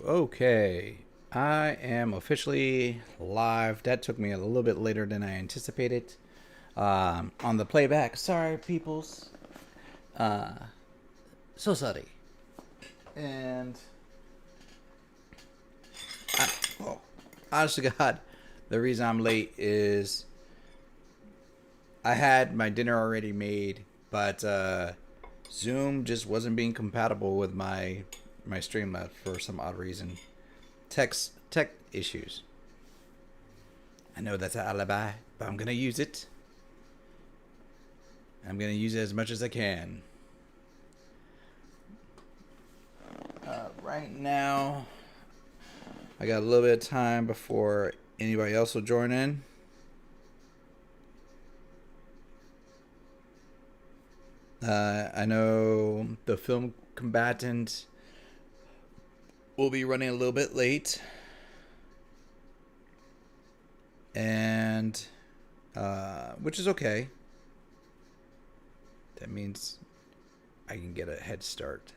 Okay. I am officially live. That took me a little bit later than I anticipated. On the playback. Sorry, peoples. Uh, so sorry. And I, oh, honestly, God, the reason I'm late is I had my dinner already made, but Zoom just wasn't being compatible with my Streamlabs for some odd reason. Tech issues. I know that's an alibi, but I'm gonna use it. I'm gonna use it as much as I can. Right now, I got a little bit of time before anybody else will join in. I know the film combatant will be running a little bit late, and which is okay. That means I can get a head start,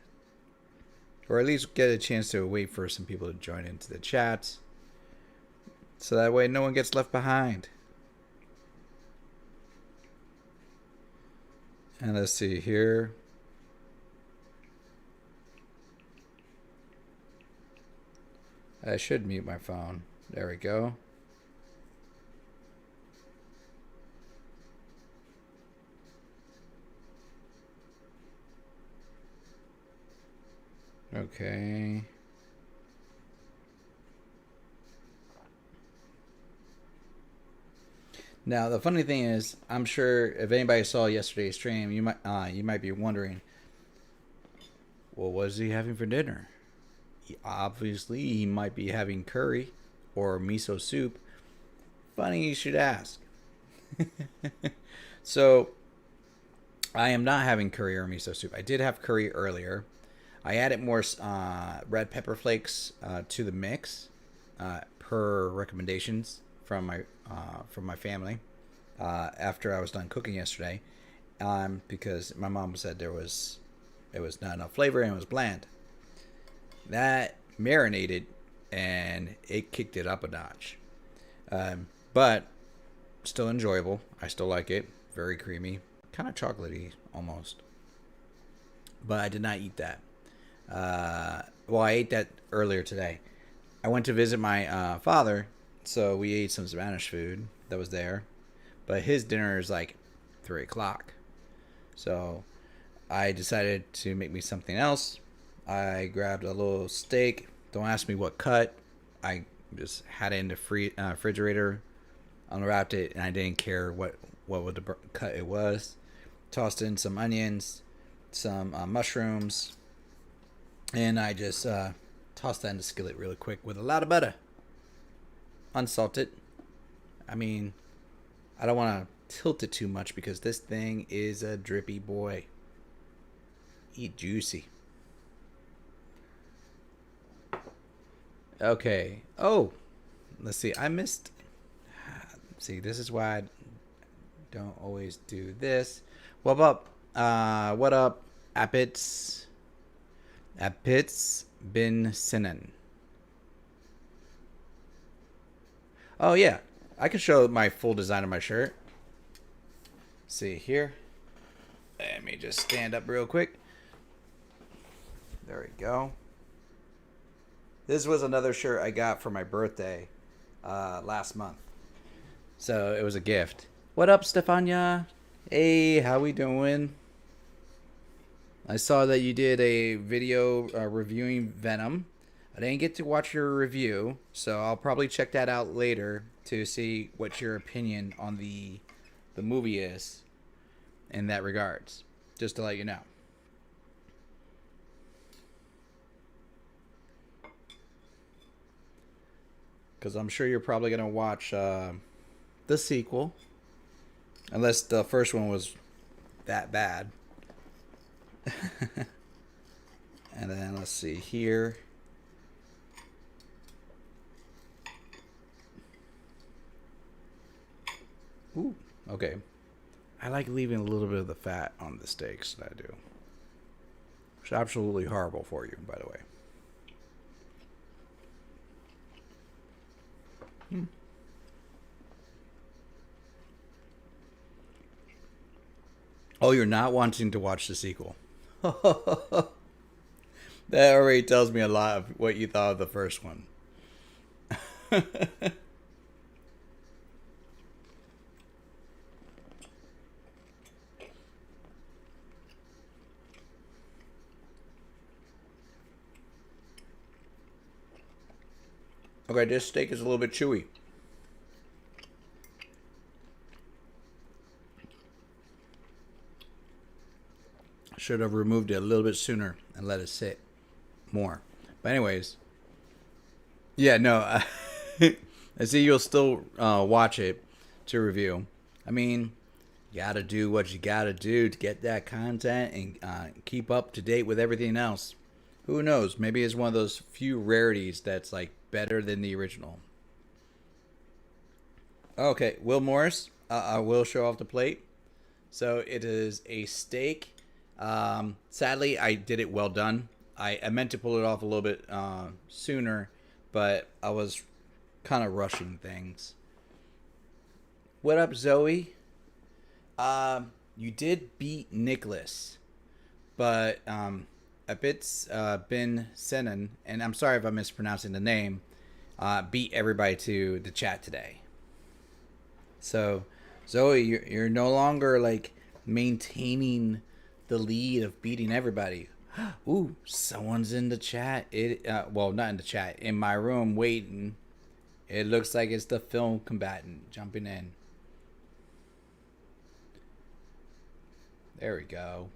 or at least get a chance to wait for some people to join into the chat, so that way no one gets left behind. And let's see here. I should mute my phone. There we go. Okay. Now the funny thing is, I'm sure if anybody saw yesterday's stream, you might be wondering, well, what is he having for dinner? Obviously, he might be having curry or miso soup. Funny you should ask. So, I am not having curry or miso soup. I did have curry earlier. I added more red pepper flakes to the mix per recommendations from my family after I was done cooking yesterday, because my mom said it was not enough flavor and it was bland. That marinated and it kicked it up a notch, but still enjoyable. I still like it. Very creamy, kind of chocolatey almost. But I did not eat that. Well, I ate that earlier today. I went to visit my father, so we ate some Spanish food that was there. But his dinner is like 3 o'clock, so I decided to make me something else. I grabbed a little steak. Don't ask me what cut. I just had it in the refrigerator, unwrapped it, and I didn't care what the cut it was. Tossed in some onions, some mushrooms, and I just tossed that in the skillet really quick with a lot of butter. Unsalted. I mean, I don't want to tilt it too much because this thing is a drippy boy. Eat juicy. Okay. Oh, let's see. I missed. See, this is why I don't always do this. What up? What up? Apits bin Sinan. Oh yeah, I can show my full design of my shirt. See here. Let me just stand up real quick. There we go. This was another shirt I got for my birthday last month. So it was a gift. What up, Stefania? Hey, how we doing? I saw that you did a video reviewing Venom. I didn't get to watch your review, so I'll probably check that out later to see what your opinion on the movie is in that regards. Just to let you know. Because I'm sure you're probably going to watch the sequel. Unless the first one was that bad. And then let's see here. Ooh, okay. I like leaving a little bit of the fat on the steaks that I do. It's absolutely horrible for you, by the way. Oh, you're not wanting to watch the sequel. That already tells me a lot of what you thought of the first one. Okay, this steak is a little bit chewy. Should have removed it a little bit sooner and let it sit more. But anyways, yeah, no. I see you'll still watch it to review. I mean, you gotta do what you gotta do to get that content and keep up to date with everything else. Who knows? Maybe it's one of those few rarities that's like better than the original. Okay, Will Morris. I will show off the plate. So it is a steak. Sadly, I did it well done. I meant to pull it off a little bit sooner, but I was kind of rushing things. What up, Zoe? You did beat Nicholas, but Abit's Ben Senan, and I'm sorry if I'm mispronouncing the name, beat everybody to the chat today. So, Zoe, you're no longer like maintaining the lead of beating everybody. Ooh, someone's in the chat. Well, not in the chat, in my room waiting. It looks like it's the film combatant jumping in. There we go.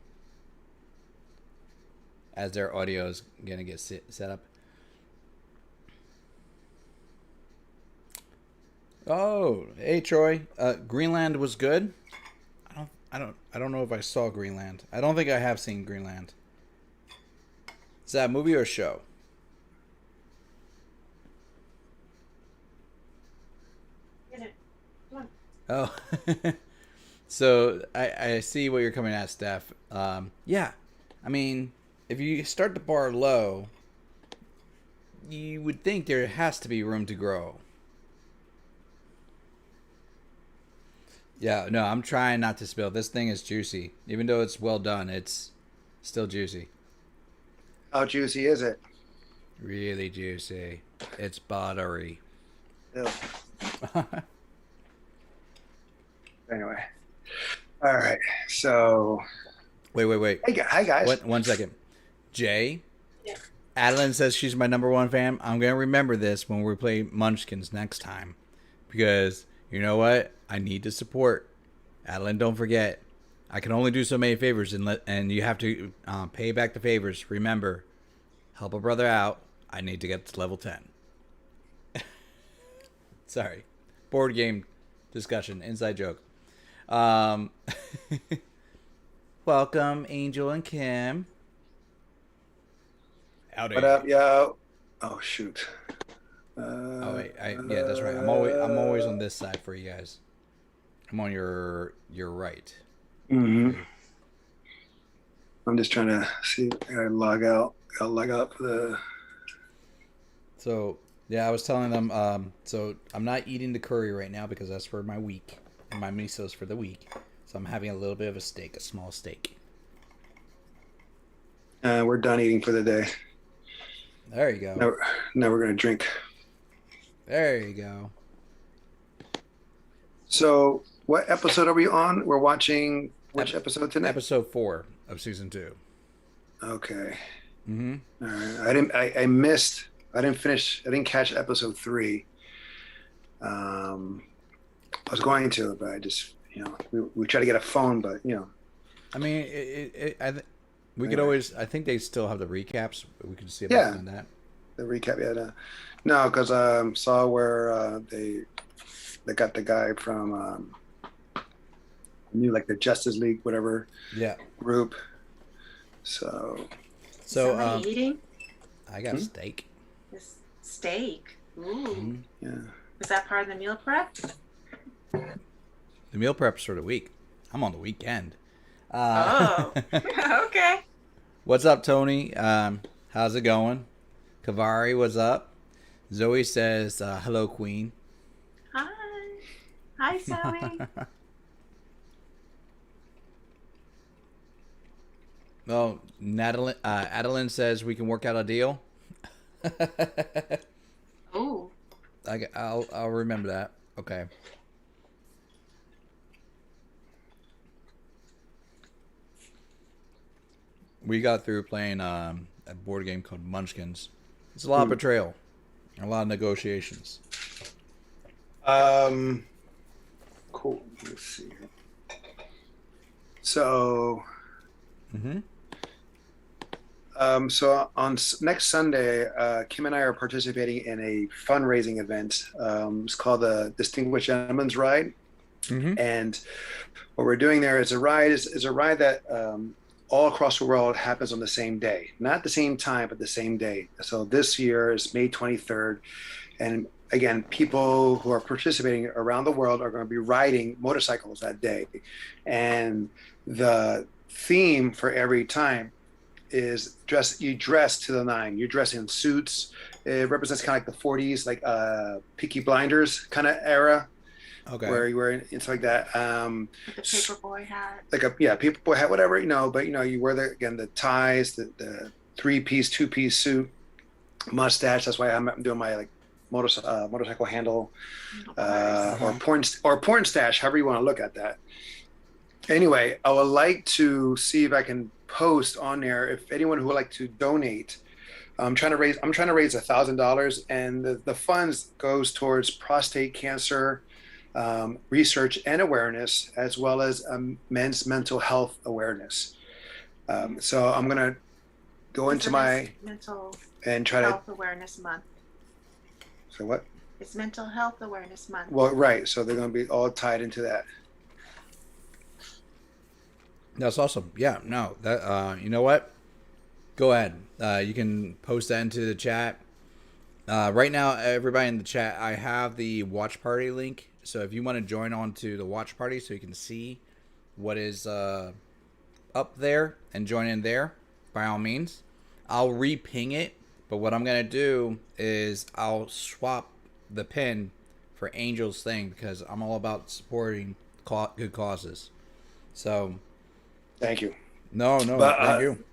As their audio is gonna get set up. Oh, hey Troy. Greenland was good. I don't know if I saw Greenland. I don't think I have seen Greenland. Is that a movie or a show? Oh. So I see what you're coming at, Steph. Yeah. I mean, if you start the bar low, you would think there has to be room to grow. Yeah, no, I'm trying not to spill. This thing is juicy. Even though it's well done, it's still juicy. How juicy is it? Really juicy. It's buttery. Ew. Anyway. All right. So. Wait. Hi, guys. One second. Jay? Yeah. Adeline says she's my number one fan. I'm going to remember this when we play Munchkins next time. Because, you know what? I need to support. Adeline, don't forget. I can only do so many favors, and you have to pay back the favors. Remember, help a brother out. I need to get to level 10. Sorry. Board game discussion. Inside joke. Welcome, Angel and Kim. Howdy. What up, yo? Oh, shoot. Oh wait, yeah, that's right. I'm always on this side for you guys. I'm on your right. Mm-hmm. I'm just trying to see. I gotta log out. I'll log out for the. So yeah, I was telling them. So I'm not eating the curry right now because that's for my week. My miso's for the week. So I'm having a little bit of a steak, a small steak. We're done eating for the day. There you go. Now we're gonna drink. There you go. So, what episode are we on? We're watching which episode tonight? Episode 4 of season 2. Okay. Mm-hmm. All right. I missed. I didn't finish. I didn't catch episode 3. I was going to, but I just, we try to get a phone, but I mean, we could always. I think they still have the recaps. We could see about on that. The recap, yeah. No, because saw where they got the guy from like the Justice League, whatever. Yeah. Group. So. Eating? I got steak. This steak. Ooh. Mm-hmm. Yeah. Was that part of the meal prep? The meal prep's for the week. I'm on the weekend. Okay. What's up, Tony? How's it going? Kavari, what's up? Zoe says, hello, Queen. Hi, Zoe. Well, Adeline says we can work out a deal. Oh, I'll remember that. Okay. We got through playing a board game called Munchkins. It's a lot of betrayal, a lot of negotiations. Cool. Let's see. So, Mm-hmm. so on next Sunday, Kim and I are participating in a fundraising event. It's called the Distinguished Gentleman's Ride, Mm-hmm. and what we're doing there is a ride that all across the world happens on the same day, not the same time, but the same day. So this year is May 23rd, and again, people who are participating around the world are going to be riding motorcycles that day, and the theme for every time is you dress to the nine. You dress in suits. It represents kind of like the 40s, like Peaky Blinders kind of era, Okay. where you wear it's like that. with the paperboy hat. Like paperboy hat, whatever, but you wear the ties, the 3-piece, 2-piece suit, mustache. That's why I'm doing my like motorcycle handle, or porn stash, however you want to look at that. Anyway, I would like to see if I can post on there if anyone who would like to donate. I'm trying to raise $1,000, and the funds goes towards prostate cancer research and awareness, as well as men's mental health awareness. So I'm gonna go into my mental and try health awareness month. So what? It's Mental Health Awareness Month. Well, right. So they're going to be all tied into that. That's awesome. Yeah. No. That. You know what? Go ahead. You can post that into the chat. Right now, everybody in the chat, I have the watch party link. So if you want to join on to the watch party so you can see what is up there and join in there, by all means. I'll re-ping it, but what I'm going to do is I'll swap the pin for Angel's thing because I'm all about supporting good causes. So, thank you. No, thank you.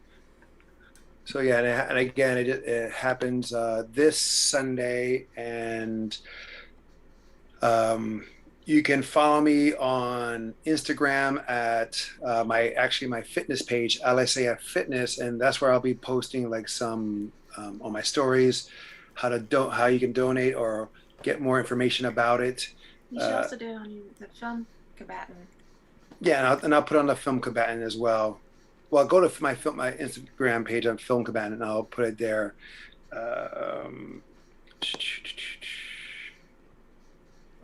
So yeah, and again, it happens this Sunday, and you can follow me on Instagram at my fitness page, LSAF Fitness, and that's where I'll be posting like some on my stories how you can donate or get more information about it. You should also do it on the film combatant. Yeah, and I'll put on the film combatant as well. Well, go to my Instagram page on Film Combatant, and I'll put it there.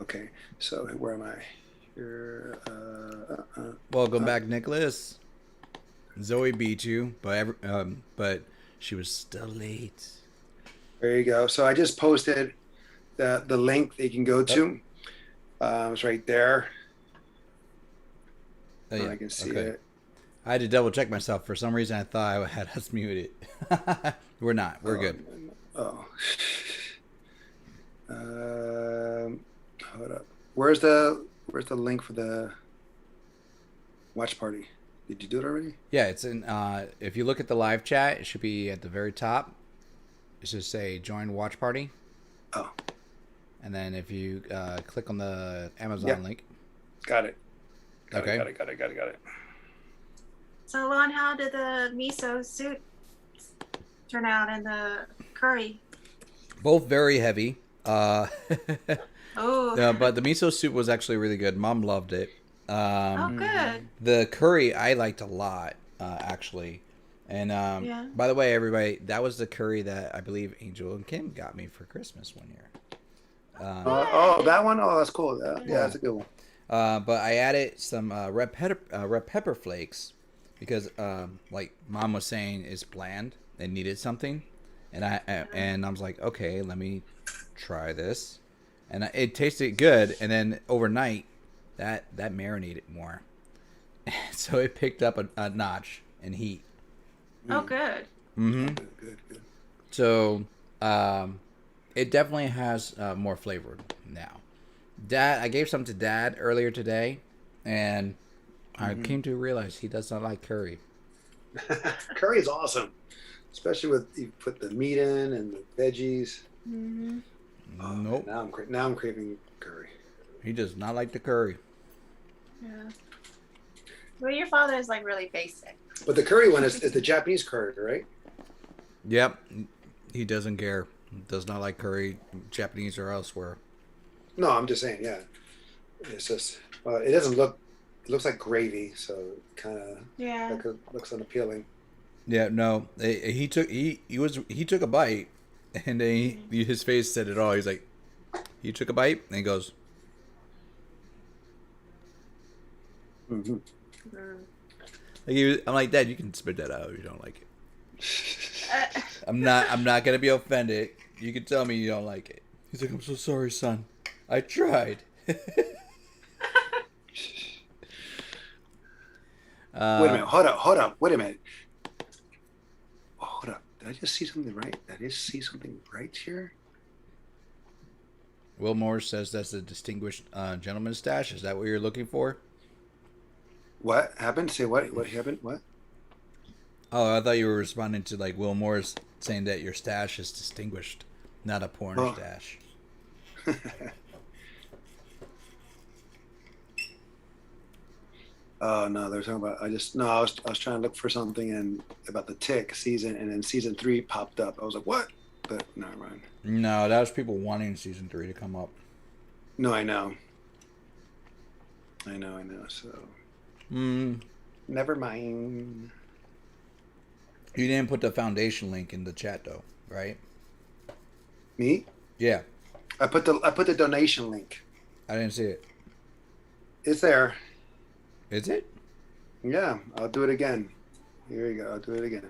Okay, so where am I? Here. Welcome back, Nicholas. Zoe beat you, but she was still late. There you go. So I just posted the link that you can go to. It's right there. Oh, yeah. I can see it. I had to double check myself. For some reason, I thought I had us muted. We're not. We're good. Oh. Hold up. Where's the link for the watch party? Did you do it already? Yeah, it's in. If you look at the live chat, it should be at the very top. It should say "Join Watch Party." Oh. And then if you click on the Amazon link. Got it. Got it. So, Lon, how did the miso soup turn out and the curry? Both very heavy. Oh. But the miso soup was actually really good. Mom loved it. Good. The curry I liked a lot, actually. And by the way, everybody, that was the curry that I believe Angel and Kim got me for Christmas one year. That one? Oh, that's cool. Yeah, that's a good one. But I added some red pepper flakes because, like Mom was saying, it's bland. It needed something, and I was like, okay, let me try this, and it tasted good. And then overnight, that marinated more, so it picked up a notch in heat. Oh, good. Mm-hmm. Good. So, it definitely has more flavor now. Dad, I gave some to Dad earlier today, and I Mhm. came to realize he does not like curry. Curry is awesome, especially with you put the meat in and the veggies. Mm-hmm. Oh man, Nope, now I'm craving curry. he does not like the curry. Yeah. Well, your father is like really basic. But the curry one is the Japanese curry, right? Yep, he doesn't care. Does not like curry, Japanese or elsewhere. No, I'm just saying, yeah. It's just it doesn't look. It looks like gravy, so kind of Yeah. looks unappealing. Yeah, no, he took a bite, and then his face said it all. He's like, he took a bite, and he goes, Mm-hmm. Mm. I'm like, Dad, you can spit that out if you don't like it. Uh, I'm not gonna be offended. You can tell me you don't like it. He's like, I'm so sorry, son. I tried. Wait a minute. uh, Hold up. Wait a minute. Oh, hold up. Did I just see something right? Did I just see something right here? Will Morris says that's a distinguished gentleman's stash. Is that what you're looking for? What happened? Say what? What happened? What? Oh, I thought you were responding to like Will Morris saying that your stash is distinguished, not a porn Oh. stash. Oh no, they're talking about. I was trying to look for something and about the Tick season, and then season 3 popped up. I was like, what? But never mind. No, that was people wanting season 3 to come up. No, I know. So Mm, never mind. you didn't put the foundation link in the chat though, right? Me? Yeah, I put the donation link. I didn't see it. It's there. Is it? Yeah, I'll do it again. Here you go. I'll do it again.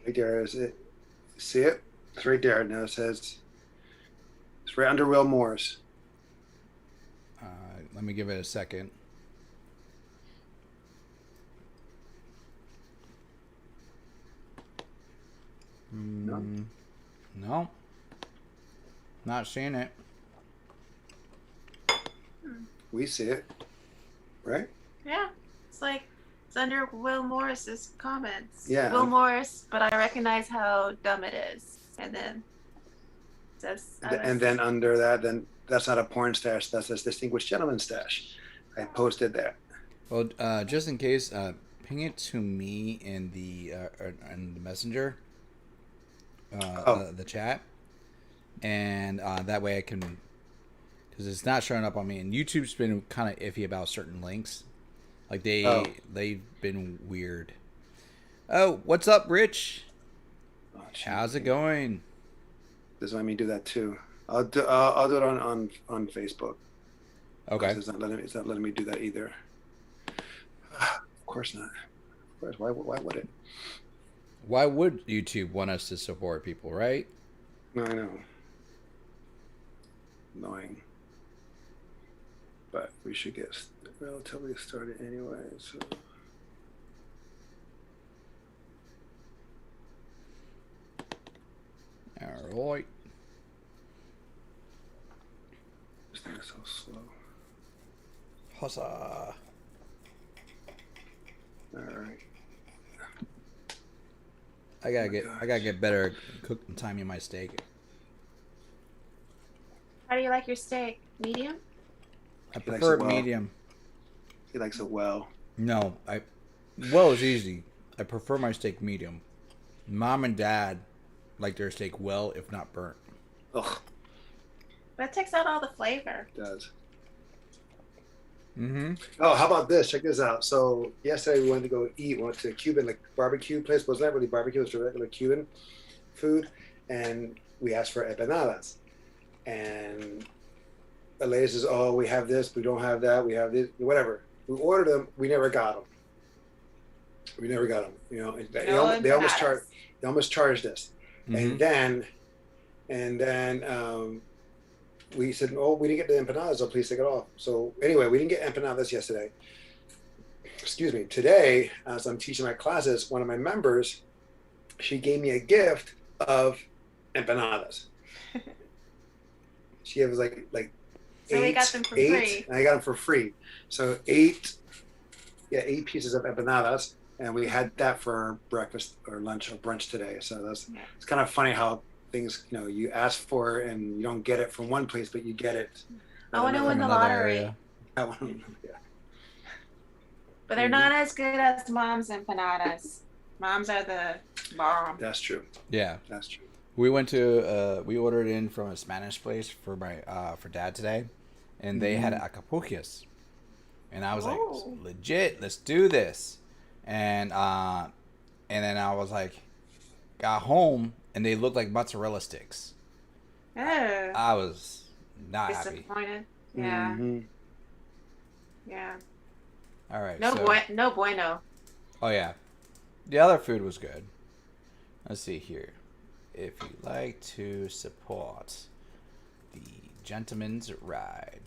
Right there is it. See it? It's right there. Now it says it's right under Will Morris. Let me give it a second. No, No, not seeing it. we see it. Right? yeah. It's like it's under Will Morris's comments. Yeah. Will Morris, but I recognize how dumb it is. And then it says And then under that, then that's not a porn stash. That's a distinguished gentleman stash. I posted that. Well, just in case, ping it to me in the messenger, the chat, and that way I can, because it's not showing up on me. And YouTube's been kind of iffy about certain links, like they've been weird. Oh, what's up, Rich? Oh, How's it going? Does let me do that too. I'll do it on Facebook. Okay. It's not letting me do that either. Of course not. Of course. Why would it? Why would YouTube want us to support people, right? No, I know. Annoying. But we should get relatively started anyway. So. All right. This thing is so slow. Hussa. All right. I gotta get better at cooking, timing my steak. How do you like your steak? Medium? I He likes prefer it well. medium. He likes it well. No, well is easy. I prefer my steak medium. Mom and Dad like their steak well, if not burnt. Ugh, That takes out all the flavor. it does. Mm-hmm. Oh, how about this? Check this out. So yesterday we went to go eat. We went to a Cuban like barbecue place. But it wasn't really barbecue. It was regular Cuban food, and we asked for empanadas. And the lady says, "Oh, we have this. We don't have that. We have this. Whatever." We ordered them. We never got them. We never got them. You know, they almost charged us. Mm-hmm. And then we said, "Oh, we didn't get the empanadas, so please take it off." So anyway, we didn't get empanadas yesterday. Excuse me. Today, as I'm teaching my classes, one of my members, she gave me a gift of empanadas. She gave us like So we got them for free. and I got them for free. So eight pieces of empanadas, and we had that for breakfast or lunch or brunch today. So it's kind of funny how things, you ask for it and you don't get it from one place, but you get it. I want to win the lottery. Yeah. But they're not as good as Mom's empanadas. Mom's are the bomb. That's true. Yeah, that's true. We went to we ordered in from a Spanish place for my for Dad today, and they had acapulcos, and I was like, legit, let's do this, and then I was like, got home and they looked like mozzarella sticks. Oh. I was not disappointed. happy. Yeah. Mm-hmm. Yeah. All right. No bueno. Oh yeah, the other food was good. Let's see here. If you like to support the Gentleman's Ride.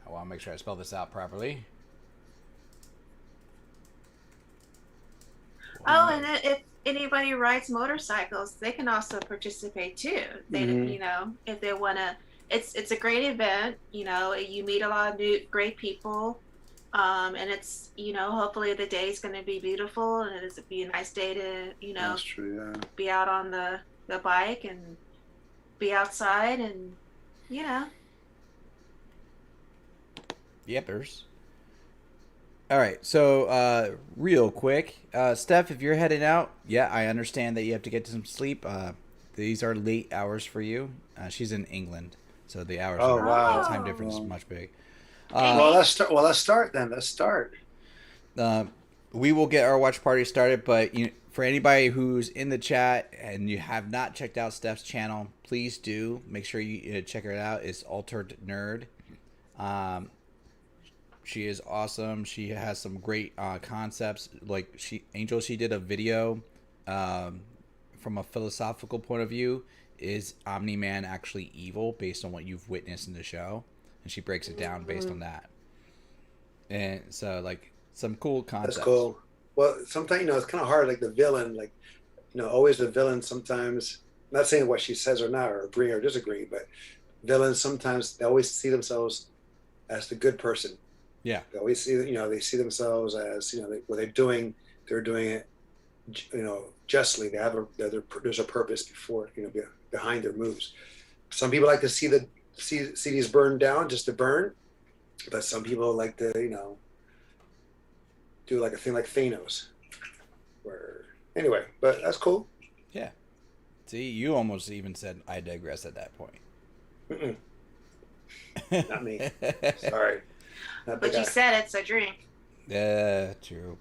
I want to make sure I spell this out properly. Oh, and if anybody rides motorcycles, they can also participate too. They, if they want to. It's a great event. You meet a lot of great people. And it's, hopefully the day is going to be beautiful and it'll be a nice day to, That's true, yeah. be out on the bike and be outside and, Yepers. All right. So, real quick, Steph, if you're heading out, I understand that you have to get some sleep. These are late hours for you. She's in England, so the hours the time difference is much big. Let's start then. Let's start. We will get our watch party started, but for anybody who's in the chat and you have not checked out Steph's channel, please do. Make sure you check her out. It's Altered Nerd. She is awesome. She has some great concepts. Like she did a video from a philosophical point of view. Is Omni-Man actually evil based on what you've witnessed in the show? And she breaks it down based on that. And so, like, some cool concepts. That's cool. Well, sometimes, it's kind of hard, like the villain, always the villain sometimes, not saying what she says or not, or agree or disagree, but villains sometimes, they always see themselves as the good person. Yeah. They always see, they see themselves as, what they're doing it, justly. There's a purpose behind their moves. Some people like to see these burned down just to burn, but some people like to do like a thing like Thanos, but that's cool. Yeah. See, you almost even said I digress at that point. Not me. Sorry. But you said it's a drink. Yeah, true.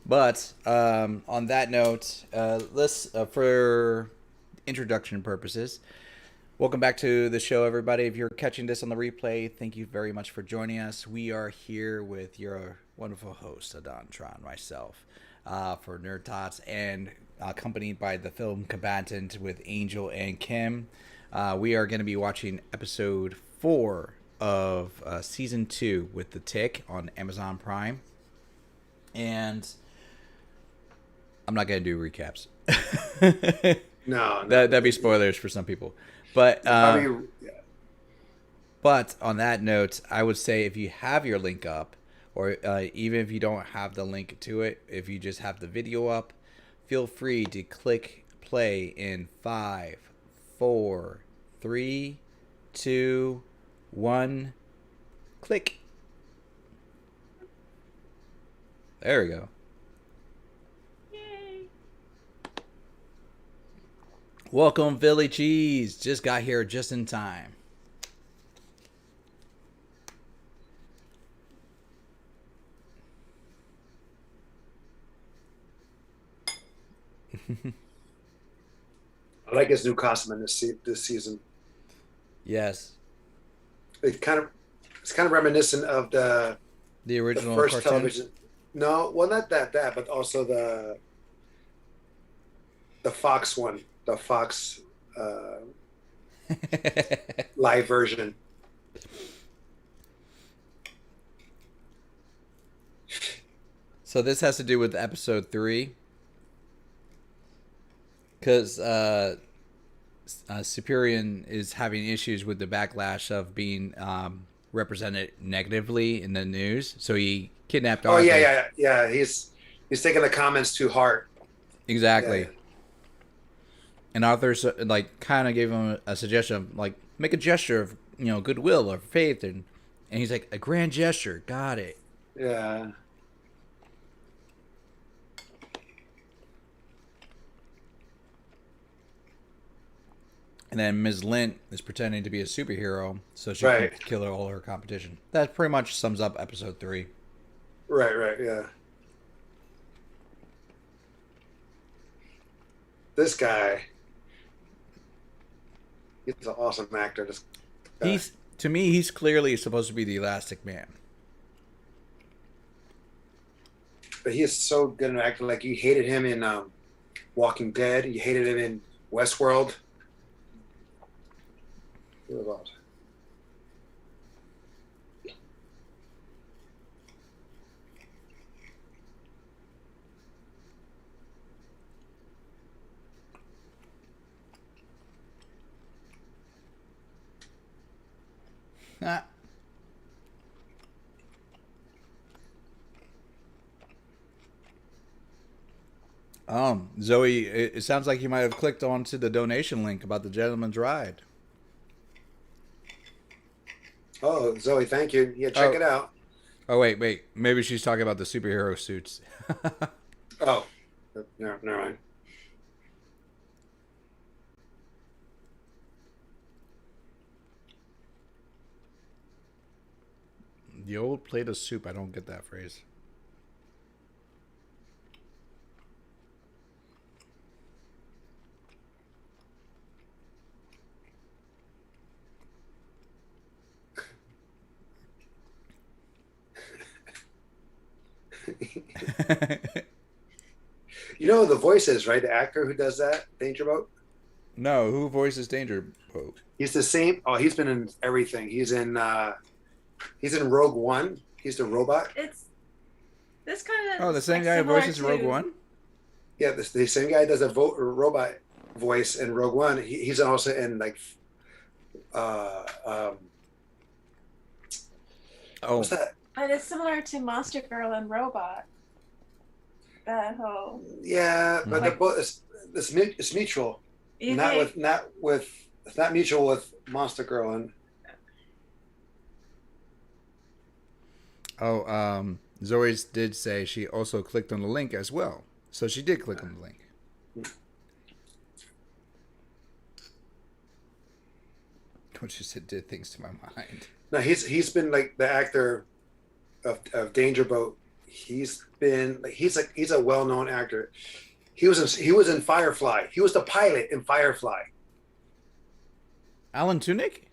But on that note, let's for introduction purposes, welcome back to the show, everybody. If you're catching this on the replay, thank you very much for joining us. We are here with your wonderful host, Adon Tron, myself, for NerdTots, and accompanied by the film combatant with Angel and Kim. We are going to be watching episode 4 of season 2 with The Tick on Amazon Prime. And I'm not going to do recaps. No. That'd be spoilers for some people. But but on that note, I would say if you have your link up, or even if you don't have the link to it, if you just have the video up, feel free to click play in 5, 4, 3, 2, 1. Click. There we go. Welcome, Philly Cheese. Just got here just in time. I like his new costume in this season. Yes. It's kind of reminiscent of the original first cartoon? television. No, well, not that, but also the Fox one, the Fox live version. So this has to do with episode 3. because Superior is having issues with the backlash of being represented negatively in the news. So he kidnapped Oh yeah, Arthur. yeah, yeah. He's taking the comments to heart. Yeah, Exactly. yeah. And Arthur like kind of gave him a suggestion of like make a gesture of goodwill or faith, and he's like a grand gesture. Got it. Yeah. And then Ms. Lint is pretending to be a superhero so she can Right. kill all her competition. That pretty much sums up episode 3. Right. Right. Yeah. This guy, he's an awesome actor. This guy. He's to me, he's clearly supposed to be the Elastic Man. But he is so good at acting. Like you hated him in Walking Dead. You hated him in Westworld. He was awesome. Ah. Zoe, it sounds like you might have clicked onto the donation link about the Gentleman's Ride. Oh, Zoe, thank you. Yeah, check Oh, it out. oh, wait. Maybe she's talking about the superhero suits. Oh, no, never mind. The old plate of soup. I don't get that phrase. You know who the voice is, right? The actor who does that, Danger Boat. No, who voices Danger Boat? He's the same. Oh, he's been in everything. He's in Rogue One. He's the robot. It's this kind of Oh, the same like guy who similar voices Rogue to One? Yeah, the same guy does a robot voice in Rogue One. He's also in like uh um Oh, what's that? but it's similar to Monster Girl and Robot. That whole Yeah, but they're like both it's mutual. you Not think with not with it's not mutual with Monster Girl and oh. Zoe did say she also clicked on the link as well, so she did click on the link. Which just did things to my mind. no, he's been like the actor of Danger Boat. He's been like he's a well known actor. He was in Firefly. He was the pilot in Firefly. Alan Tudyk?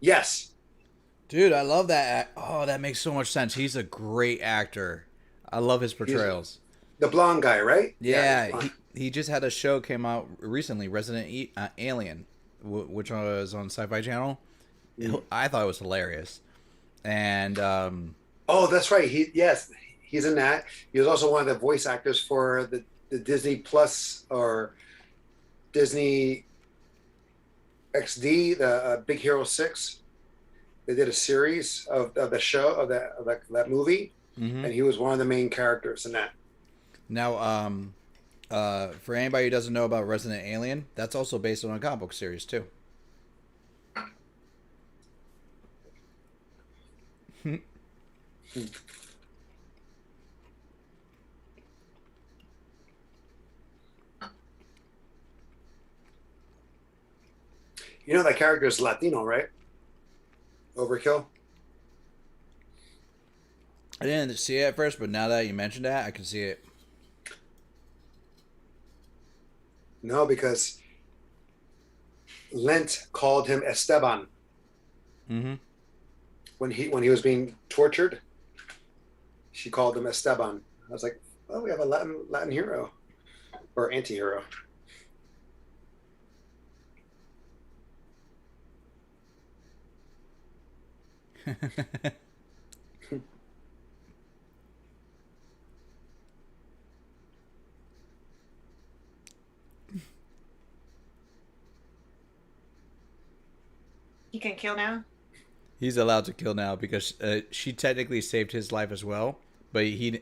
Yes. Dude, I love that. Oh, that makes so much sense. He's a great actor. I love his He's portrayals. the blonde guy, right? Yeah, Blonde. he just had a show came out recently, Resident Alien, which was on Sci-Fi Channel. I thought it was hilarious. And Oh, that's right. He's in that. He was also one of the voice actors for the Disney Plus or Disney XD, the Big Hero 6. They did a series of the show of that movie, mhm. and he was one of the main characters in that. Now, for anybody who doesn't know about Resident Alien, that's also based on a comic book series too. You know that character is Latino, right? Overkill. I didn't see it at first, but now that you mentioned that, I can see it. No, because Lent called him Esteban Mm-hmm. when he was being tortured. She called him Esteban. I was like, oh, we have a Latin hero or anti-hero. He can kill now. He's allowed to kill now because she technically saved his life as well, but he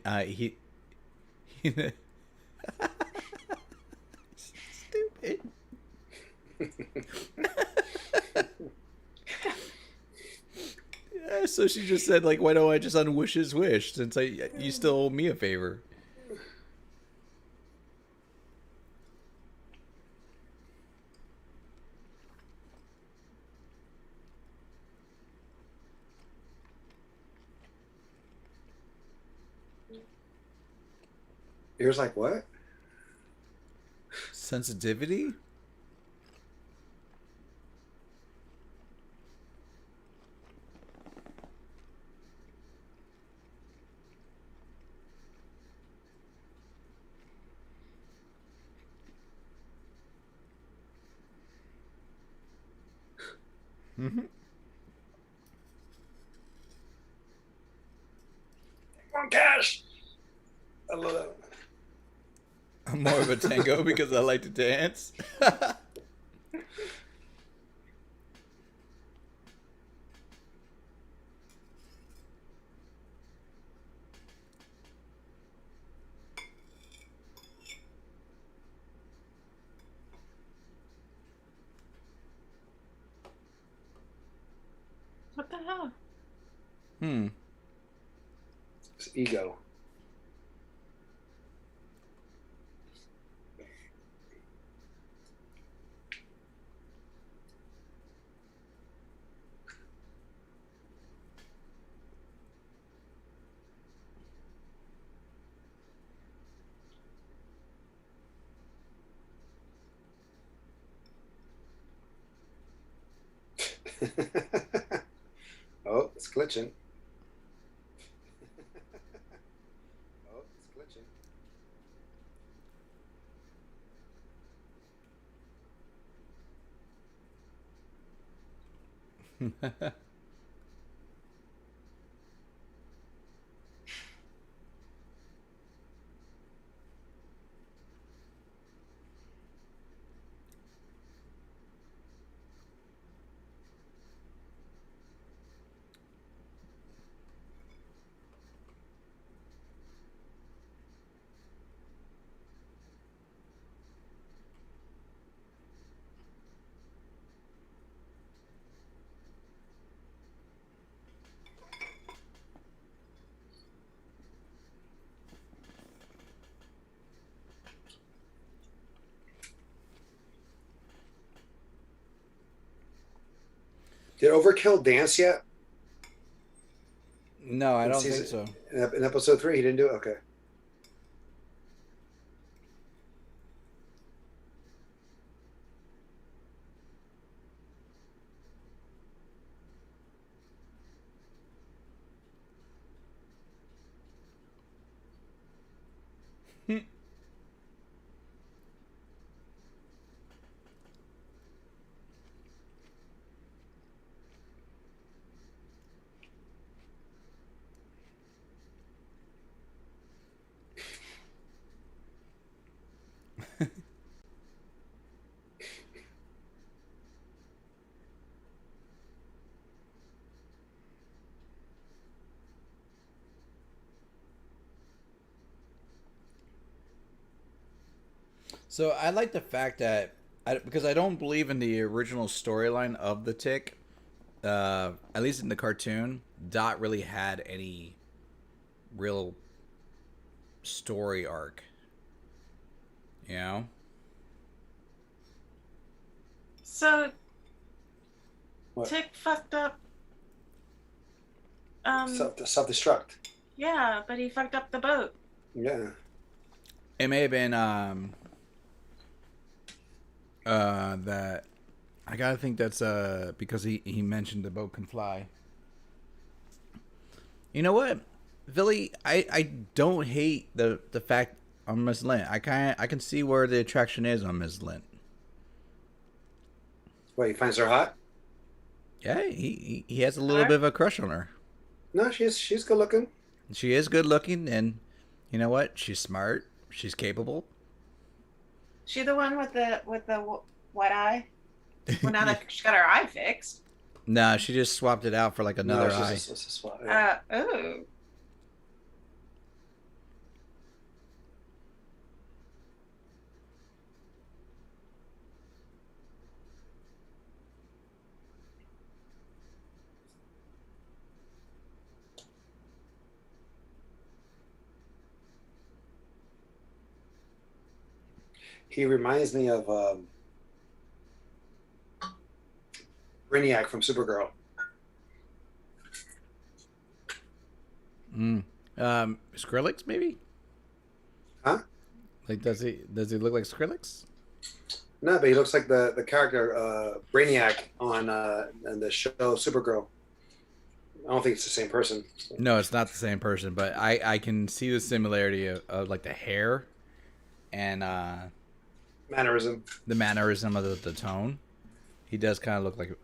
stupid. Yeah, so she just said like, why don't I just unwish his wish since you still owe me a favor. Ears like what? Sensitivity? Mm-hmm. Come on, Cash. I love that. I'm more of a tango because I like to dance. What the hell? Hmm. It's ego. Oh, it's glitching. Oh, it's glitching. Did Overkill dance yet? No, I In don't think season so. in episode 3, he didn't do it. Okay. So I like the fact that because I don't believe in the original storyline of the Tick. At least in the cartoon, Dot really had any real story arc. You know? So What? Tick fucked up. Um, Self-destruct. yeah, but he fucked up the boat. Yeah. It may have been that I gotta think that's because he mentioned the boat can fly. You know what, Billy? I don't hate the fact on Miss Lint. I can see where the attraction is on Miss Lint. What, he finds her hot? Yeah, he has a little bit Alright. of a crush on her. No, she's good looking. She is good looking, and you know what? She's smart. She's capable. She the one with the white eye? Well, now that she got her eye fixed. No, she just swapped it out for like No, another eye. it's a swap. Yeah. Oh. He reminds me of Brainiac from Supergirl. Skrillex maybe? Huh? Like does he look like Skrillex? No, but he looks like the character Brainiac on the show Supergirl. I don't think it's the same person. No, it's not the same person, but I can see the similarity of like the hair and Mannerism. the mannerism of the tone. He does kind of look like.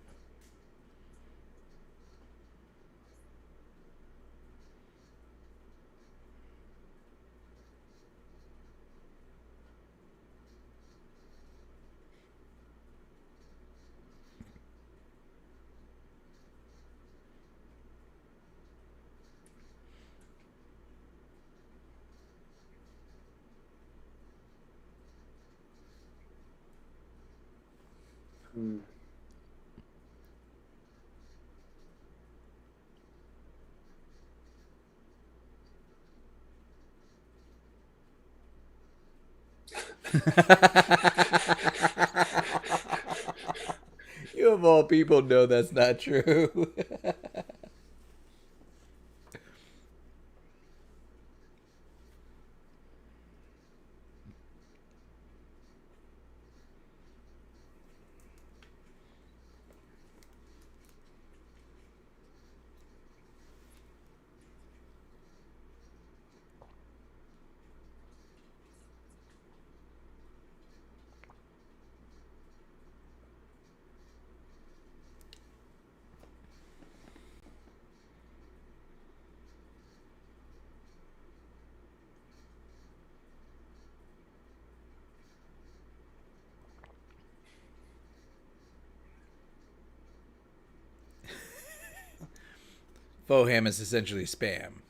Hmm. You of all people know that's not true. Faux ham is essentially spam.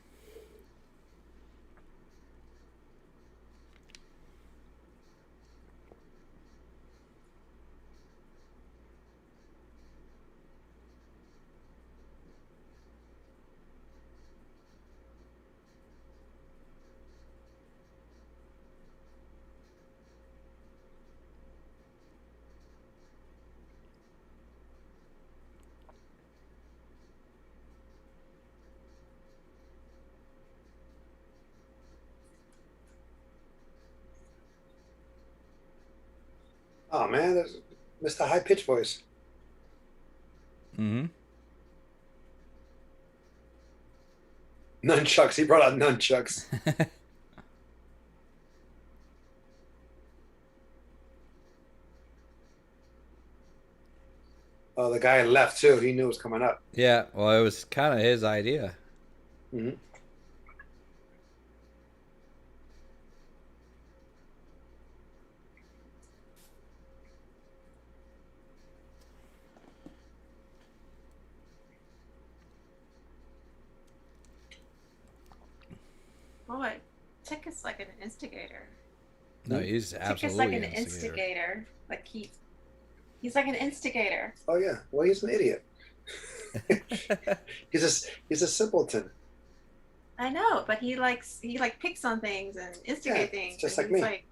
Oh man, that's Mr. High Pitch Voice. Mm-hmm. Nunchucks. He brought out nunchucks. Oh, the guy left too. He knew it was coming up. Yeah, well, it was kind of his idea. Hmm. Boy, Tick is like an instigator. No, he's Tick is like absolutely an an instigator. instigator. Like he's like an instigator. Oh yeah. Well, he's an idiot. He's a simpleton. I know, but he like picks on things and Yeah, instigate it's things, just and like he's me. like,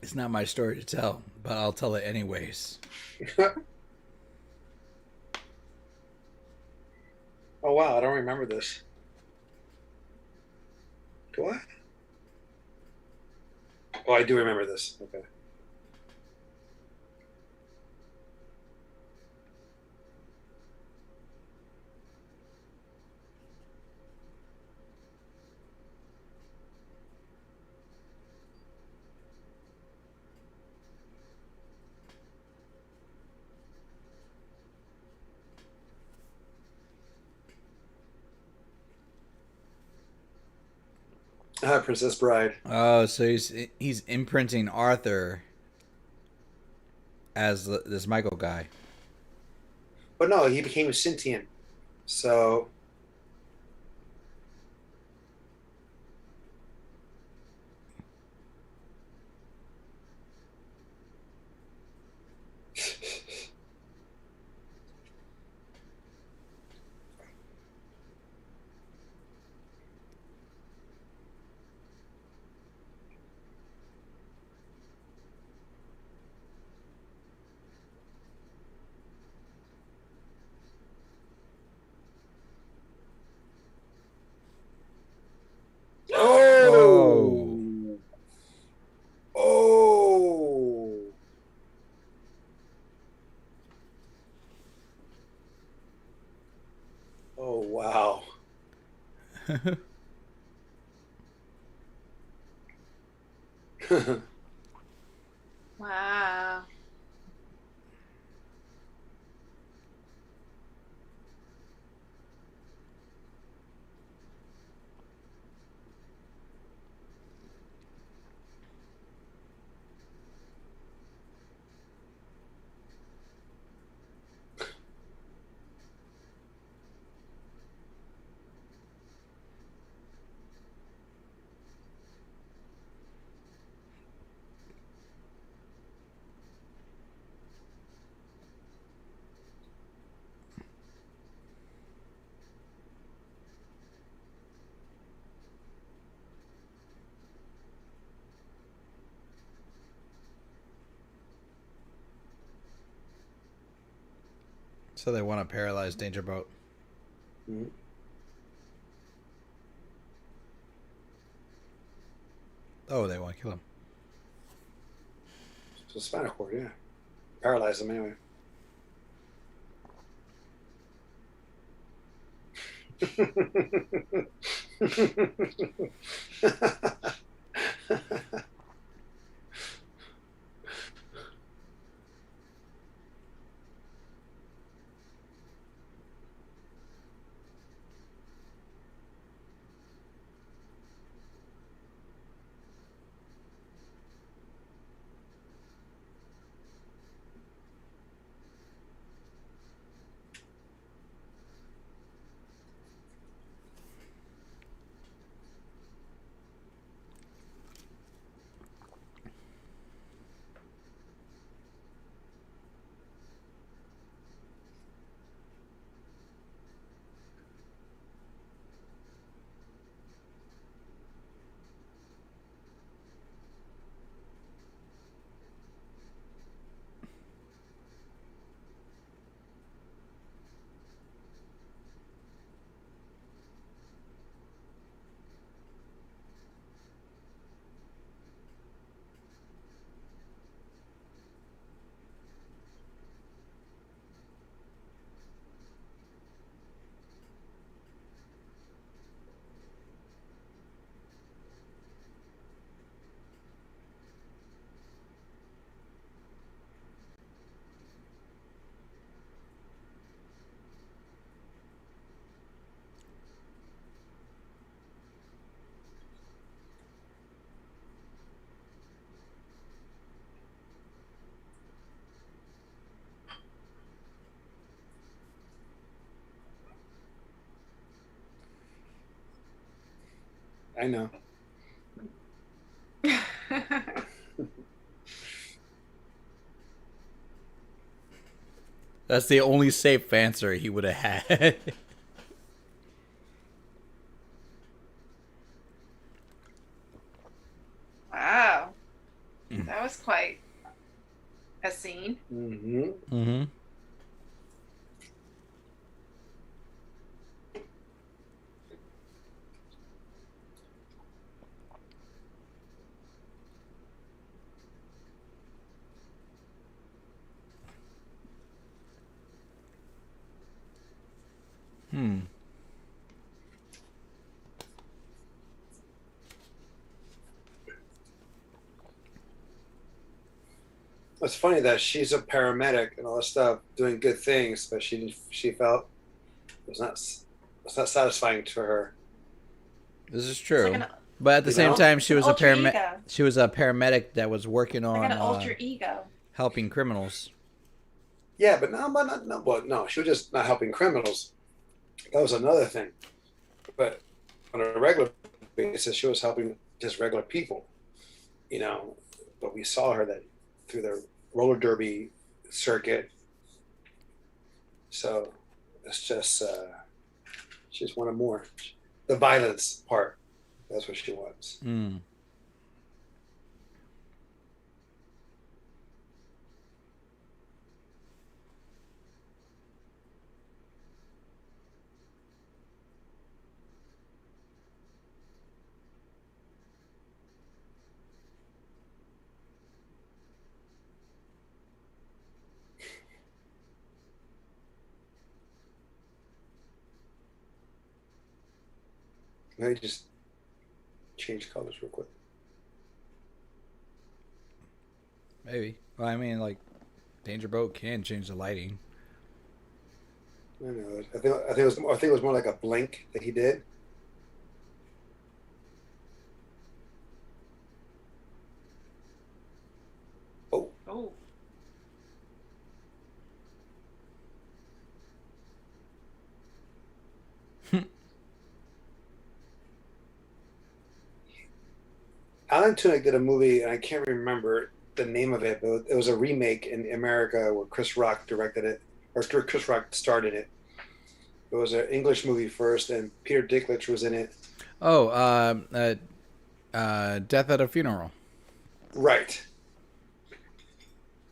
It's not my story to tell, but I'll tell it anyways. Oh wow, I don't remember this. Do I? Oh, I do remember this. Okay. Princess Bride. Oh, so he's imprinting Arthur as this Michael guy. But no, he became sentient. So Oh. oh, oh, oh, wow. Wow. So they want to paralyze Danger Boat. Mhm. Oh, they want to kill him. So spinal cord, yeah. Paralyze him anyway. I know. That's the only safe answer he would have had. Wow. That was quite a scene. Mm-hmm. Mm-hmm. It's funny that she's a paramedic and all this stuff, doing good things, but she felt it was not satisfying to her. This is It's like true. But at the You same know? time, it's an alter ego. she was a paramedic that was working Like an on alter ego. helping criminals. Yeah, but no, but not, no, well, no, she was just not helping criminals. That was another thing. But on a regular basis, she was helping just regular people. You know, but we saw her that through the roller derby circuit. So it's just she just wanted more. The violence part. That's what she wants. Mm. Let me just change colors real quick. Maybe. Well, I mean, like, Danger Boat can change the lighting. I know. I think it was more like a blink that he did. Oh, Oh. Alan Tudyk did a movie, and I can't remember the name of it, but it was a remake in America where Chris Rock directed it, or Chris Rock started it. It was an English movie first, and Peter Dinklage was in it. Oh, Death at a Funeral. Right.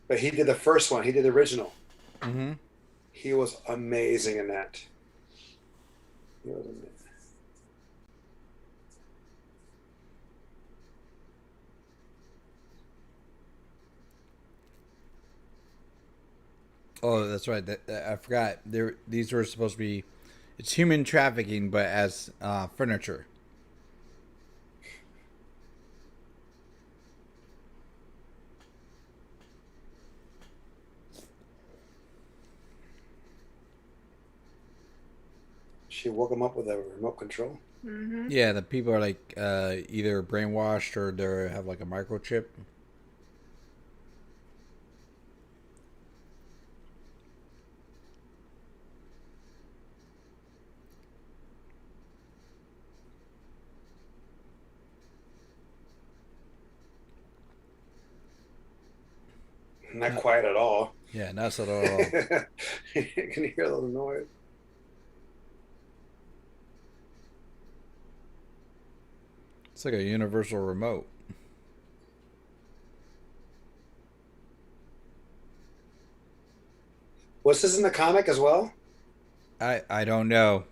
But he did the first one. He did the original. Mm-hmm. He was amazing in that. He was amazing. Oh, that's right. I forgot. These were supposed to be. It's human trafficking, but as furniture. She woke him up with a remote control. Mm-hmm. Yeah, the people are like either brainwashed or they have like a microchip. Not quiet at all. Yeah, not at all. Can you hear the noise? It's like a universal remote. Was this in the comic as well? I don't know.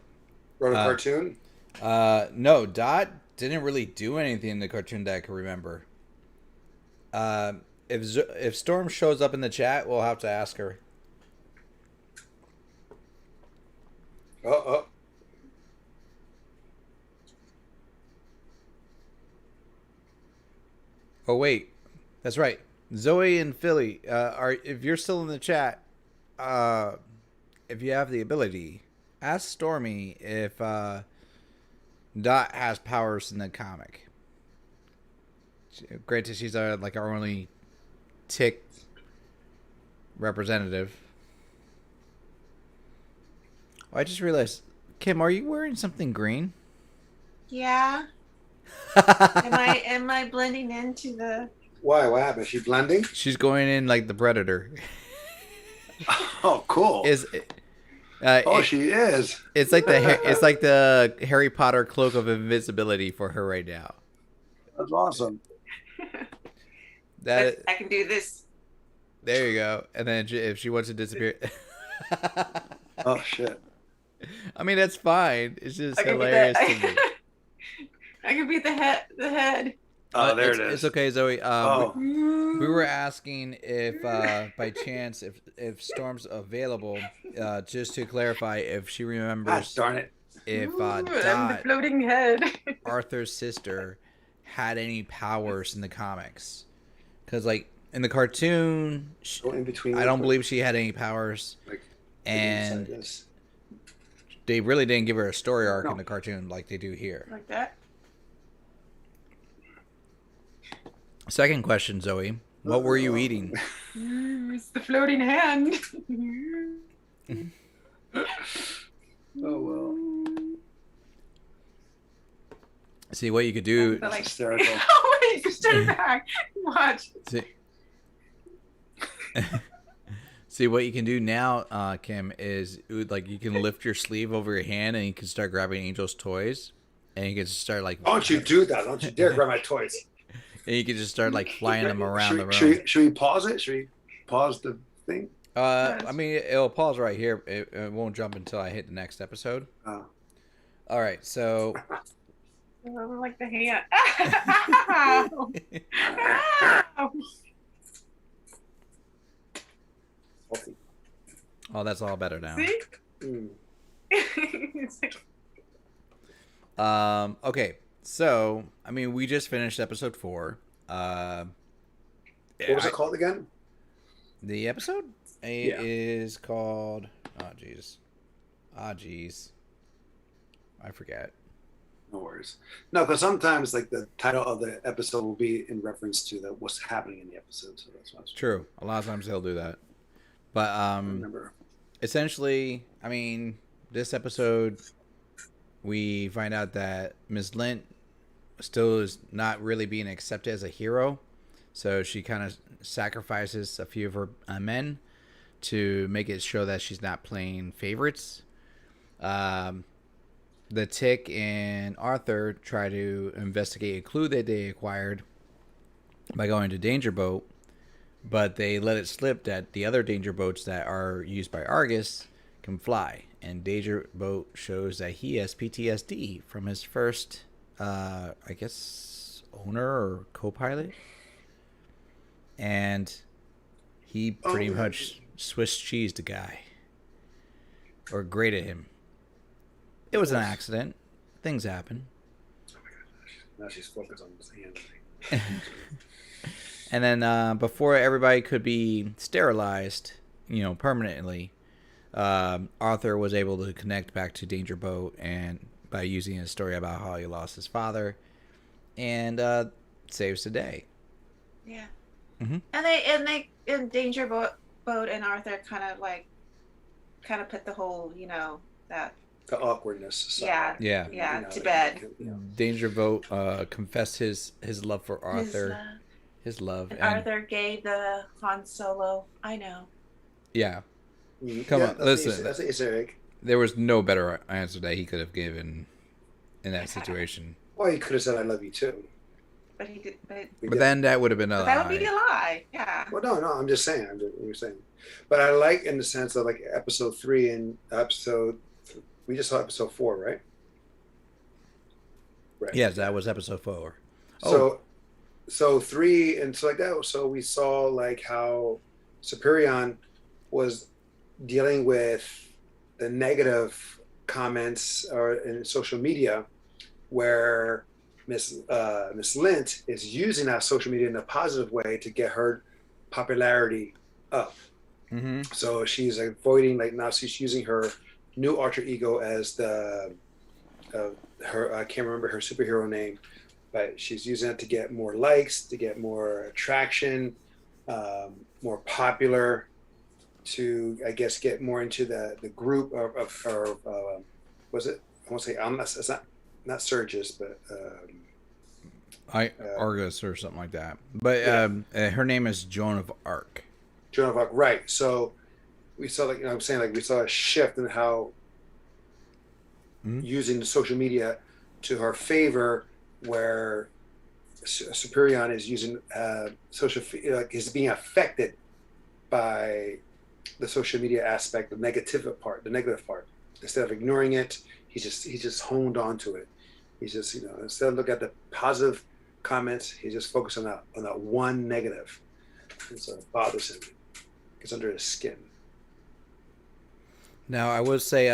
Or a Uh, cartoon? No, Dot didn't really do anything in the cartoon that I can remember. If Storm shows up in the chat, we'll have to ask her. Oh. Oh wait, that's right. Zoe and Philly, are if you're still in the chat, uh, if you have the ability, ask Stormy if Dot has powers in the comic. Granted, she's like our only tick representative. Oh, I just realized, Kim, are you wearing something green? Yeah. Am I blending into the? Why? What happened? Is she blending? She's going in like the Predator. Oh, cool. She is. It's like the Harry Potter cloak of invisibility for her right now. That's awesome. That I can do this. there you go. And then if she wants to disappear, Oh shit. I mean that's fine. It's just I can be hilarious the. to me. I can be the head. The head. Oh, there it's, it is. It's okay, Zoe. Oh. We were asking if, by chance, if Storm's available, just to clarify, if she remembers, Darn it. if I'm the Dot, floating head. Arthur's sister, had any powers in the comics, because like in the cartoon, Go in between. I don't believe she had any powers, like and this. they really didn't give her a story arc No. in the cartoon like they do here. Like that. Second question, Zoe. What were you eating? It's the floating hand. Oh well. See what you could do. Like, Hysterical. oh wait, just turn it back. Watch. See what you can do now, Kim, is like you can lift your sleeve over your hand and you can start grabbing Angel's toys, and you can just start like. Don't you do that? Don't you dare grab my toys. And you can just start like flying them around the room. Should we pause it? Should we pause the thing? I mean, it'll pause right here. It won't jump until I hit the next episode. Oh. All right, so. Like the hand. Oh, that's all better now. See? Mm. Okay, so I mean, we just finished episode 4. What was it called again? The episode is called. Oh, jeez. I forget. No worries. No, because sometimes like the title of the episode will be in reference to what's happening in the episode. So that's what's true. A lot of times they'll do that. But remember. Essentially, I mean, this episode we find out that Ms. Lint still is not really being accepted as a hero. So she kind of sacrifices a few of her men to make it show that she's not playing favorites. The Tick and Arthur try to investigate a clue that they acquired by going to Danger Boat, but they let it slip that the other Danger Boats that are used by Argus can fly. And Danger Boat shows that he has PTSD from his first, I guess, owner or co-pilot. And he pretty much Swiss cheesed the guy. Or grated him. It was an accident. Things happen. Oh my gosh. Now she's focused on this hand thing. And then before everybody could be sterilized, permanently, Arthur was able to connect back to Danger Boat and by using a story about how he lost his father, and saves the day. Yeah. Mm-hmm. And they in Danger Boat and Arthur kind of put the whole that The awkwardness aside. Yeah. To bed. Danger Boat confessed his love for Arthur. His love. And Arthur gave the Han Solo. I know. Yeah. Come on, listen. That's an Easter egg. There was no better answer that he could have given in that situation. Well, he could have said, "I love you too." But he did. But then that would have been a lie. That would be a lie. Yeah. Well, no. I'm just saying. You're saying. But I like in the sense of like episode 3 and we just saw episode 4, right? Right. Yes, that was episode 4. So 3 and so like that. So we saw like how Superion was dealing with the negative comments or in social media, where Miss Lint is using that social media in a positive way to get her popularity up. Mm-hmm. So she's avoiding now she's using her new alter ego as her I can't remember her superhero name, but she's using it to get more likes, to get more attraction, more popular, to I guess get more into the group of was it? I won't say it's not Surges, but Argus or something like that. But her name is Joan of Arc. Joan of Arc, right? So we saw I'm saying we saw a shift in how using the social media to her favor, where Superion is using social is being affected by the social media aspect, the negative part. Instead of ignoring it, he just honed onto it. He's just instead of looking at the positive comments, he just focused on that one negative, and so it bothers him. It's under his skin. Now I would say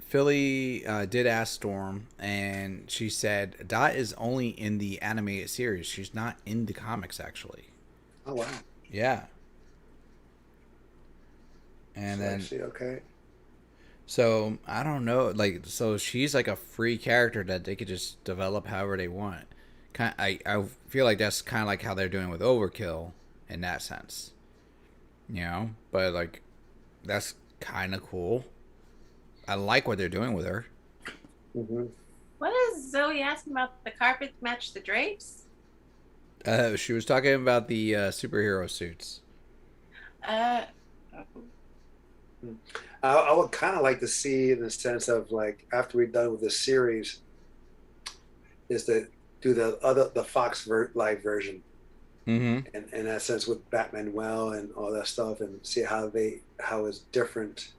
Philly did ask Storm, and she said Dot is only in the animated series. She's not in the comics, actually. Oh wow. Yeah. And So then, actually, okay. so I don't know. Like, so she's like a free character that they could just develop however they want. I feel like that's kind of like how they're doing with Overkill in that sense. You know? But, like, that's kind of cool. I like what they're doing with her. Hmm. What is Zoe asking about the carpet match the drapes? She was talking about the superhero suits. Uh, I would kind of like to see, in the sense of like, after we're done with this series, is to do the Fox live version, Mm-hmm. and in that sense with Batman and all that stuff, and see how it's different,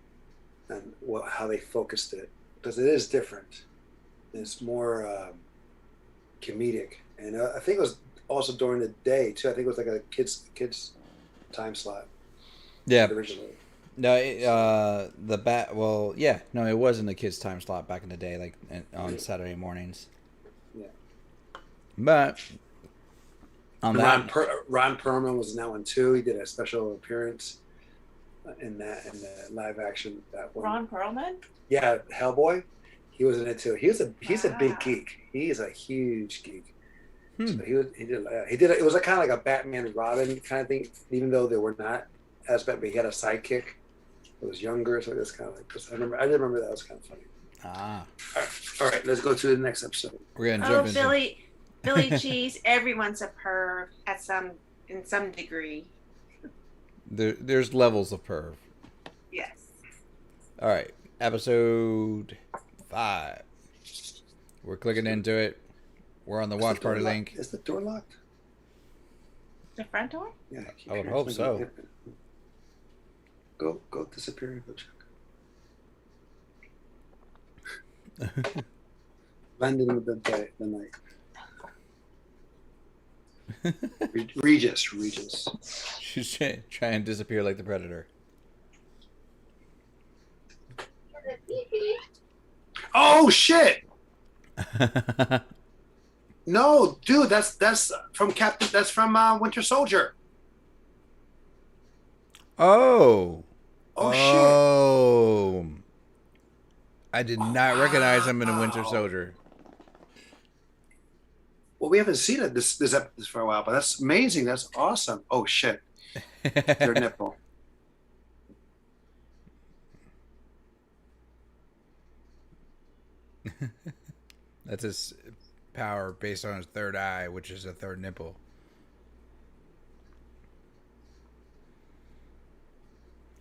and how they focused it, because it is different. It's more comedic, and I think it was also during the day too. I think it was like a kids time slot Yeah. originally. No, the bat. Well, yeah, no, it was in the kids' time slot back in the day, like on Saturday mornings. Yeah. But on And that, Ron Perlman was in that one too. He did a special appearance in the live action, that one. Ron Perlman? Yeah, Hellboy. He was in it too. He's a big Wow. geek. He is a huge geek. Hmm. So he did it was a kind of like a Batman and Robin kind of thing, even though they were not as bad. But he had a sidekick that was younger, so it was kind of like. I remember that was kind of funny. ah, All right, let's go to the next episode. we're gonna Oh, jump into. Billy Cheese. Everyone's a perv in some degree. There's levels of perv. Yes. All right, episode 5. We're clicking into it. We're on the watch party link. Is the door locked? The front door? Yeah, I would hope so. Go disappear and go check. Blending with the night. Regis. She's trying to disappear like the Predator. Oh shit! No, dude, that's from Captain. That's from Winter Soldier. Oh. Oh shit! Oh. I did not recognize him in a Winter Soldier. Well, we haven't seen it this for a while, but that's amazing. That's awesome. Oh shit! Their nipple. That's his power based on his third eye, which is a third nipple.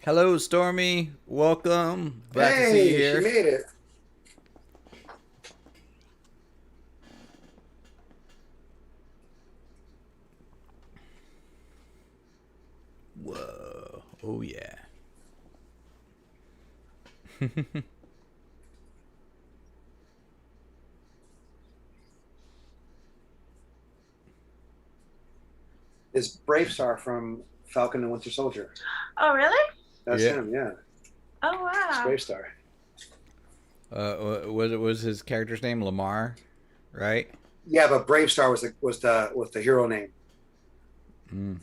Hello, Stormy. Welcome. Glad to see you here. She made it. Whoa. Oh, yeah. It's Brave Star from Falcon and Winter Soldier. Oh, really? That's Yeah. him. Yeah, Oh, it's wow. Brave Star. Was his character's name Lamar, right? Yeah, but Brave Star was the hero name. Mm.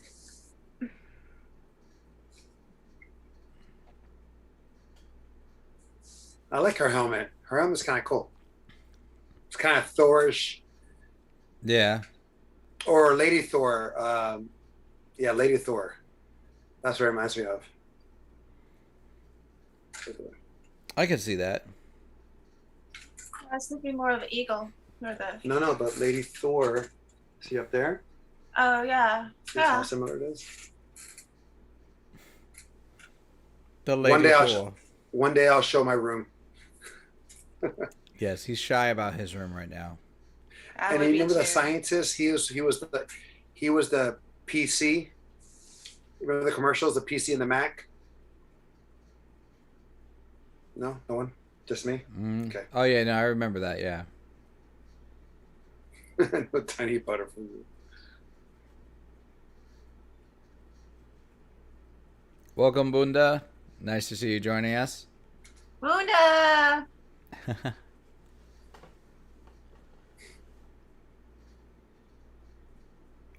I like her helmet. Her helmet's kind of cool. It's kind of Thorish, Yeah. or Lady Thor. Yeah, Lady Thor. That's what it reminds me of. I can see that. I was thinking more of an eagle. Or the... No, but Lady Thor. See up there? Oh, yeah. See how Yeah. similar it is? The Lady Thor. One day I'll show my room. Yes, he's shy about his room right now. I And would you be remember the too. scientist? He was the PC. Remember the commercials? The PC and the Mac. No one, just me. Mm. Okay. Oh yeah, no, I remember that. Yeah. No tiny butterfly. Welcome, Bunda. Nice to see you joining us. Bunda!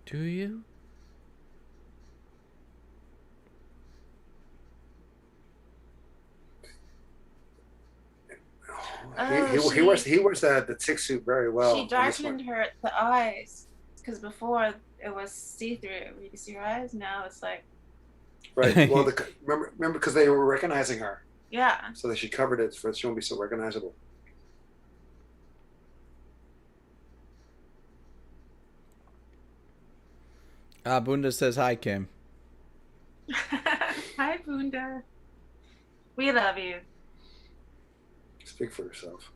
Do you? Oh, He wears the tick suit very she well in this one. darkened her the eyes because before it was see through. You can see her eyes. Now it's like, Right. Well, remember because they were recognizing her, yeah. so that she covered it for she won't be so recognizable. Bunda says hi, Kim. Hi, Bunda. We love you. Speak for yourself.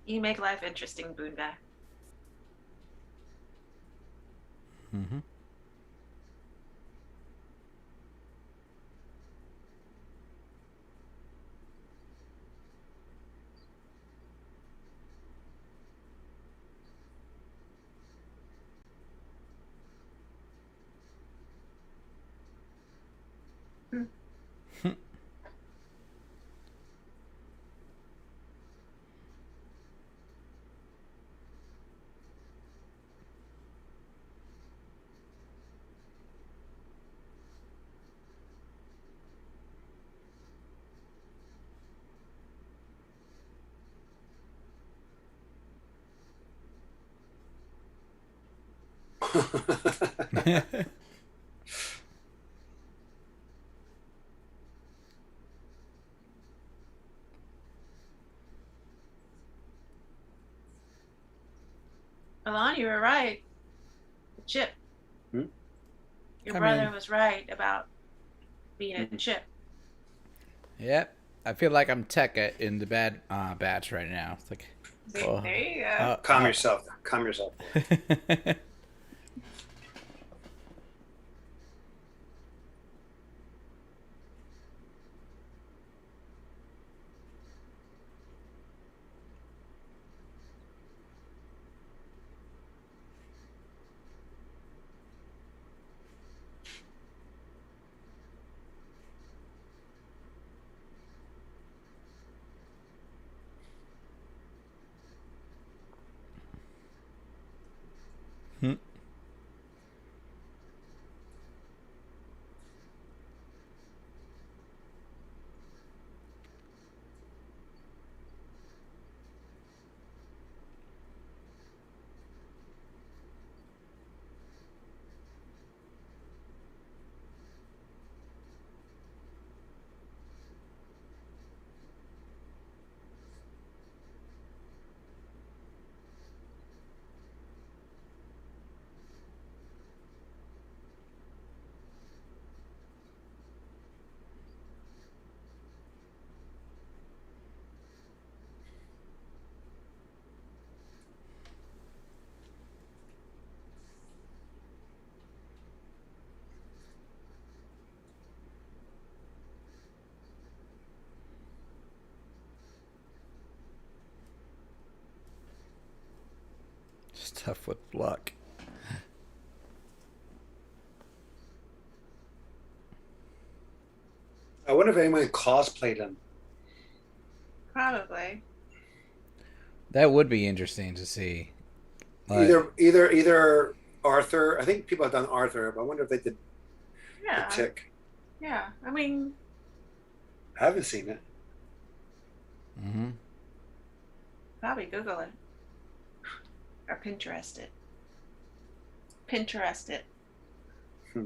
You make life interesting, Bunda. Mm-hmm. Alon, you were right. The chip. Hmm? Your I brother mean, was right about being a Hmm. chip. yep. I feel like I'm tech in the bad batch right now. It's like, oh, There you go. Calm yourself. Calm yourself. Hmm. Stuff with luck. I wonder if anyone cosplayed him. Probably. That would be interesting to see. Like, Either Arthur. I think people have done Arthur, but I wonder if they did the Yeah. tick. Yeah. I mean, I haven't seen it. mm-hmm. probably Google it or Pinterest it. Pinterest it. Hmm.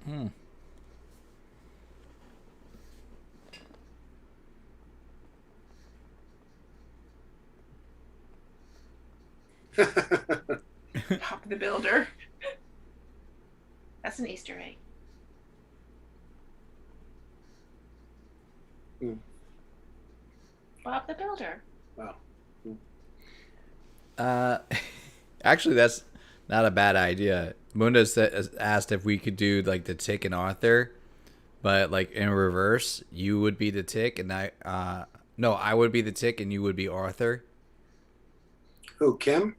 Hmm. Pop the Builder. an Easter egg. Mm. Bob the Builder. Wow. Mm. Uh, actually, that's not a bad idea. Munda asked if we could do like the Tick and Arthur, but like in reverse. You would be the Tick, and no, I would be the Tick, and you would be Arthur. Who, Kim?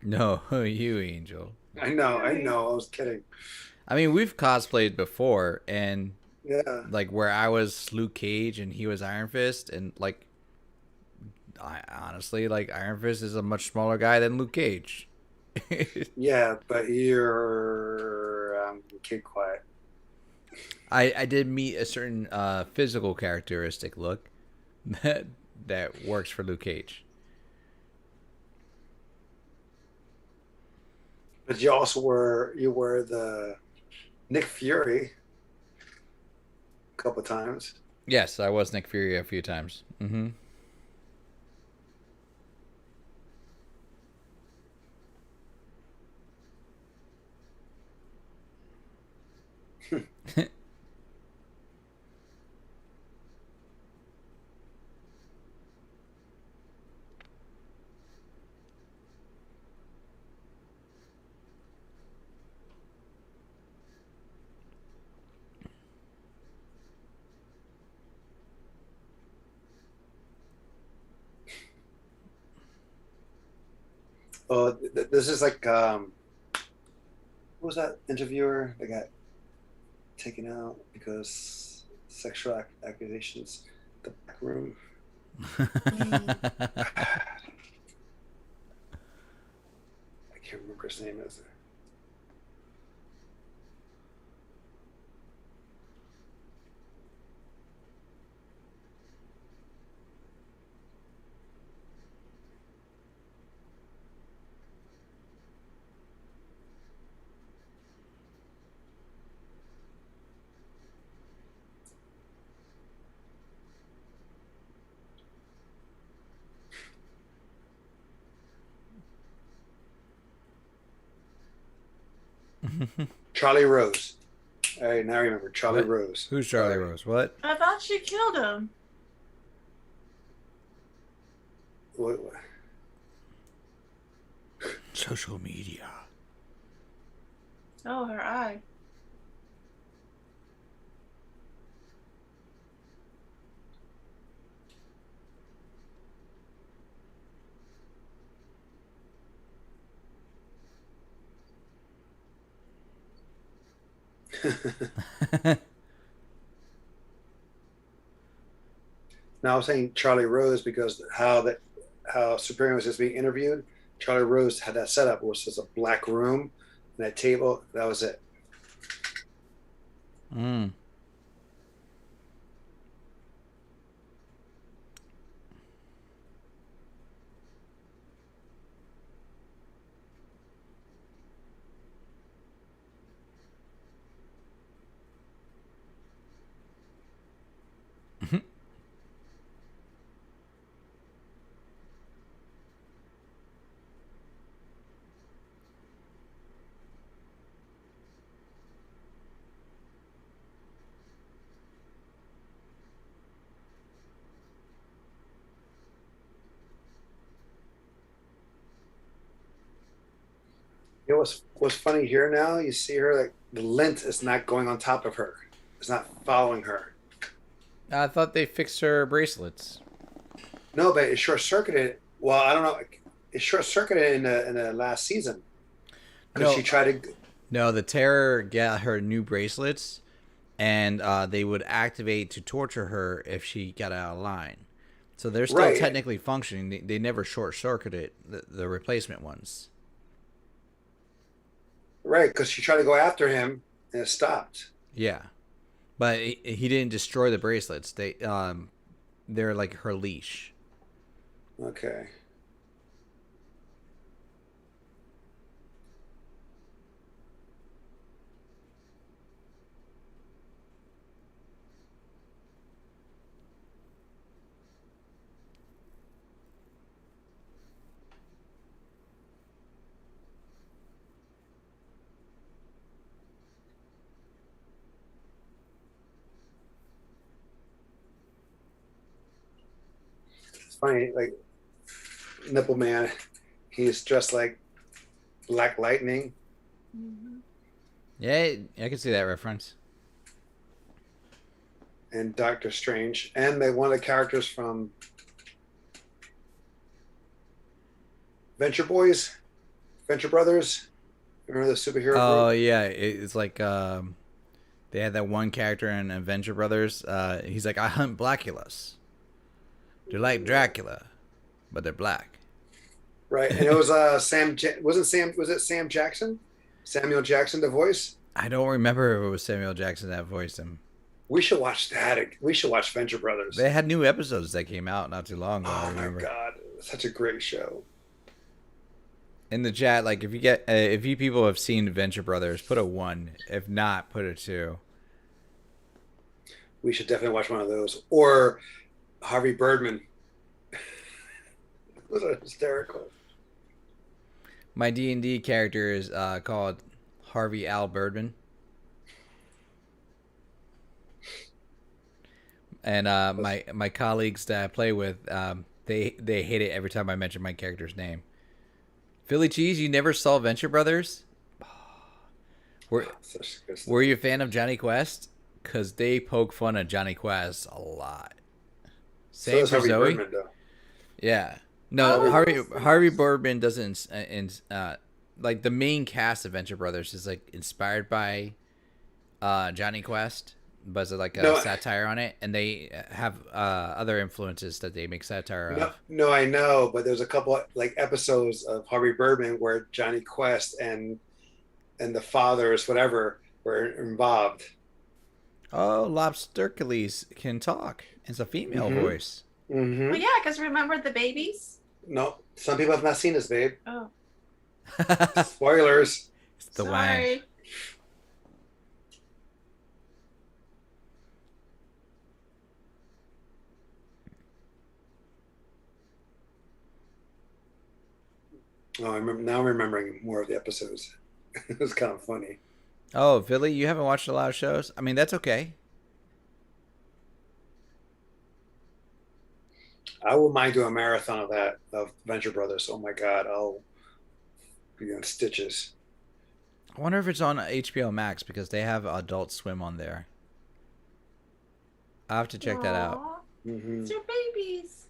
No, you, Angel. I know. I was kidding. I mean, we've cosplayed before, and Yeah. like where I was Luke Cage and he was Iron Fist, and like I honestly like Iron Fist is a much smaller guy than Luke Cage. Yeah, but you're keep quiet. I did meet a certain physical characteristic look that works for Luke Cage. But you were the Nick Fury a couple times. Yes, I was Nick Fury a few times. Mm-hmm. Oh, this is like who was that interviewer that got taken out because sexual accusations? The back room. Mm. I can't remember his name. Is Charlie Rose. All right, now I remember Charlie What? Rose. Who's Charlie Sorry. Rose? What? I thought she killed him. What? Social media. Oh, her eye. Now I was saying Charlie Rose because how Superior was just being interviewed. Charlie Rose had that setup. It was just a black room and that table. That was it. Mm. You know what's funny here now? You see her like the lint is not going on top of her. It's not following her. I thought they fixed her bracelets. No, but it short circuited. Well, I don't know. It short circuited in the last season because No, she tried to. no, the Terror got her new bracelets, and they would activate to torture her if she got out of line. So they're still Right, technically functioning. They never short circuited the replacement ones. right, because she tried to go after him and it stopped. Yeah, but he didn't destroy the bracelets. They're like her leash. Okay. funny. Like Nipple Man, he's dressed like Black Lightning. Mm-hmm. Yeah, I can see that reference. And Doctor Strange, and one of the characters from Venture Boys, Venture Brothers. Remember the superhero Oh group? yeah, it's like they had that one character in Adventure Brothers. He's like, I hunt Blackulas. They're like Dracula, but they're black. Right, and it was Was it Sam Jackson? Samuel Jackson, the voice. I don't remember if it was Samuel Jackson that voiced him. We should watch that. We should watch Venture Brothers. They had new episodes that came out not too long ago. I Oh my remember. god, such a great show. In the chat, like if you people have seen Venture Brothers, put a 1. If not, put a 2. We should definitely watch one of those. Or Harvey Birdman. Those are hysterical. My D&D character is called Harvey Al Birdman. And my colleagues that I play with, they hate it every time I mention my character's name. Philly Cheese, you never saw Venture Brothers? Were you a fan of Johnny Quest? Because they poke fun at Johnny Quest a lot. Same for Zoe. Birdman, though. Yeah. No, Harvey Birdman doesn't. Like the main cast of Venture Brothers is like inspired by Johnny Quest, but it's like a satire on it, and they have other influences that they make satire of. No, I know, but there's a couple like episodes of Harvey Birdman where Johnny Quest and the fathers, whatever, were involved. Oh, Lobstercules can talk. It's a female voice. Mm-hmm. Well, yeah, because remember the babies? No, some people have not seen this, babe. Oh. Spoilers. It's the Sorry. wang. Oh, I remember now. I'm remembering more of the episodes. It was kind of funny. Oh, Billy, you haven't watched a lot of shows? I mean, that's okay. I wouldn't mind doing a marathon of that of Venture Brothers. Oh my god, I'll be in stitches. I wonder if it's on HBO Max because they have Adult Swim on there. I'll have to check that out. Mm-hmm. It's your babies.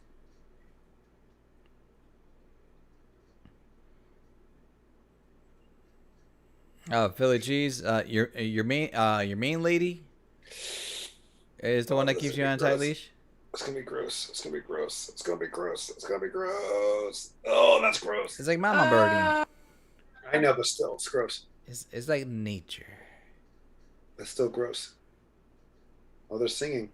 Oh, Philly Cheese, your main lady is the one that keeps you on a tight leash. It's gonna be gross. It's gonna be gross. It's gonna be gross. It's gonna be gross. Oh, that's gross. It's like Mama Birdie. I know, but still, it's gross. It's like nature. It's still gross. Oh, they're singing.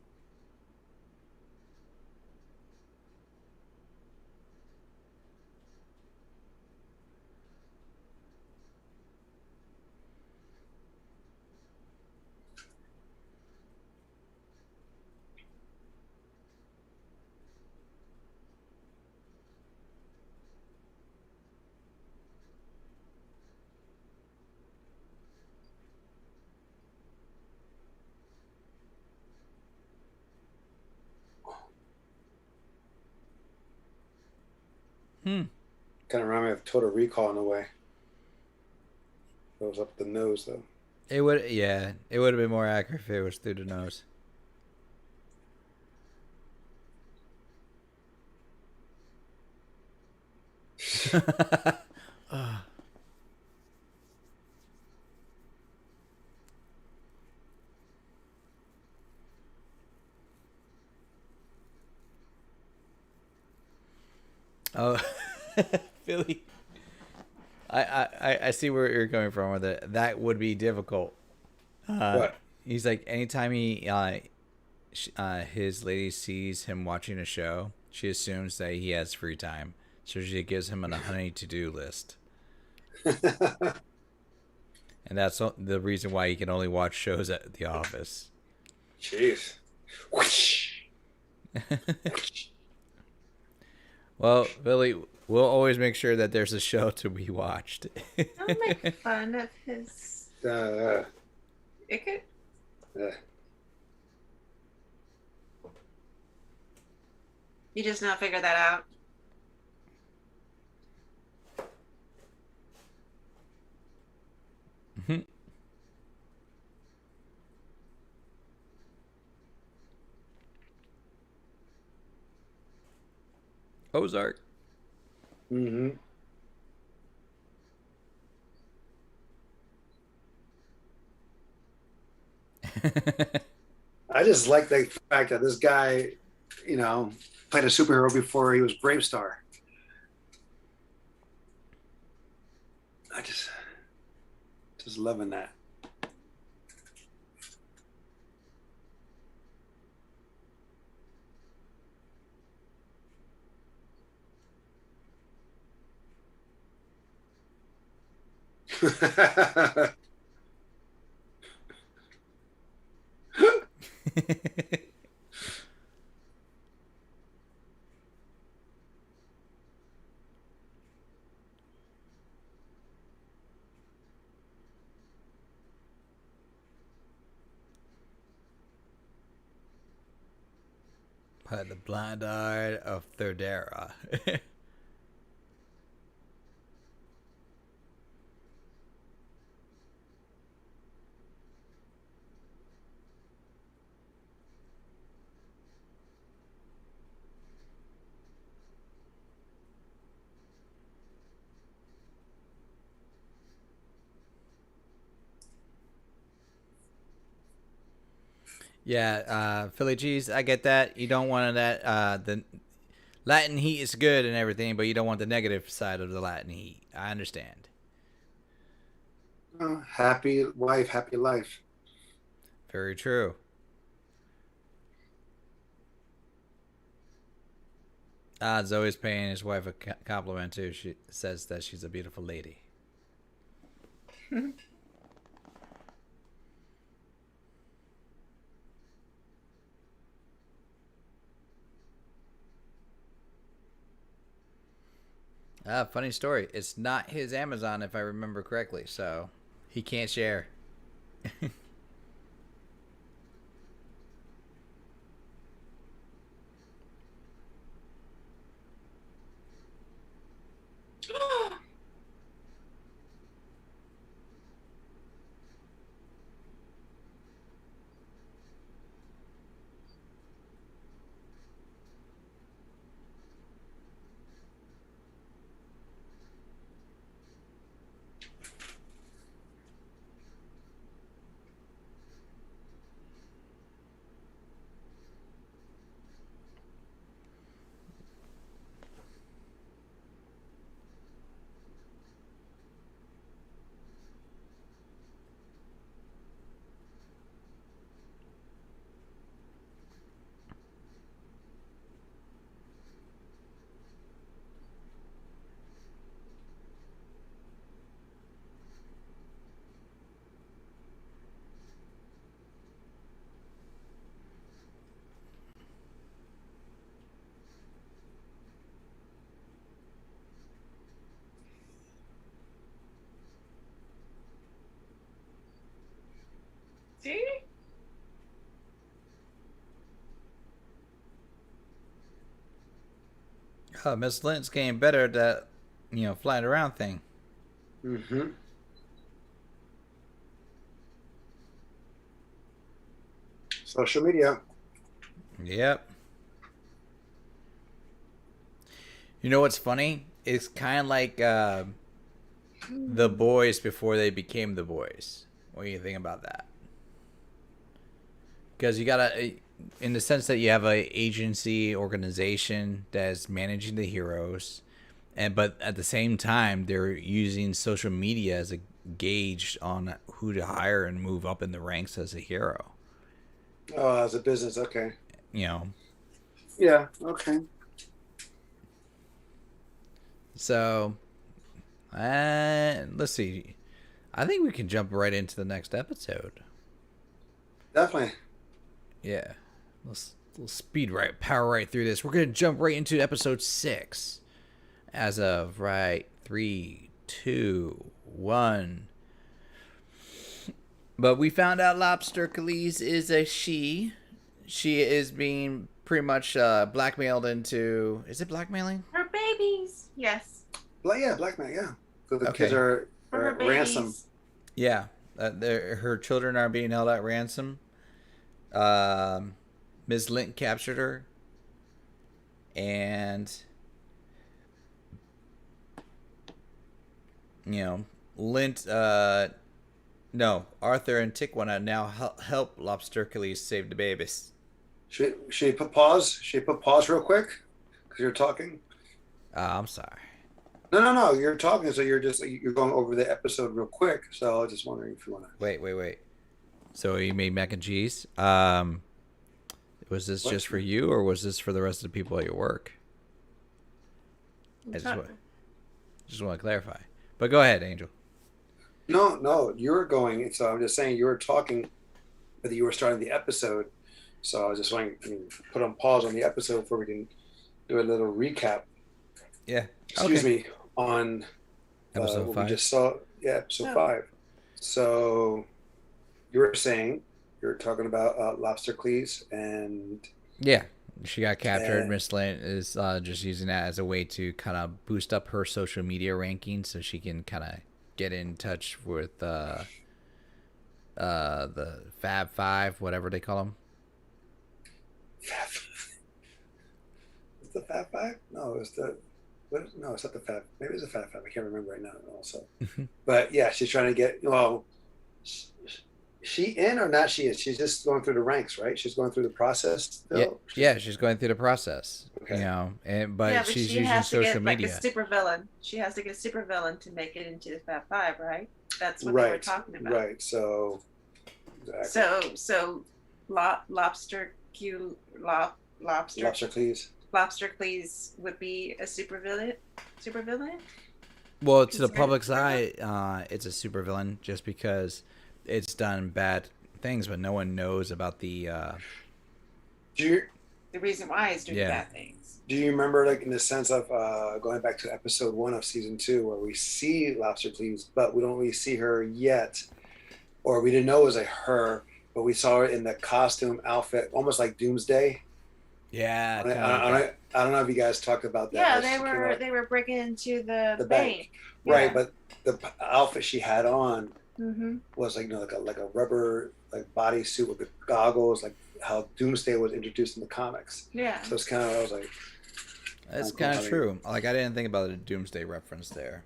Kind of remind me of Total Recall in a way. Goes up the nose though. It would have been more accurate if it was through the nose. Oh, Philly. I see where you're coming from with it. That would be difficult. What? He's like, anytime his lady sees him watching a show, she assumes that he has free time, so she gives him a honey to-do list, and that's the reason why he can only watch shows at the office. Jeez. Well, Billy, we'll always make sure that there's a show to be watched. Don't make fun of his. It could. You just now figure that out. Mhm. Ozark. Mm-hmm. I just like the fact that this guy, you know, played a superhero before he was Brave Star. I just loving that. By the blind eye of Therdera. Yeah, Philly cheese. I get that. You don't want that. The Latin heat is good and everything, but you don't want the negative side of the Latin heat. I understand. Happy wife, happy life. Very true. Zoe's paying his wife a compliment too. She says that she's a beautiful lady. Funny story. It's not his Amazon if I remember correctly, so he can't share. See? Miss Lynch getting better at that, flying around thing. Mm-hmm. Social media. Yep. You know what's funny? It's kind of like the boys before they became the boys. What do you think about that? Because you gotta, in the sense that you have a agency organization that's managing the heroes, and but at the same time they're using social media as a gauge on who to hire and move up in the ranks as a hero. Oh, as a business, okay. You know, Yeah, okay. so let's see. I think we can jump right into the next episode. Definitely. Yeah, let's speed right power right through this. We're gonna jump right into episode 6. As of right 3, 2, 1. But we found out Lobster Khalees is a she. she is being pretty much blackmailed into. Is it blackmailing? Her babies. Yes. Yeah, blackmail. Yeah, so the kids Okay. are For her ransom. babies. Yeah, her children are being held at ransom. Um, Ms. Lint captured her, and Lint. No, Arthur and Tickwana now help Lobstercles save the babies. Should we put pause? Should we put pause real quick? Because you're talking. I'm sorry. No. You're talking, so you're going over the episode real quick. So I was just wondering if you want to. Wait. So you made mac and cheese. Was this What? just for you, or was this for the rest of the people at your work? I just want to clarify. But go ahead, Angel. No, you were going. So I'm just saying you were talking, but you were starting the episode. So I was just wondering, put on pause on the episode before we can do a little recap. Yeah. Excuse me, on Episode what 5. we just saw. Yeah, episode 5. So you were saying you're talking about Lobstercles and Yeah. She got captured. Miss Lint is just using that as a way to kind of boost up her social media rankings so she can kind of get in touch with the Fab Five, whatever they call them. It's the Fab Five? No, it's the. No, it's not the Fab. Maybe it's the Fab Five. I can't remember right now. Also, but yeah, she's trying to get. Well, she in or not? She is. She's just going through the ranks, right? She's going through the process. Still? Yeah, she's going through the process. Okay. But she's she using has to social get media. like a super villain. She has to get a super villain to make it into the Fab Five, right? That's what they were talking about. Right. So. Exactly. So, Lobstercles would be a super villain. Super villain. Well, to the public's eye, it's a supervillain just because it's done bad things, but no one knows about the. The reason why it's doing bad things. Do you remember, like, in the sense of going back to episode 1 of season 2, where we see Lobstercles, but we don't really see her yet, or we didn't know it was her, but we saw her in the costume outfit, almost like Doomsday. Yeah. I don't know if you guys talked about that. Yeah, they were breaking into the bank. Right, Yeah. but the outfit she had on Mm-hmm. was like like a rubber like bodysuit with the goggles, like how Doomsday was introduced in the comics. Yeah. So it's kind of, I was like, That's kind of true. Like, I didn't think about the Doomsday reference there.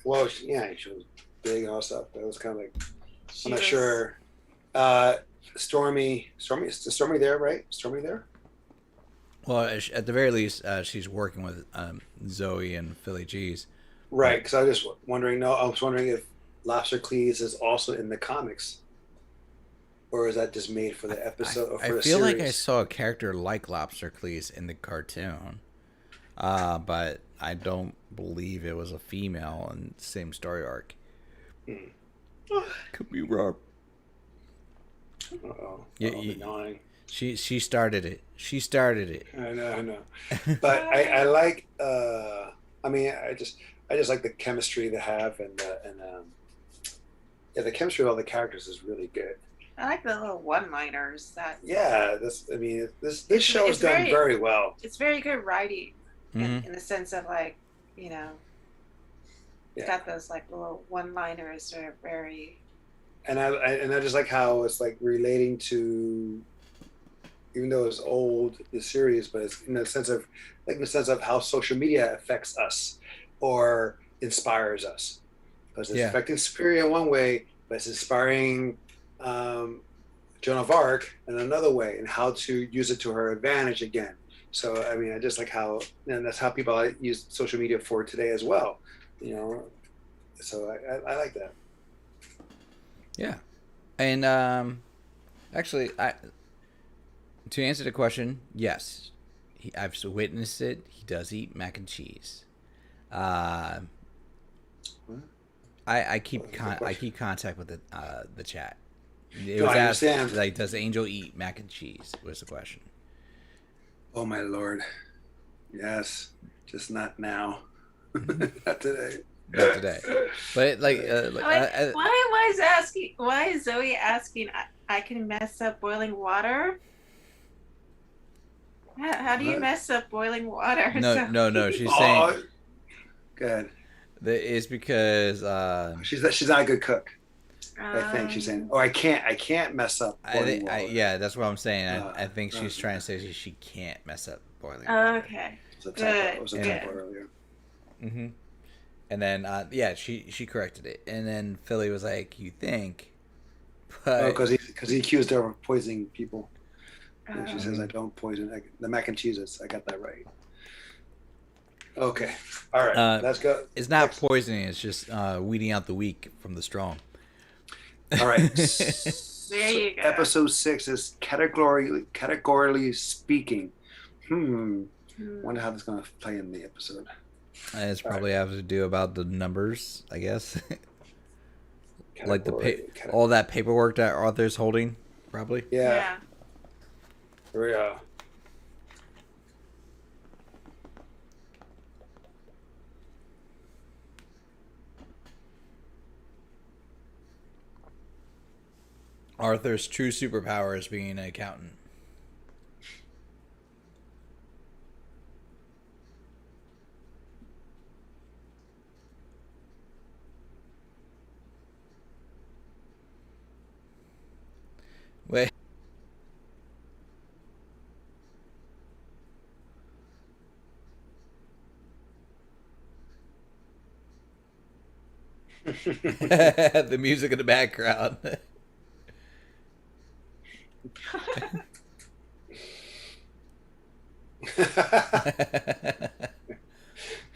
well, she was big and all stuff. But it was kind of like, I'm not sure. Stormy, is Stormy there, right? Stormy there? Well, at the very least, she's working with Zoe and Philly G's. Right, because I was wondering. No, I was wondering if Lobstercles is also in the comics, or is that just made for the episode? Or for the feel series? like I saw a character like Lobstercles in the cartoon, but I don't believe it was a female in the same story arc. Could be wrong. Uh-oh. She started it. She started it. I know. But I like. I mean, I just like the chemistry they have, and the chemistry of all the characters is really good. I like the little one-liners that. Yeah, this show is done very well. It's very good writing, in the sense of, like, it's got those like little one-liners that are very. And I just like how it's like relating to, even though it's old, the series, but it's in the sense of how social media affects us or inspires us, because it's affecting Superior in one way, but it's inspiring Joan of Arc in another way, and how to use it to her advantage again. So I mean, I just like how, and that's how people use social media for today as well. So I like that. Yeah, and actually, to answer the question, yes, I've witnessed it. He does eat mac and cheese. I keep contact with the chat. It was asked, like, does Angel eat mac and cheese? Was the question. Oh my lord, yes, just not now, not today. Not today, but why is Zoe asking? I can mess up boiling water. How do you What? mess up boiling water? No, So no, no. She's saying Oh, good. that it's because She's not a good cook. I think she's saying, um, "Oh, I can't mess up I boiling think water." yeah, that's what I'm saying. I Uh, think she's trying okay. to say she can't mess up boiling water. okay, It's a typo. It good, was a And typo good. earlier. hmm and then yeah, she corrected it. And then Philly was like, "You think?" Oh, But because he accused her of poisoning people, and she says, "I mhm. don't poison the mac and cheeses." I got that right. Okay. All right. uh, Let's go it's not next. poisoning. It's just weeding out the weak from the strong. All right. There So you go. episode 6 is categorically speaking. Wonder Hmm. how this is going to play in the episode. And it's All right. probably have to do about the numbers, I guess. Like Category. all that paperwork that Arthur's holding, probably. Yeah. Yeah. Here we go. Arthur's true superpower is being an accountant. Wait. The music in the background.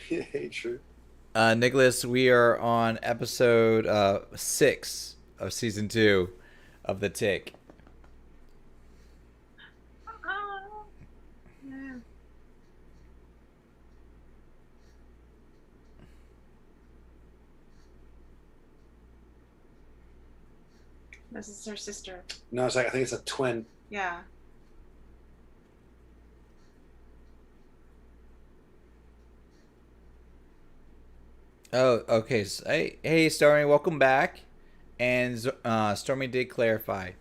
Yeah, true. Nicholas, we are on episode 6 of season 2 of The Tick. Oh, yeah. This is her sister. No, it's like I think it's a twin. Yeah. Oh, okay. So, hey, Stormy, welcome back. And Stormy did clarify,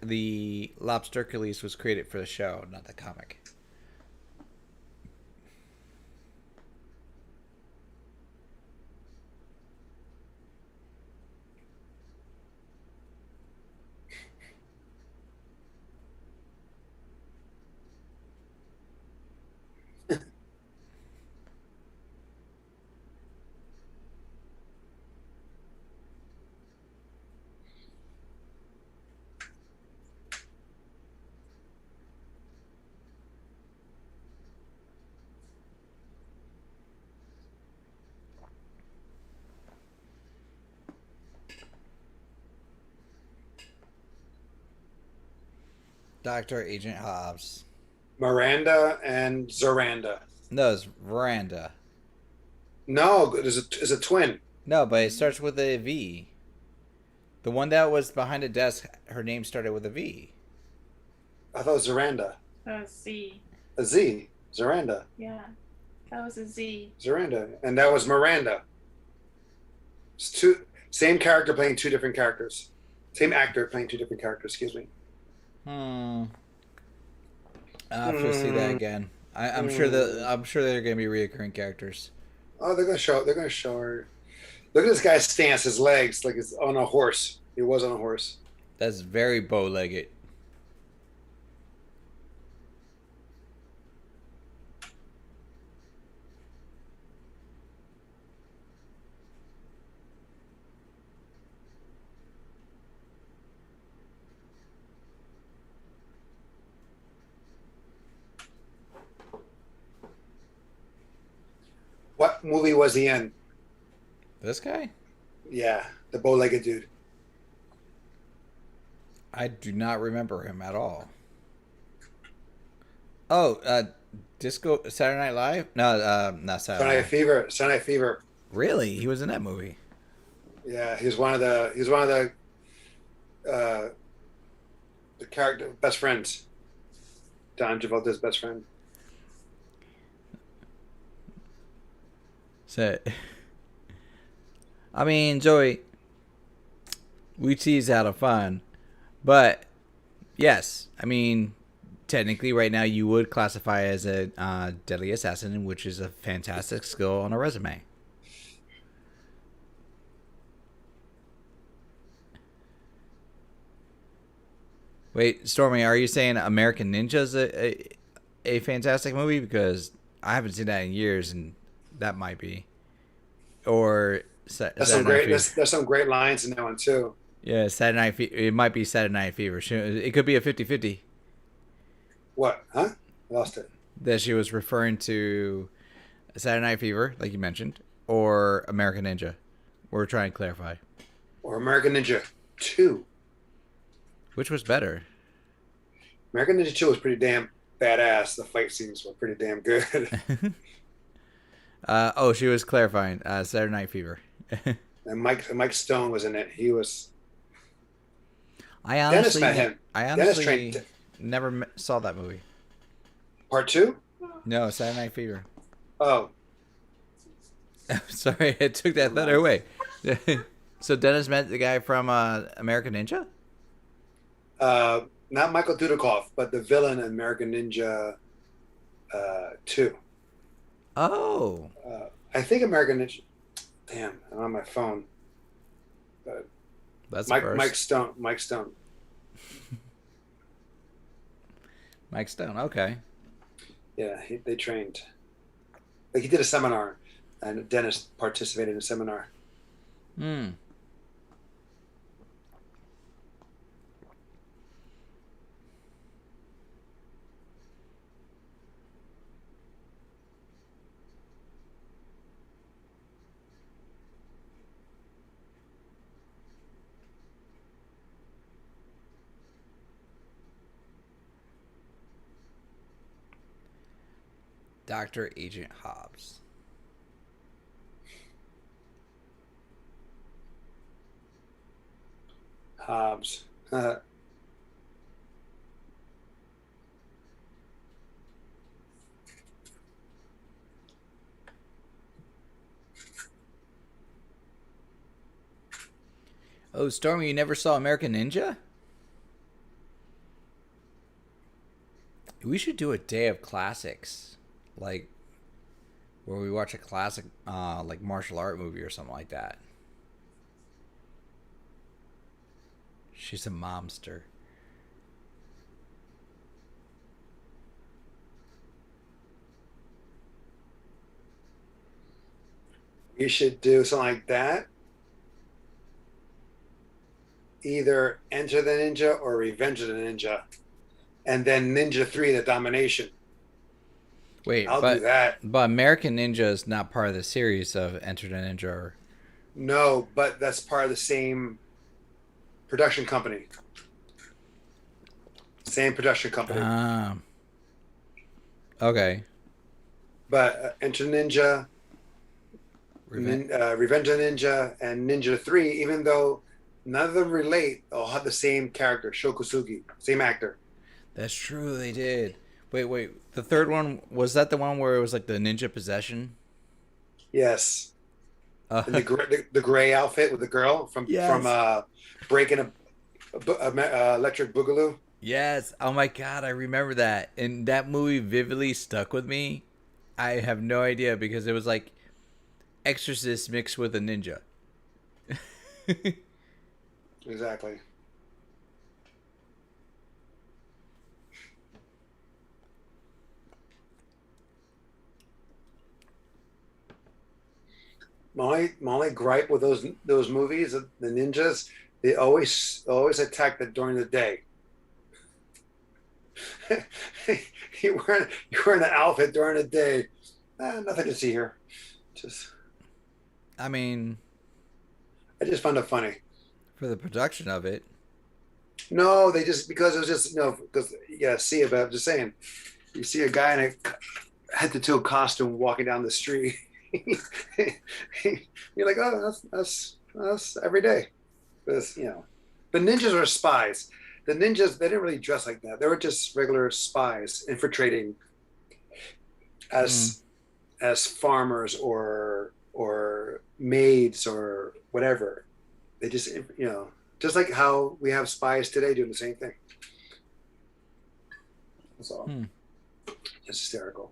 the lobster Khalees was created for the show, not the comic. Dr. Agent Hobbs. Miranda and Zoranda. No, it's Veranda. No, it's a twin. No, but it starts with a V. The one that was behind the desk, her name started with a V. I thought it was Zoranda. Z. A Z. Zoranda. Yeah. That was a Z. Zoranda. And that was Miranda. It's same character playing two different characters. Same actor playing two different characters, excuse me. Hmm. I'll have to see that Mm, again. mm. I'm sure they're gonna be reoccurring characters. Oh, they're gonna show her. Look at this guy's stance, his legs, like it's on a horse. He was on a horse. That's very bow-legged. What movie was he in? This guy? Yeah, the bow-legged dude. I do not remember him at all. Oh, Disco Saturday Night Live? No, not Saturday Night Saturday Night Live. Fever. Saturday Night Fever. Really? He was in that movie. Yeah, uh, the character best friends. Don Travolta's best friend. So, I mean, Joey, we tease out of fun, but yes, I mean, technically, right now, you would classify as a deadly assassin, which is a fantastic skill on a resume. Wait, Stormy, are you saying American Ninja is a fantastic movie? Because I haven't seen that in years, and that might be. Or That's some Saturday Night great. Fever. There's some great lines in that one too. Yeah, Saturday Night Fever. It might be Saturday Night Fever. It could be a 50-50 What? Huh? Lost it. that she was referring to Saturday Night Fever, like you mentioned, or American Ninja. We're trying to clarify. Or American Ninja 2. Which was better? American Ninja 2 was pretty damn badass. The fight scenes were pretty damn good. She was clarifying. Saturday Night Fever. And Mike Stone was in it. He was. I Dennis honestly, met him. Dennis trained. never saw that movie. Part 2? No, Saturday Night Fever. Oh, Sorry, I took that letter away. So Dennis met the guy from American Ninja? not Michael Dudikoff, but the villain in American Ninja 2. Oh. I think American Ninja. Damn, I'm on my phone. But That's Mike first. Mike Stone. Mike Stone. Mike Stone, okay. Yeah, they trained. Like he did a seminar, and Dennis participated in a seminar. Hmm. Dr. Agent Hobbs. Hobbs. Oh, Stormy, you never saw American Ninja? We should do a day of classics. Like, where we watch a classic, like, martial art movie or something like that. She's a momster. You should do something like that. Either Enter the Ninja or Revenge of the Ninja, and then Ninja 3: The Domination. Wait, I'll do that. But American Ninja is not part of the series of Enter the Ninja. No, but that's part of the same production company. Same production company. Okay. But Enter Ninja, Revenge of the Ninja, and Ninja 3, even though none of them relate, all have the same character, Shokusugi, same actor. That's true, they did. Wait. The third one, was that the one where it was like the ninja possession? Yes. And the gray outfit with the girl from Breaking a Electric Boogaloo. Yes. Oh my God, I remember that. And that movie vividly stuck with me. I have no idea because it was like Exorcist mixed with a ninja. Exactly. My only gripe with those movies, the ninjas, they always attack during the day. you're wearing an outfit during the day. Nothing to see here. I mean, I just found it funny. for the production of it. No, they just because it was just because you gotta see it. But I'm just saying, you see a guy in a head to toe costume walking down the street. You're like, oh, that's every day. Because the ninjas are spies. The ninjas, they didn't really dress like that. They were just regular spies infiltrating as farmers or maids or whatever. They just just like how we have spies today doing the same thing. That's all. Hmm. Just hysterical.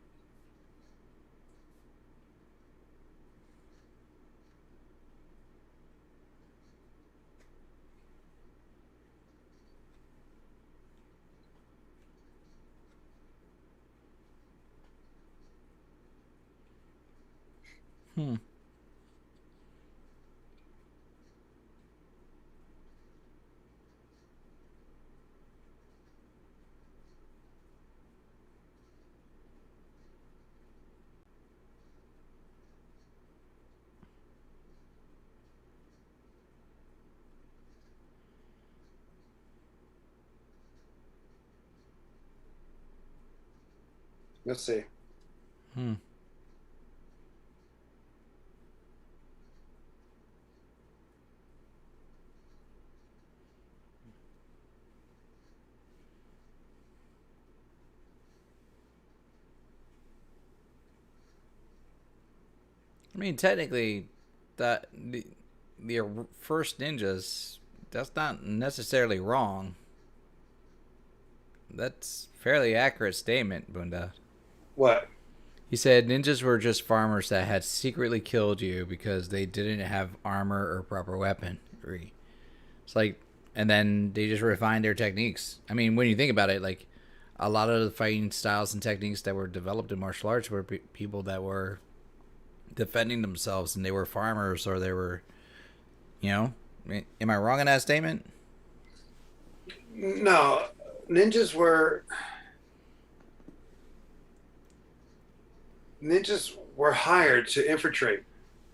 Hmm. Let's see. Hmm. I mean, technically, that the first ninjas, that's not necessarily wrong. That's fairly accurate statement, Bunda. What? He said ninjas were just farmers that had secretly killed you because they didn't have armor or proper weaponry. It's like, and then they just refined their techniques. I mean, when you think about it, like a lot of the fighting styles and techniques that were developed in martial arts were people that were defending themselves, and they were farmers or they were, you know. Am I wrong in that statement? No, ninjas were ninjas were hired to infiltrate.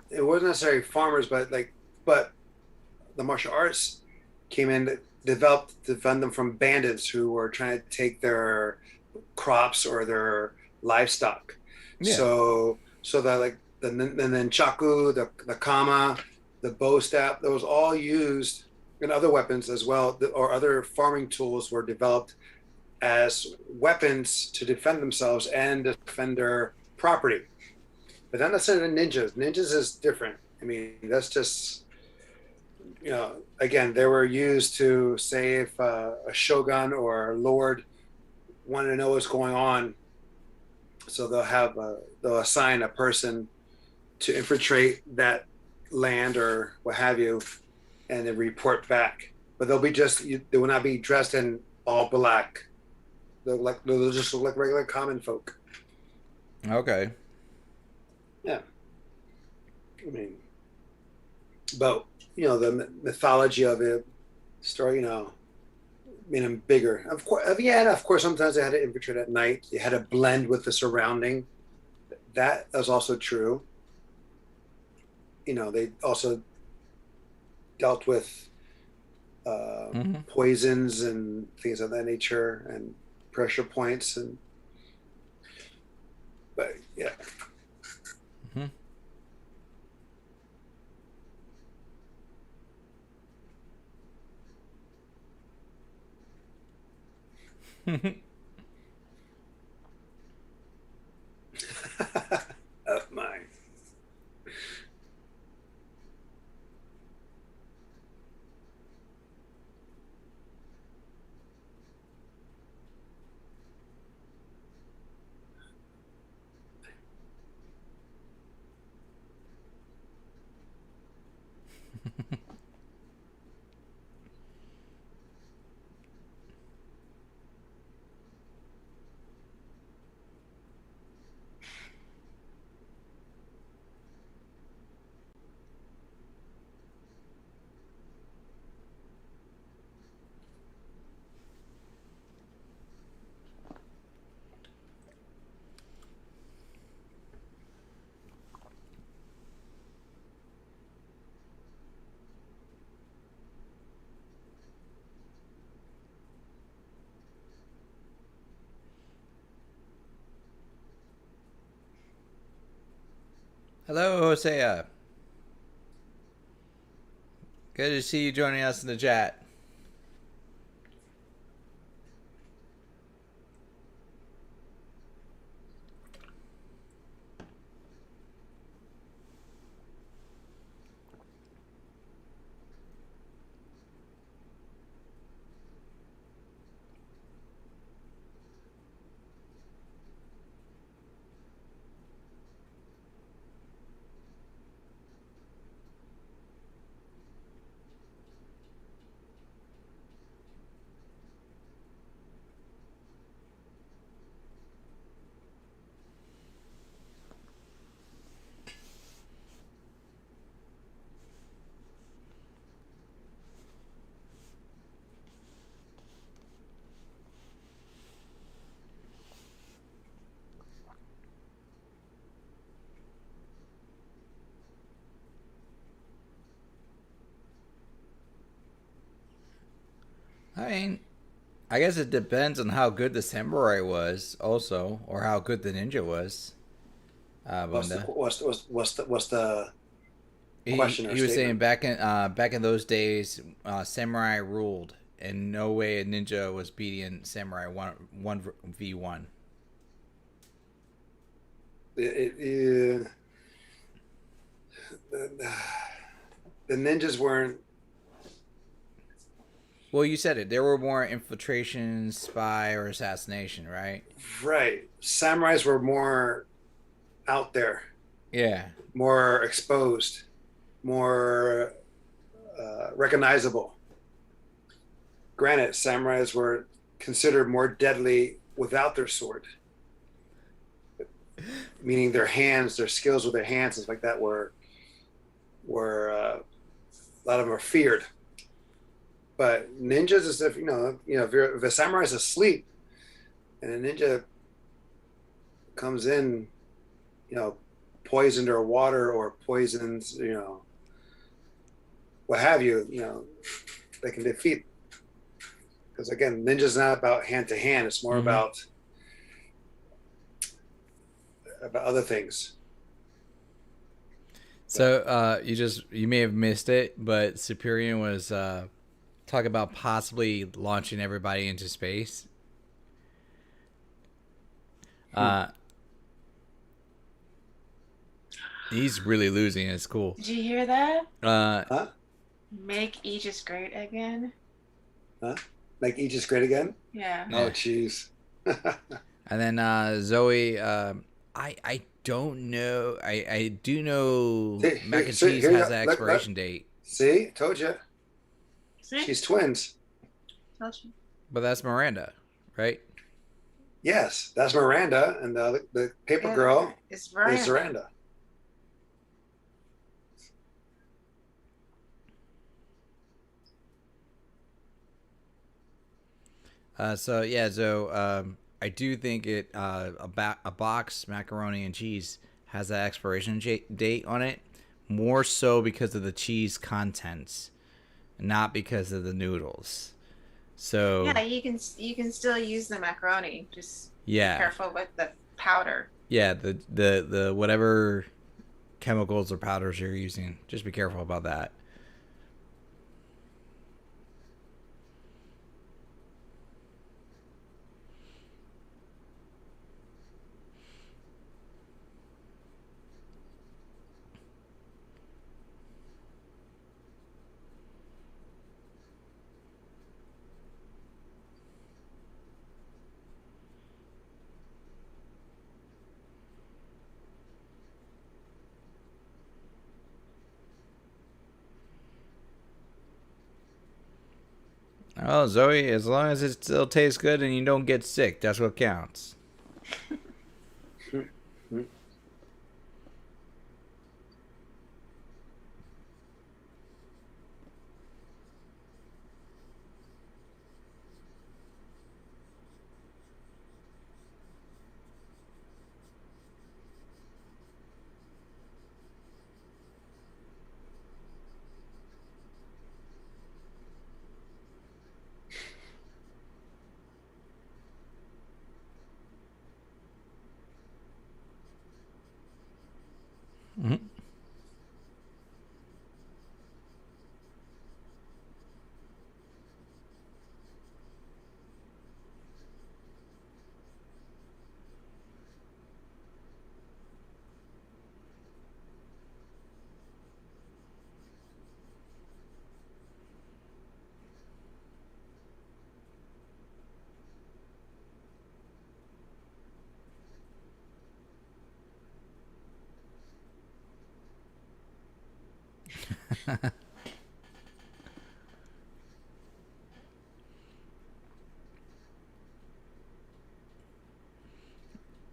It wasn't necessarily farmers, but the martial arts came in, developed to defend them from bandits who were trying to take their crops or their livestock. Yeah. So that like the and then chaku, the kama, the bow staff, those all used, and other weapons as well, or other farming tools were developed as weapons to defend themselves and defend their property. But not necessarily ninjas. Ninjas is different. I mean, that's just, again, they were used to say if a shogun or a lord wanted to know what's going on, so they'll assign a person to infiltrate that land or what have you, and then report back. But they will not be dressed in all black. They'll just look like regular common folk. Okay. Yeah, I mean, but the mythology of it, story, made them bigger. Of course, yeah, and of course, sometimes they had to infiltrate at night. They had to blend with the surrounding. That is also true. They also dealt with Mm-hmm. poisons and things of that nature, and pressure points, and but yeah. Mm-hmm. Of mine. Hello, Hosea. Good to see you joining us in the chat. mean, I guess it depends on how good the samurai was, also, or how good the ninja was. What's the Bunda. what's the question or He was saying statement? back in those days, samurai ruled, and no way a ninja was beating samurai one v one. The ninjas weren't Well, you said it. There were more infiltration, spy, or assassination, right? right. Samurais were more out there, Yeah. more exposed, more recognizable. Granted, samurais were considered more deadly without their sword, meaning their hands, their skills with their hands, and like that were a lot of them are feared. But ninjas is if if a samurai is asleep and a ninja comes in, you know, poisoned or water or poisons, what have you, they can defeat. Because again, ninja's not about hand to hand; it's more Mm-hmm. about other things. But So you may have missed it, but Superior was talking about possibly launching everybody into space. hmm. Uh, he's really losing. It's cool. Did you hear that? Uh, Huh? Make Aegis great again. Huh? Like Aegis great again? Yeah. Oh, yeah. jeez. And then Zoe, I don't know. I do know mac and cheese Here you has go. an Look. expiration date, See, told you. See? She's twins. Told you. but that's Miranda, right? Yes, that's Miranda, and the paper Yeah, girl it's is Miranda. Zaranda. So yeah, so I do think it a box macaroni and cheese has that expiration date on it, more so because of the cheese contents, not because of the noodles. Yeah, So you can still use the macaroni. Just be yeah, careful with the powder. yeah, the whatever chemicals or powders you're using, just be careful about that. Oh, Zoe, as long as it still tastes good and you don't get sick, that's what counts. Mm-hmm.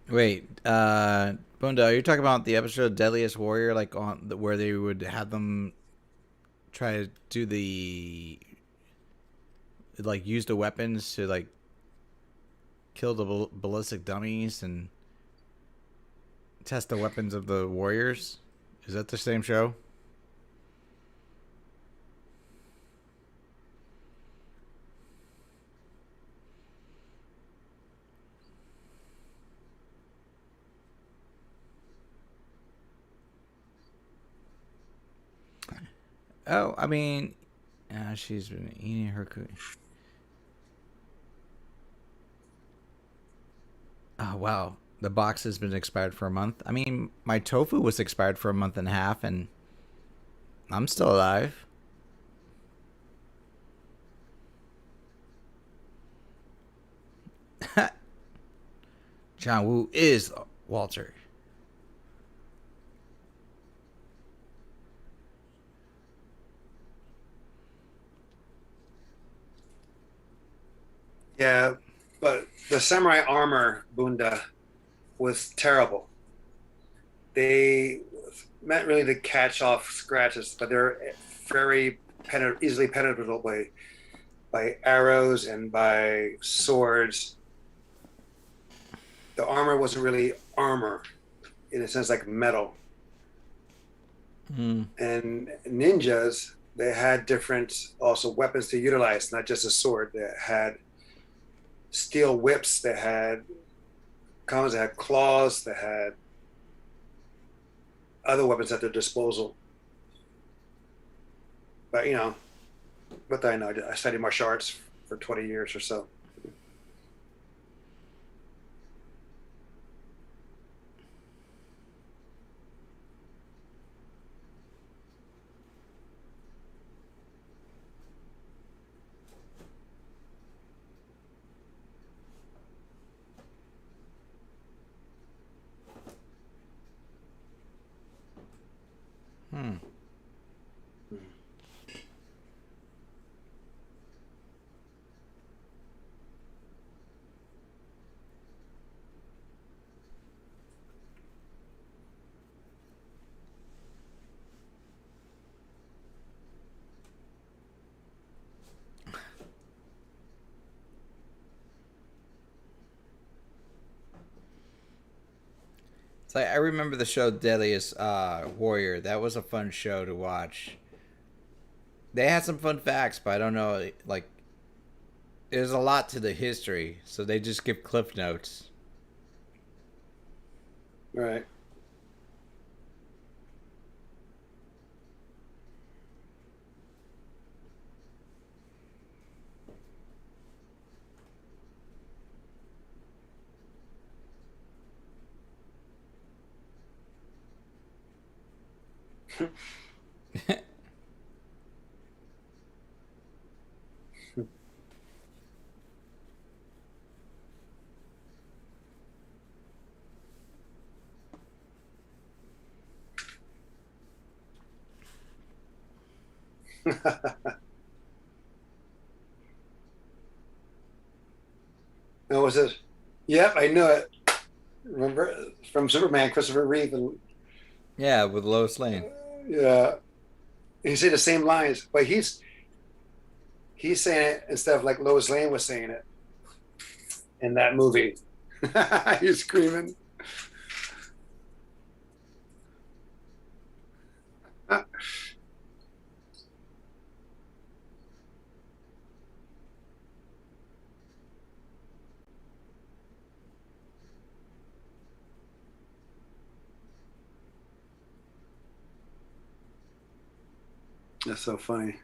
Wait, Bunda, are you talking about the episode Deadliest Warrior, like on where they would have them try to do the like use the weapons to like kill the ballistic dummies and test the weapons of the warriors? Is that the same show? Oh, I mean, she's been eating her. Oh wow, the box has been expired for a month. I mean, my tofu was expired for a month and a half, and I'm still alive. John Woo is Walter. Yeah, but the samurai armor Bunda was terrible. They meant really to catch off scratches, but they're very easily penetrable by arrows and by swords. The armor wasn't really armor in a sense, like metal. Hmm. And ninjas, they had different also weapons to utilize, not just a sword. They had steel whips, they had combos, they had claws, they had other weapons at their disposal. But what do I know? I studied martial arts for 20 years or so. Hmm. It's like I remember the show Deadliest Warrior. That was a fun show to watch. They had some fun facts, but I don't know. Like, there's a lot to the history, so they just give cliff notes. Right. No, was it? Yep, I knew it. Remember from Superman, Christopher Reeve, and Yeah, with Lois Lane. yeah, he said the same lines, but he's saying it instead of like Lois Lane was saying it in that movie. He's screaming. That's so funny.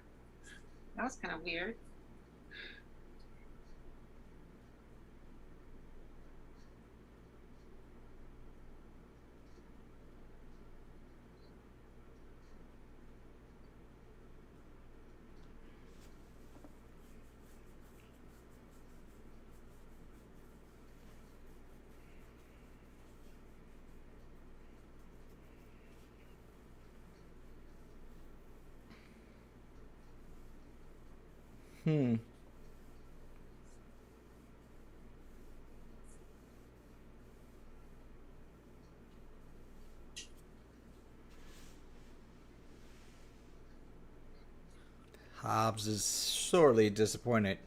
That was kind of weird. Hmm. Hobbs is sorely disappointed.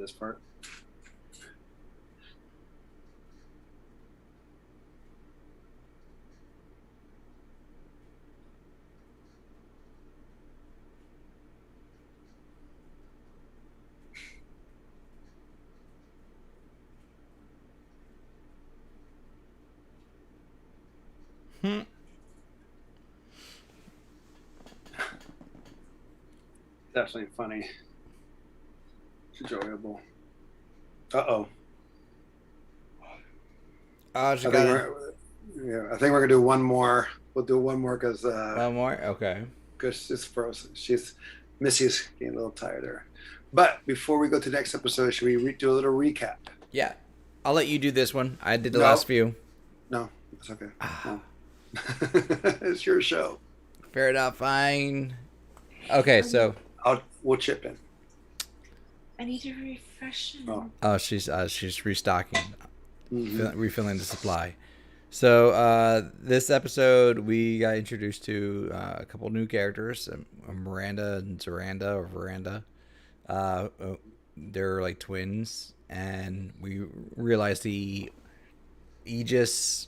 this part. Hmm. Definitely funny. It's enjoyable. Uh-oh. Oh, I think we're gonna do one more. We'll do one more because one more. Okay. it's frozen. Missy's getting a little tired there. But before we go to the next episode, should we do a little recap? Yeah, I'll let you do this one. I did the No. last few. No, it's okay. No. It's your show. Fair enough. Fine. Okay, so We'll chip in. I need to refresh it. she's restocking, refilling the supply. So this episode we got introduced to a couple new characters, Miranda and Zaranda or Veranda. They're like twins, and we realized the Aegis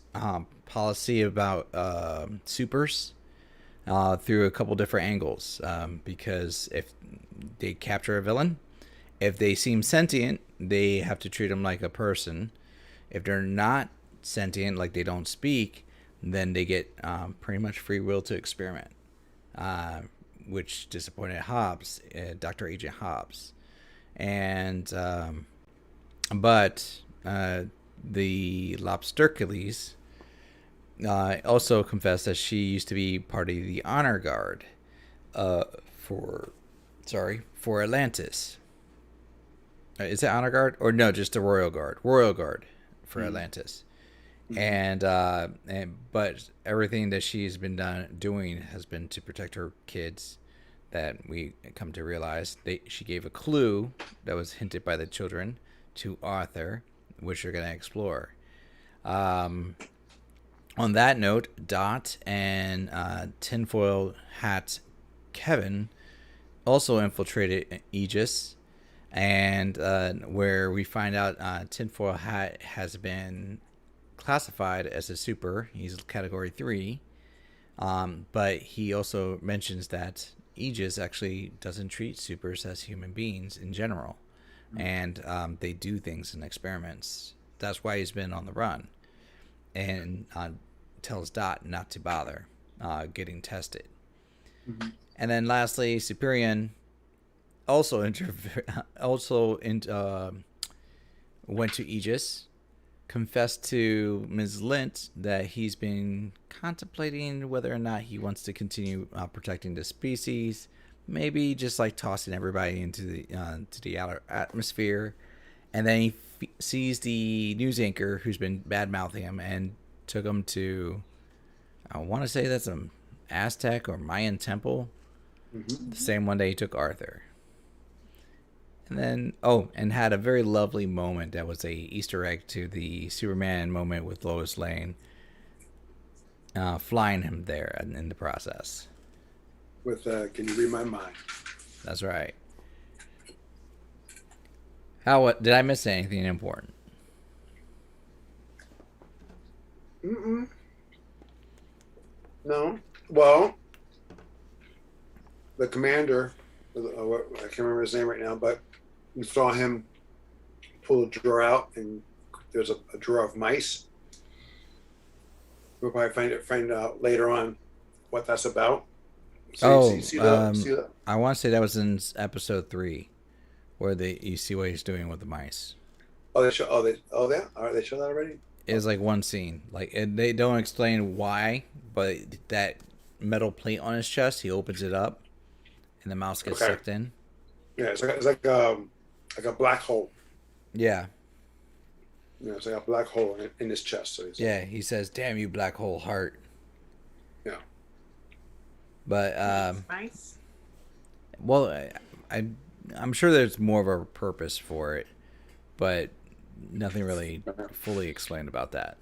policy about supers through a couple different angles. Because if they capture a villain, if they seem sentient, they have to treat them like a person. If they're not sentient, like they don't speak, then they get pretty much free will to experiment, which disappointed Hobbs, Dr. Agent Hobbs. And but the Lobstercules also confessed that she used to be part of the honor guard for Atlantis. Is it honor guard or no? Just the royal guard for Atlantis. And but everything that she's been doing has been to protect her kids. That we come to realize she gave a clue that was hinted by the children to Arthur, which they're going to explore. On that note, Dot and tinfoil hat Kevin also infiltrated Aegis, and where we find out tinfoil hat has been classified as a super. He's category 3, but he also mentions that Aegis actually doesn't treat supers as human beings in general, and they do things in experiments. That's why he's been on the run, and tells Dot not to bother getting tested. And then lastly, Superior also went to Aegis, confessed to Ms. Lint that he's been contemplating whether or not he wants to continue protecting the species, maybe just like tossing everybody into the outer atmosphere. And then he sees the news anchor who's been bad-mouthing him and took him to, I want to say that's an Aztec or Mayan temple, the same one that he took Arthur. And then, and had a very lovely moment that was a Easter egg to the Superman moment with Lois Lane, flying him there in the process. With, can you read my mind? That's right. Did I miss anything important? No. Well, the commander, I can't remember his name right now, but we saw him pull a drawer out, and there's a drawer of mice. We'll probably find out later on what that's about. See that? I want to say that was in episode 3, where you see what he's doing with the mice. They show that already? It's like one scene. They don't explain why, but that metal plate on his chest, he opens it up, and the mouse gets sucked in. Yeah, it's like a black hole. Yeah. Yeah, it's like a black hole in his chest. So he says, "Damn you, black hole heart." Yeah. But nice. Well, I'm sure there's more of a purpose for it, but nothing really fully explained about that.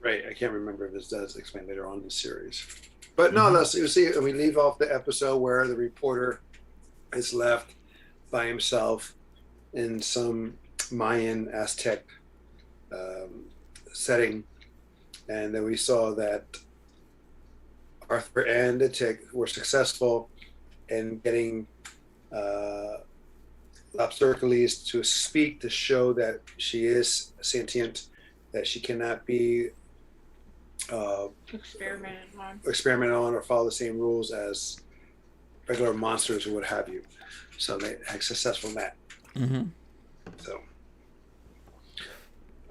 Right. I can't remember if this does explain later on in the series. But no, you see, we leave off the episode where the reporter is left by himself in some Mayan Aztec setting, and then we saw that Arthur and the chick were successful in getting Lapsercules to speak to show that she is sentient, that she cannot be experimented on or follow the same rules as regular monsters or what have you. So they had successful in that. Mm-hmm. So,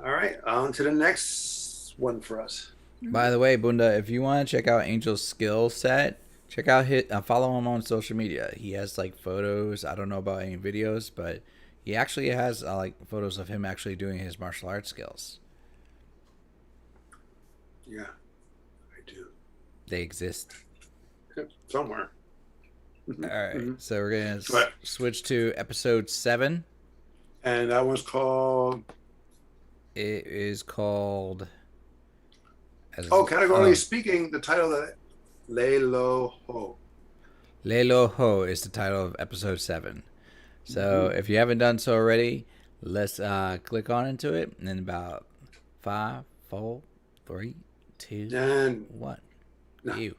all right, on to the next one for us. By the way, Bunda, if you want to check out Angel's skill set, check out his. Follow him on social media. He has like photos. I don't know about any videos, but he actually has like photos of him actually doing his martial arts skills. Yeah, I do. They exist. Somewhere. All right, so we're gonna Right. switch to episode 7. And that one's called. It is called. Categorically speaking, the title of it, Lay Lo Ho. Lay Lo Ho is the title of episode 7. So if you haven't done so already, let's click on into it. And then about 5, 4, 3, 2, And 1. no. You.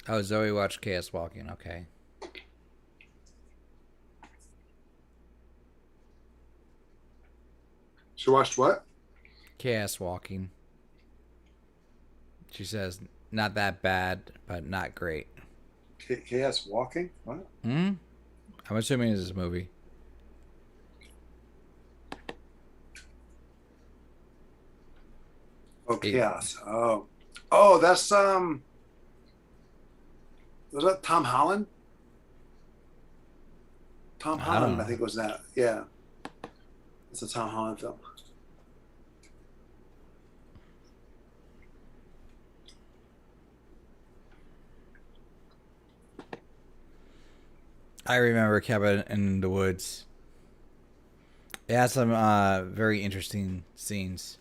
Oh, Zoe watched Chaos Walking. Okay. She watched what? Chaos Walking. She says, not that bad, but not great. Chaos Walking? What? I'm assuming it's a movie. Oh, Chaos. Oh, that's was that Tom Holland? Tom Holland, I think was that. Yeah, it's a Tom Holland film. I remember Cabin in the Woods. It has some very interesting scenes.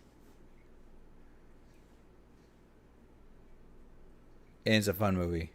And it's a fun movie.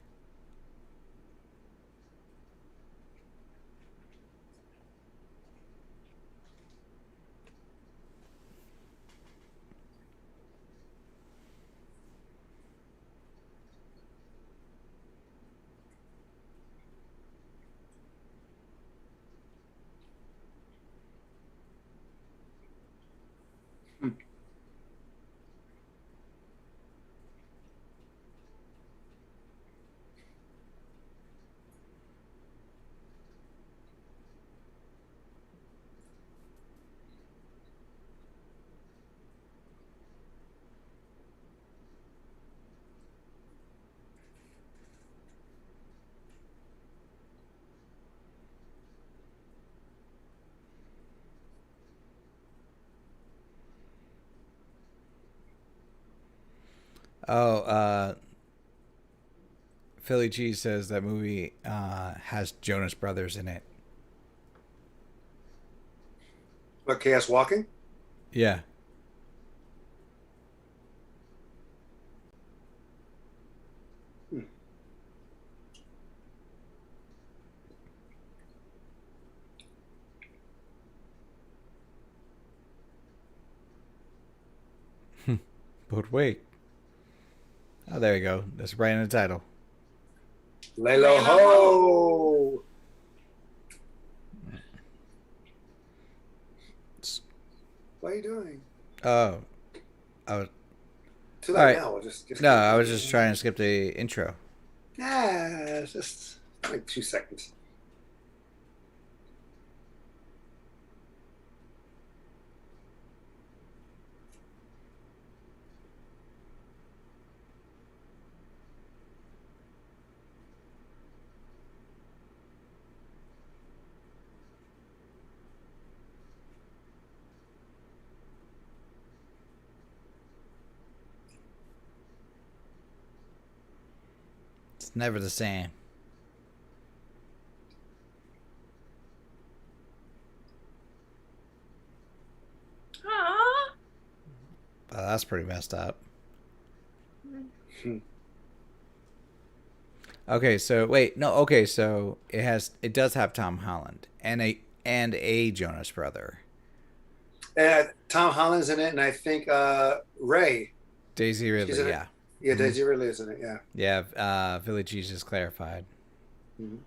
Oh, Philly Cheese says that movie has Jonas Brothers in it. What, Chaos Walking? Yeah. But wait. Oh, there you go. That's right in the title. Lay Lo Ho. What are you doing? Oh. I was. Too late now. We'll just No, I was just trying to skip the intro. Yeah, it's just like 2 seconds. It's never the same. Aww. That's pretty messed up. Okay, so wait, no, okay, so it does have Tom Holland and a Jonas brother. Tom Holland's in it, and I think Ray, Daisy she's Ridley, in it. yeah. Yeah, Hmm. Daisy Ridley is in it. Yeah. Yeah, Village Jesus clarified. Mhm.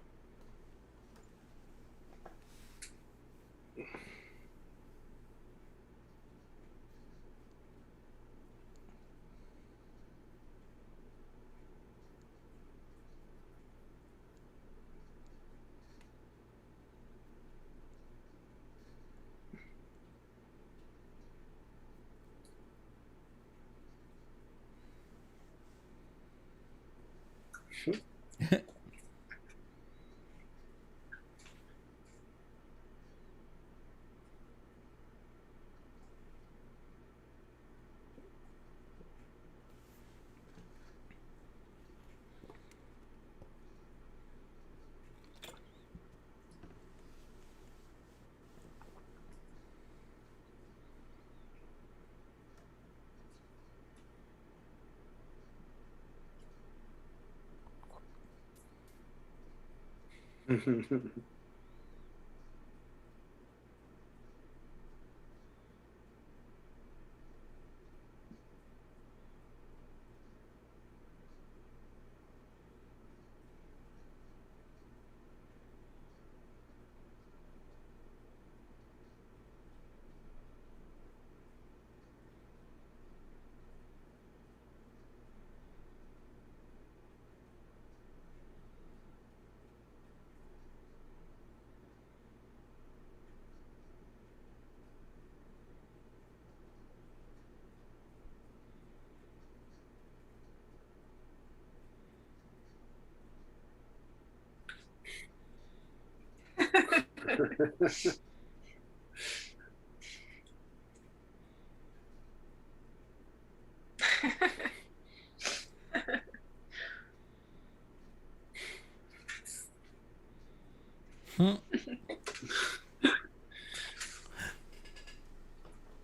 Hmm.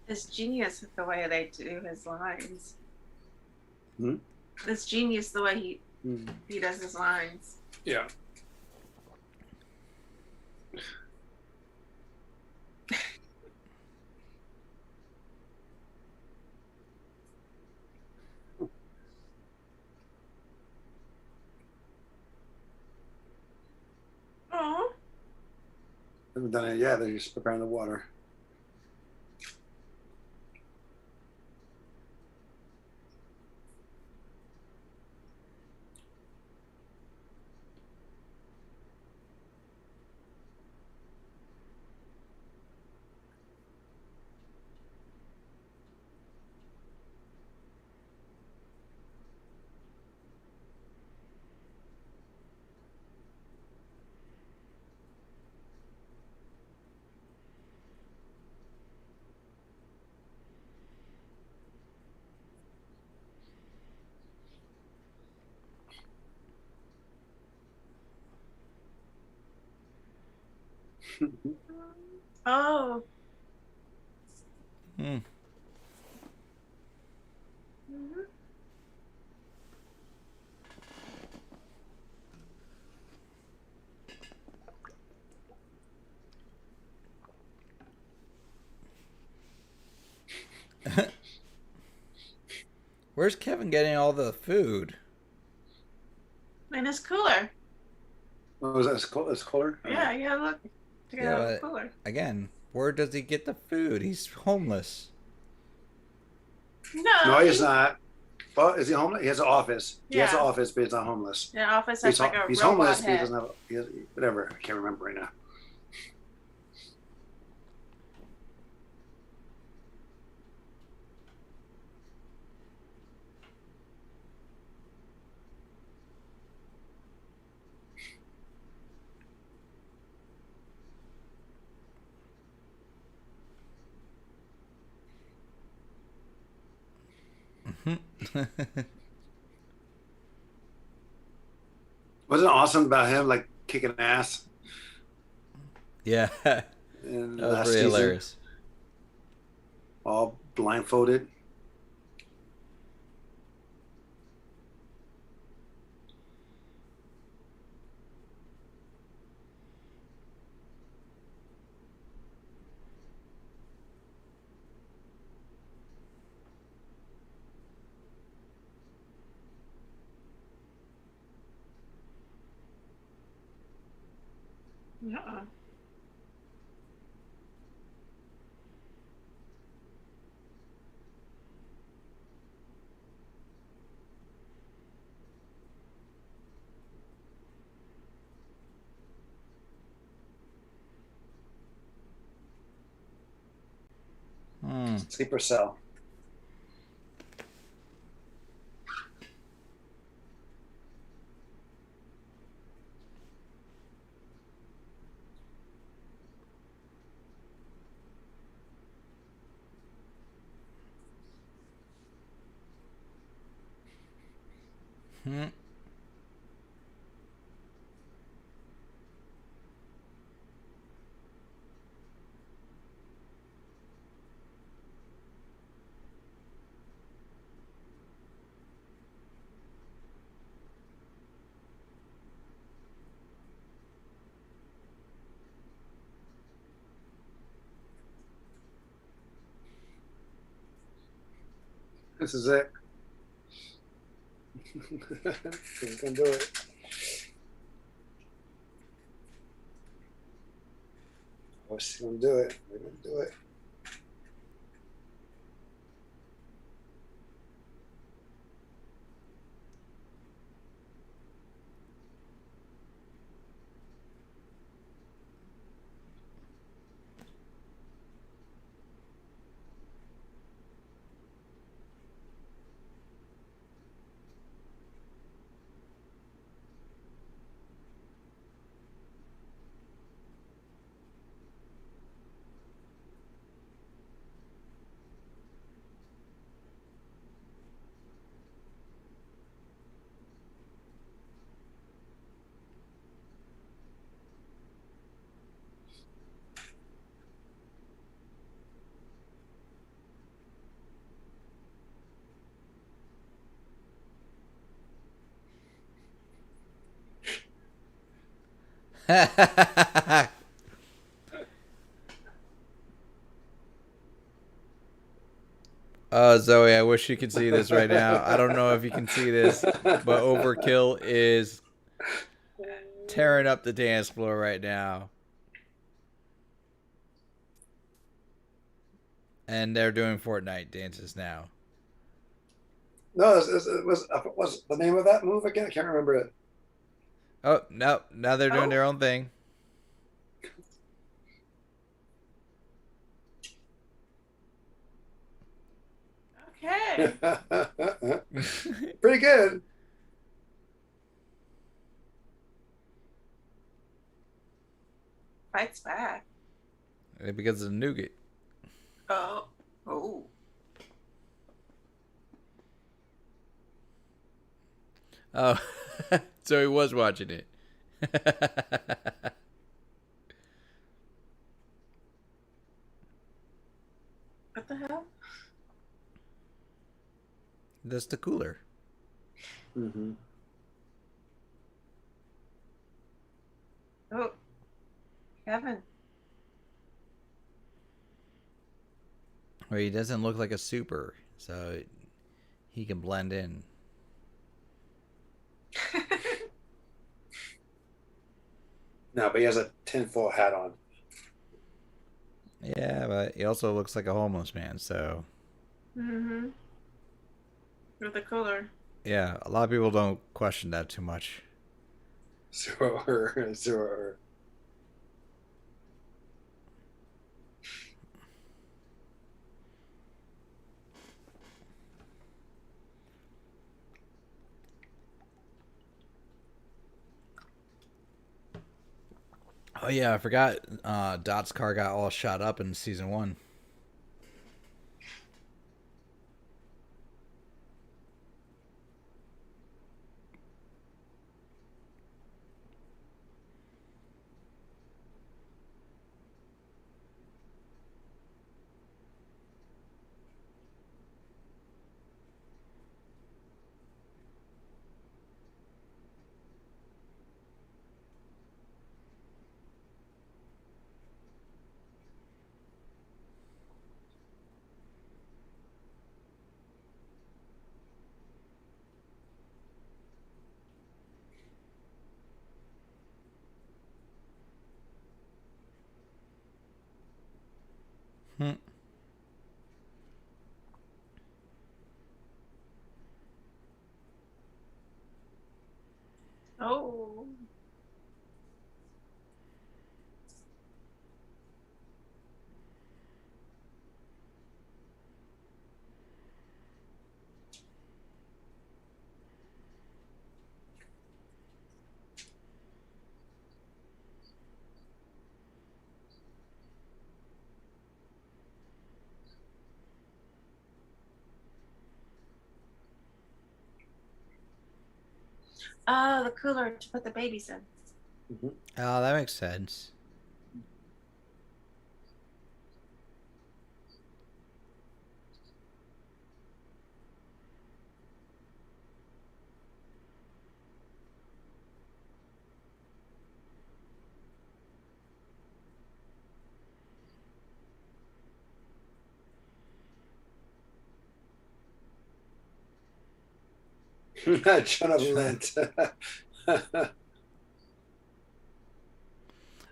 It's genius the way they do his lines. Hmm? It's genius the way Hmm. he does his lines. Yeah. Oh. Haven't done it yet. They're just preparing the water. Oh. Hmm. Mhm. Where's Kevin getting all the food? And it's cooler. Oh, is that it's color? Yeah, yeah, look. They Yeah, got a but cooler. again, where does he get the food? He's homeless. No, No, he's not. Well, is he homeless? He has an office. He has an yeah. office, but he's not homeless. The office has like a He's robot homeless, but he head. doesn't have. He has, whatever. I can't remember right now. Wasn't it awesome about him like kicking ass Yeah, that in was last pretty season, hilarious. all blindfolded? Uh-uh. Hmm. Sleeper cell. Hmm. This is it. He's gonna do it. Oh, she's gonna do it. We're gonna do it. Oh, Zoe, I wish you could see this right now. I don't know if you can see this, but Overkill is tearing up the dance floor right now. And they're doing Fortnite dances now. No, was the name of that move again? I can't remember it. Oh, no. Now they're doing Oh, their own thing. okay. Pretty good. Fights back. Because of the nougat. Oh. Oh. Oh, so he was watching it. What the hell? That's the cooler. Mm-hmm. Oh, Kevin. Where he doesn't look like a super, so he can blend in. No, but he has a tinfoil hat on. Yeah, but he also looks like a homeless man, so Mm-hmm. With the cooler. yeah, a lot of people don't question that too much. Sure, sure. Oh yeah, I forgot. Dot's car got all shot up in season one. Hmm. Oh. Oh, the cooler to put the babies in. Mhm. Oh, that makes sense. John of Lent.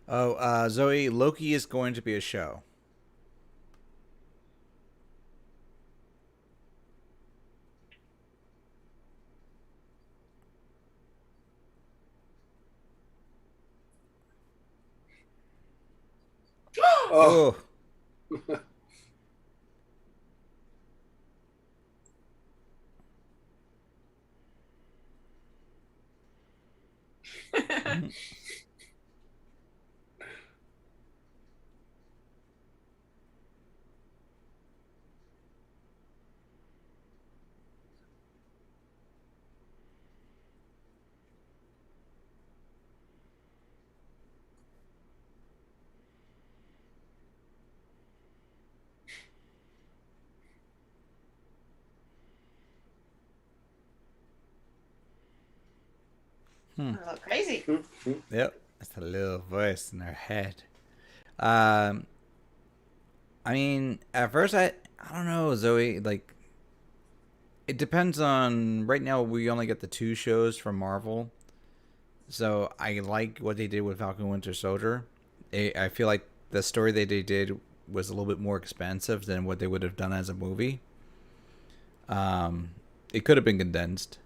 Oh, Zoe, Loki is going to be a show. Oh, Oh, hmm. Oh, crazy. Yep, that's a little voice in her head. Um, I mean, at first, I don't know, Zoe. Like, it depends on. Right now, we only get the two shows from Marvel, so I like what they did with Falcon Winter Soldier. I feel like the story that they did was a little bit more expansive than what they would have done as a movie. Um, it could have been condensed.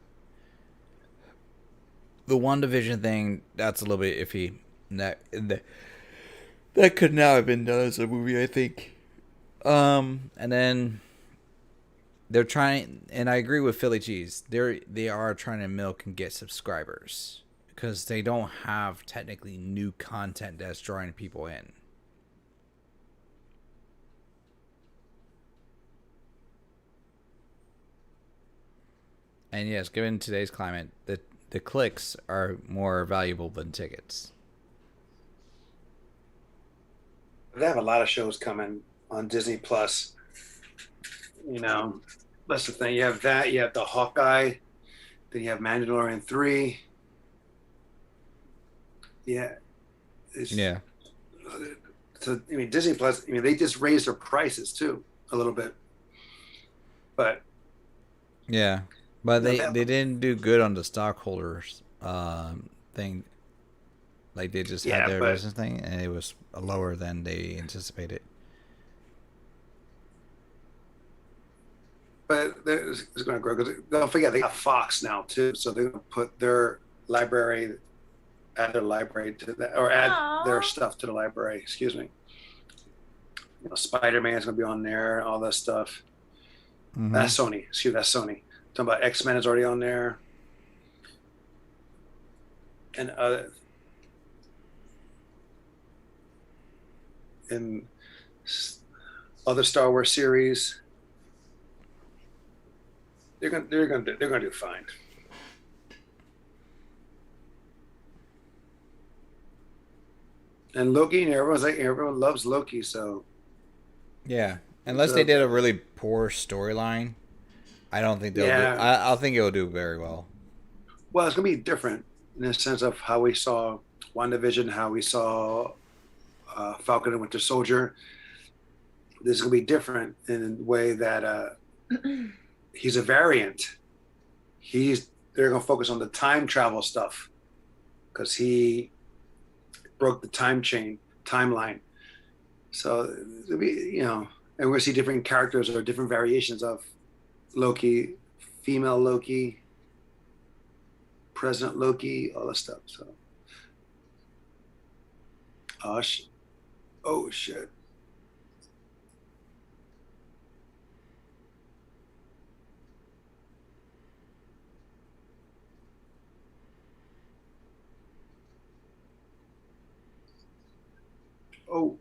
The WandaVision thing, that's a little bit iffy. That could now have been done as a movie, I think. And then they're trying, and I agree with Philly Cheese. They are trying to milk and get subscribers because they don't have technically new content that's drawing people in. And yes, given today's climate, the clicks are more valuable than tickets. they have a lot of shows coming on Disney Plus. You know, that's the thing. You have that. You have the Hawkeye. Then you have Mandalorian 3. Yeah, it's Yeah, so. I mean, Disney Plus. I mean, they just raised their prices too a little bit, but yeah, but you know, they didn't do good on the stockholders thing. Like they just had yeah, their but business thing, and it was lower than they anticipated. it's going to grow because don't forget they got Fox now too, so they're going to put their library, add their library to that, or add their Oh. stuff to the library. Excuse me. You know, Spider Man's going to be on there, all that stuff. Mm-hmm. That's Sony. Excuse me, that's Sony. Talking about X Men is already on there, and and other Star Wars series. They're gonna do fine. And Loki, and everyone loves Loki, so Yeah, it's unless they a did a really poor storyline, I don't think they'll do. yeah. I think it'll do very well. Well, it's gonna be different in the sense of how we saw WandaVision, how we saw Falcon and Winter Soldier. This is gonna be different in a way that he's a variant. They're gonna focus on the time travel stuff because he broke the timeline, So and we see different characters or different variations of Loki, female Loki, President Loki, all this stuff. So, oh shit, oh shit, oh.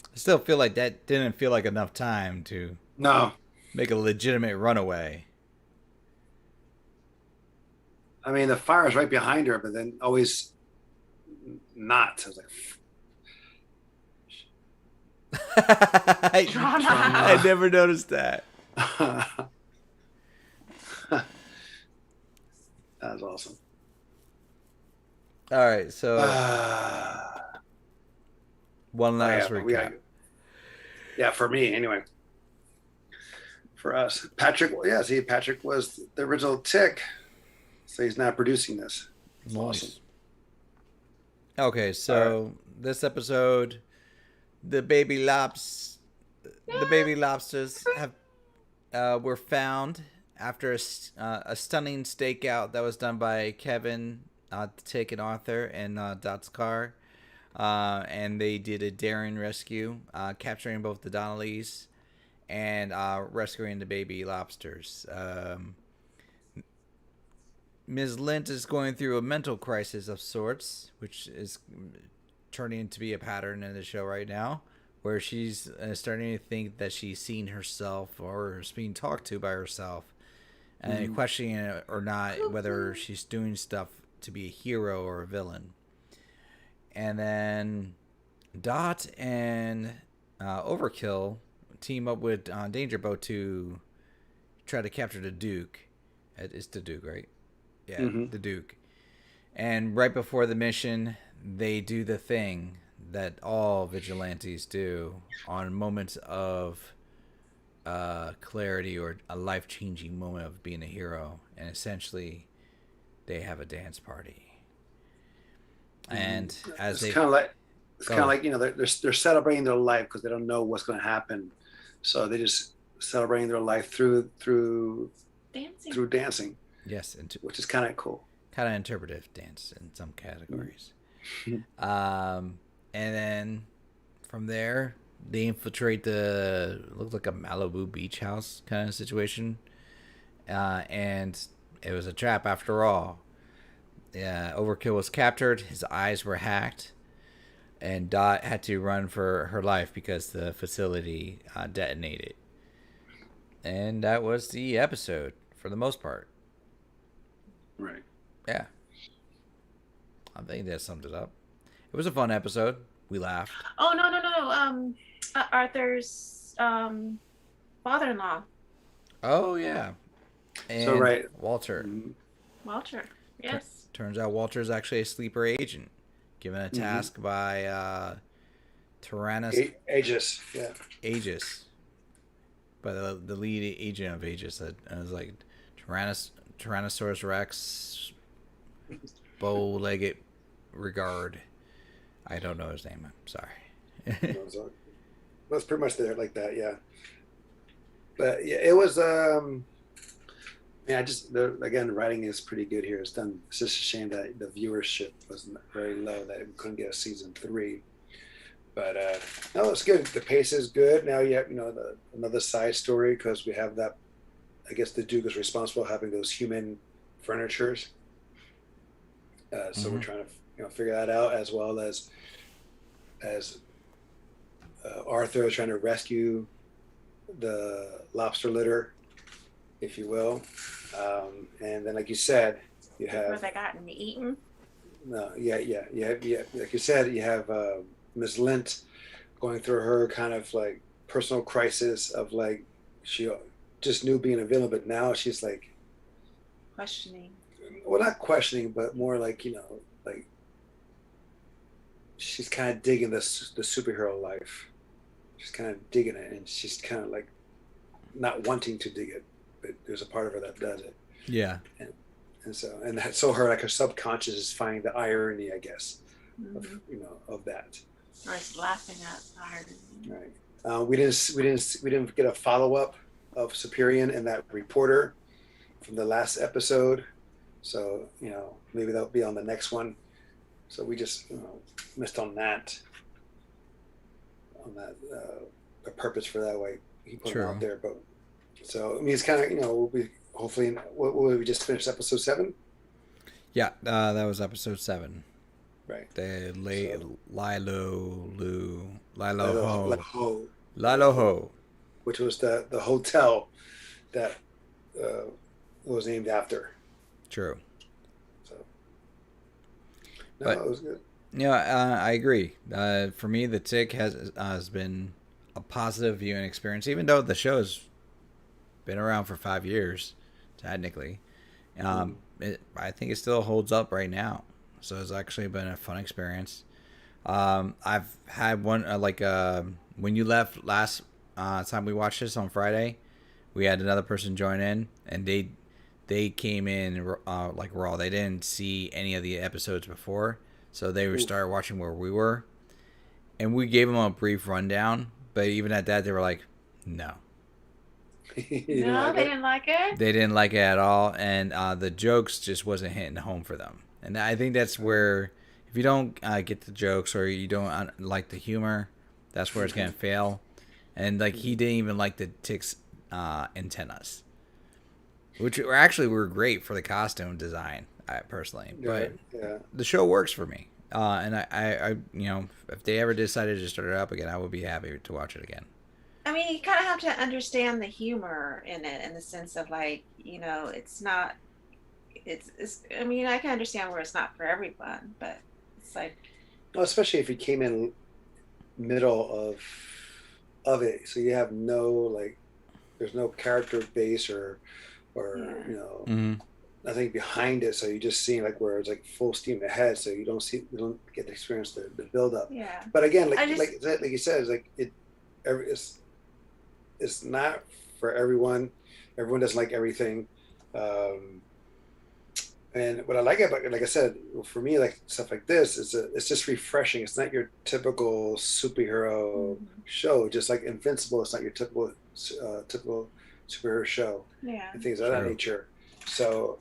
I still feel like that didn't feel like enough time to No, make a legitimate runaway. I mean the fire is right behind her, but then always not. So I was I Drama. never noticed that. like, that was awesome. All right, so Oh one yeah, last but we recap. got yeah for me anyway. For us, Patrick. Yeah, see, Patrick was the original Tick, so he's not producing this. It's awesome. Nice. Okay, All right. so this episode, the baby lops, the baby lobsters have were found after a stunning stakeout that was done by Kevin, Tick, and Arthur in Dot's car. And they did a daring rescue, capturing both the Donnellys and rescuing the baby lobsters. Ms. Lint is going through a mental crisis of sorts, which is turning to be a pattern in the show right now, where she's starting to think that she's seen herself or is being talked to by herself, and questioning it or not whether she's doing stuff to be a hero or a villain. And then Dot and Overkill team up with Danger Boat to try to capture the Duke. It's the Duke, right? Yeah, the Duke. And right before the mission, they do the thing that all vigilantes do on moments of clarity or a life-changing moment of being a hero. And essentially, they have a dance party. And as It's they kind of like go, they're celebrating their life because they don't know what's going to happen, so they just celebrating their life Dancing. through dancing, yes, and which is kind of cool. kind of interpretive dance in some categories. And then from there, they infiltrate the looks like a Malibu beach house kind of situation, and it was a trap after all. Yeah, Overkill was captured. His eyes were hacked, and Dot had to run for her life because the facility detonated. And that was the episode for the most part. Right. Yeah, I think that summed it up. It was a fun episode. We laughed. Oh no. Arthur's father-in-law, Oh yeah, So and right. Walter. Walter. Yes. Turns out Walter's actually a sleeper agent, given a task by Tyrannus Aegis. Yeah. Aegis, by the lead agent of Aegis. That was like Tyrannosaurus Rex, bow-legged regard. I don't know his name. I'm sorry. So that's pretty much there like that. Yeah. But yeah, it was. Yeah, again, the writing is pretty good here. It's done. It's just a shame that the viewership was very low, that we couldn't get a season 3. But no, it's good. The pace is good. Now you have another side story because we have that. I guess the Duke is responsible for having those human furnitures. So we're trying to figure that out, as well as as Arthur is trying to rescue the lobster litter, if you will. And then, like you said, you Before have they gotten eaten. no, yeah. Like you said, you have Miss Lint going through her kind of like personal crisis of like she just knew being a villain, but now she's like, Questioning. well, not questioning, but more like like she's kind of digging the superhero life. She's kind of digging it, and she's kind of like not wanting to dig it, but there's a part of her that does it. Yeah. And so so her like her subconscious is finding the irony, I guess, of Mm-hmm. of that. Or it's laughing at irony. Right. We didn't get a follow up of Superior and that reporter from the last episode, so maybe that'll be on the next one. So we just missed on that the purpose for that way he put them out there. But so I mean it's kind of we'll be hopefully we just finished episode 7. Yeah, that was episode 7. Right. The Lilo Lilo Ho, which was the hotel that was named after. True. So no, it was good. Yeah, I agree. For me, the Tick has been a positive viewing experience, even though the show's been around for 5 years, technically. I think it still holds up right now. So it's actually been a fun experience. I've had one when you left last time we watched this on Friday, we had another person join in, and they came in like raw. They didn't see any of the episodes before, so they started watching where we were, and we gave them a brief rundown. But even at that, they were like, "No." No, they didn't like it. They didn't like it at all, and the jokes just wasn't hitting home for them. And I think that's where, if you don't get the jokes or you don't like the humor, that's where it's gonna fail. And like he didn't even like the Tick's antennas, which were great for the costume design, personally. But the show works for me, and I if they ever decided to start it up again, I would be happy to watch it again. I mean, you kind of have to understand the humor in it, in the sense of like, it's not. It's. I mean, I can understand where it's not for everyone, but it's like. Well, especially if you came in middle of it, so you have there's no character base or nothing behind it, so you just see like where it's like full steam ahead, so you don't get to experience the build up. Yeah. But again, like you said, it's like it's not for everyone. Everyone doesn't like everything. And what I like about, like I said, for me, like stuff like this, it's just refreshing. It's not your typical superhero show. Just like Invincible, it's not your typical superhero show. Yeah. And things of that nature. So,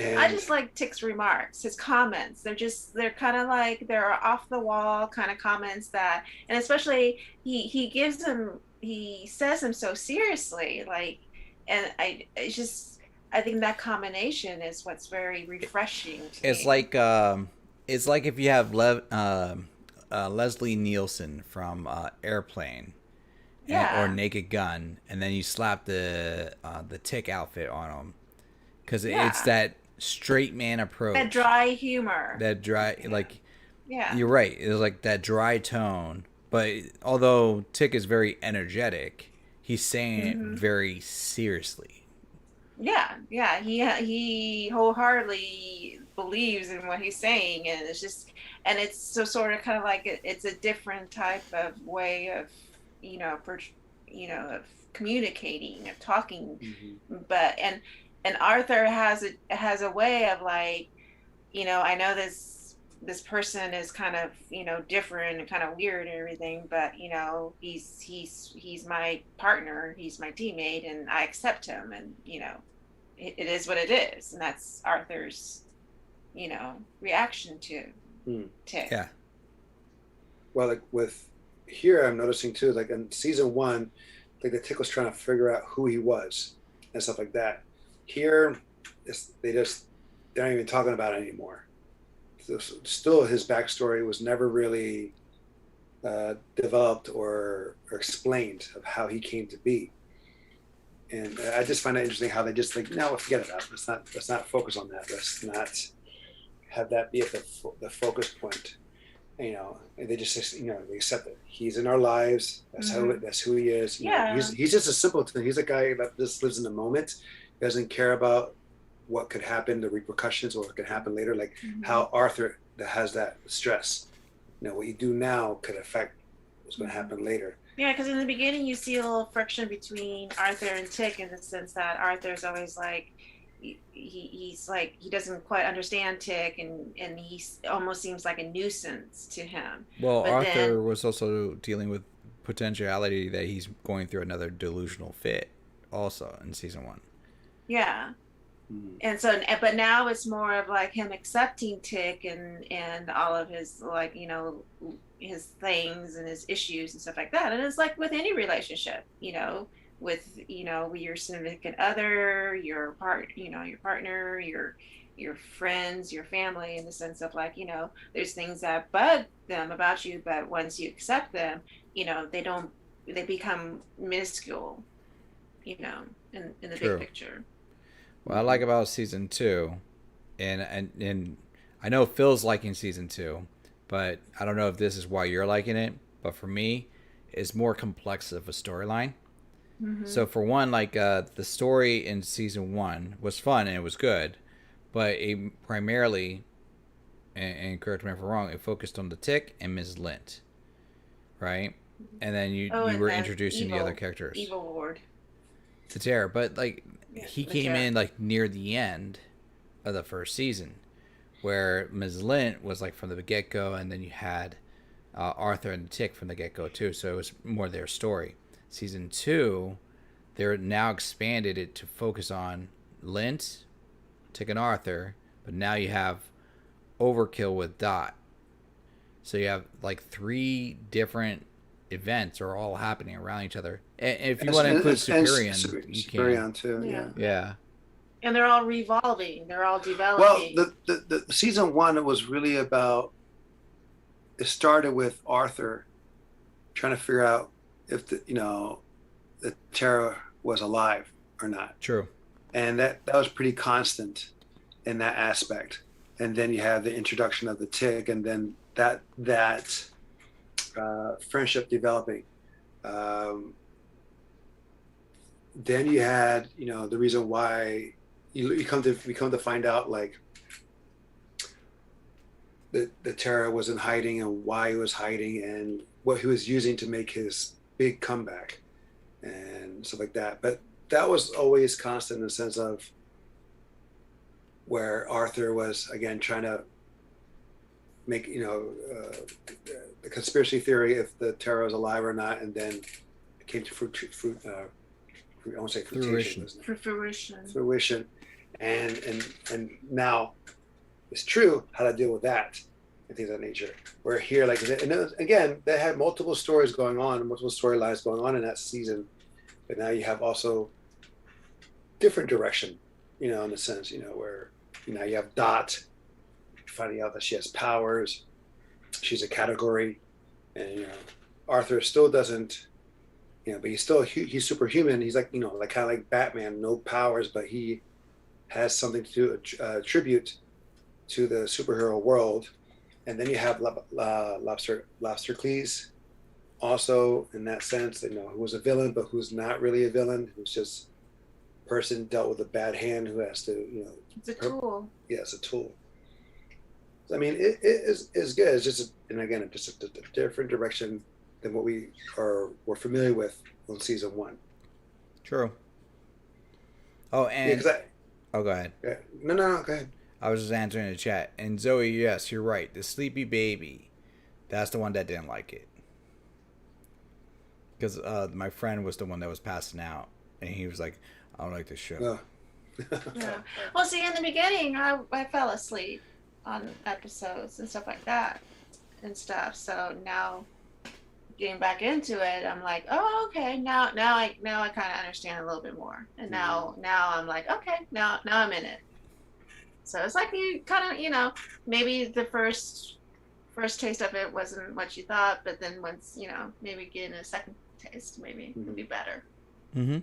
I just like Tick's remarks, his comments. They're kind of like, they're off the wall kind of comments that, and especially he says them so seriously, like, and I think that combination is what's very refreshing to it's me. Like it's like if you have Leslie Nielsen from Airplane, or Naked Gun, and then you slap the Tick outfit on him, because it's that straight man approach, that dry humor, like you're right. It's like that dry tone, but although Tick is very energetic, he's saying it very seriously. Yeah. He wholeheartally believes in what he's saying, and it's so sort of kind of like it's a different type of way of, of communicating, of talking, but and Arthur has a way of like, I know this person is kind of, different and kind of weird and everything, but he's my partner, he's my teammate, and I accept him, and it is what it is, and that's Arthur's reaction to Tick. Yeah. Well, like with here, I'm noticing too, like in season 1, like the Tick was trying to figure out who he was and stuff like that. Here, they're not even talking about it anymore. Still, his backstory was never really developed or explained of how he came to be. And I just find it interesting how they just think, no, forget about it. Let's not focus on that. Let's not have that be at the focus point. And they just they accept it. He's in our lives. That's who he is. He's just a simpleton. He's a guy that just lives in the moment. He doesn't care about what could happen, the repercussions, or what could happen later. Like how Arthur that has that stress. What you do now could affect what's going to happen later. Yeah, because in the beginning you see a little friction between Arthur and Tick in the sense that Arthur's always like, he's like, he doesn't quite understand Tick, and he almost seems like a nuisance to him. Well, But Arthur then, was also dealing with potentiality that he's going through another delusional fit, also in season 1. yeah. And so, but now it's more of like him accepting Tick and all of his, like, his things and his issues and stuff like that. And it's like with any relationship, with your significant other, your partner, your friends, your family, in the sense of like, there's things that bug them about you, but once you accept them, they become minuscule, in the big True. picture. What I like about season 2, and I know Phil's liking season 2, but I don't know if this is why you're liking it. But for me, it's more complex of a storyline. So for one, like the story in season 1 was fun and it was good, but it primarily, and correct me if I'm wrong, it focused on the Tick and Ms. Lint, right? And then you And were the introducing the other characters. evil lord. The Terror, but like he the came Terror. in like near the end of the first season, where Ms. Lint was like from the get go, and then you had Arthur and the Tick from the get go too. So it was more their story. Season 2, they're now expanded it to focus on Lint, Tick, and Arthur, but now you have Overkill with Dot. So you have like 3 different events are all happening around each other. And if you want to include Superion, you can. Superion too. Yeah. Yeah. And they're all revolving. They're all Well, developing. the season 1 was really about. It started with Arthur trying to figure out if the Terror was alive or not, True. and that was pretty constant in that aspect. And then you have the introduction of the Tick, and then that friendship developing. Then you had the reason why we come to find out, like, the Terror was in hiding and why he was hiding and what he was using to make his big comeback and stuff like that. But that was always constant in the sense of where Arthur was again trying to make the conspiracy theory if the Terror was alive or not, and then it came to I won't say fruition. Fruition, and now it's true how to deal with that and things of that nature. We're here, like, and again, they had multiple stories going on, multiple storylines going on in that season, but now you have also different direction, in a sense, where you have Dot finding out that she has powers, she's a category, and Arthur still doesn't. But he's superhuman. He's like, like kind of like Batman, no powers, but he has something to attribute to the superhero world. And then you have Lobster Cleese, also in that sense, who was a villain, but who's not really a villain, who's just a person dealt with a bad hand who has to, it's a tool. Yeah, it's a tool. So, I mean, it is good. It's just, just a different direction than what we're familiar with on season 1. True. Oh, and go ahead. Yeah. No, go ahead. I was just answering the chat. And Zoe, yes, you're right. The sleepy baby, that's the one that didn't like it. Because my friend was the one that was passing out, and he was like, "I don't like this show." Oh. Yeah. Well, see, in the beginning, I fell asleep on episodes and stuff like that and stuff. So now, getting back into it, I'm like, oh, okay. Now I kind of understand a little bit more, and now I'm like, okay, now I'm in it. So it's like you kind of, maybe the first first taste of it wasn't what you thought, but then once, maybe getting a second taste, maybe it'll be better. Mm-hmm.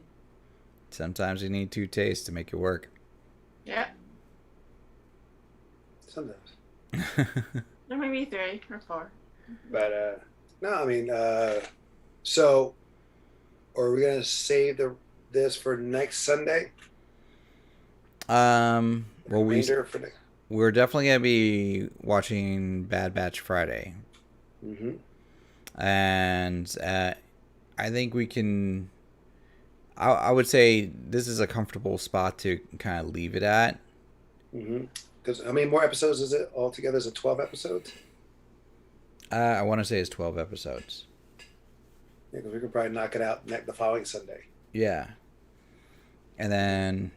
Sometimes you need 2 tastes to make it work. Yeah. Sometimes. Or maybe 3 or 4. But no, I mean, so are we gonna save this for next Sunday? Well, we're definitely gonna be watching Bad Batch Friday. Mm-hmm. And I think we can. I would say this is a comfortable spot to kind of leave it at. Mm-hmm. Because how many more episodes is it altogether? Is it 12 episodes? I want to say it's 12 episodes. Yeah, because we could probably knock it out the following Sunday. Yeah. And then,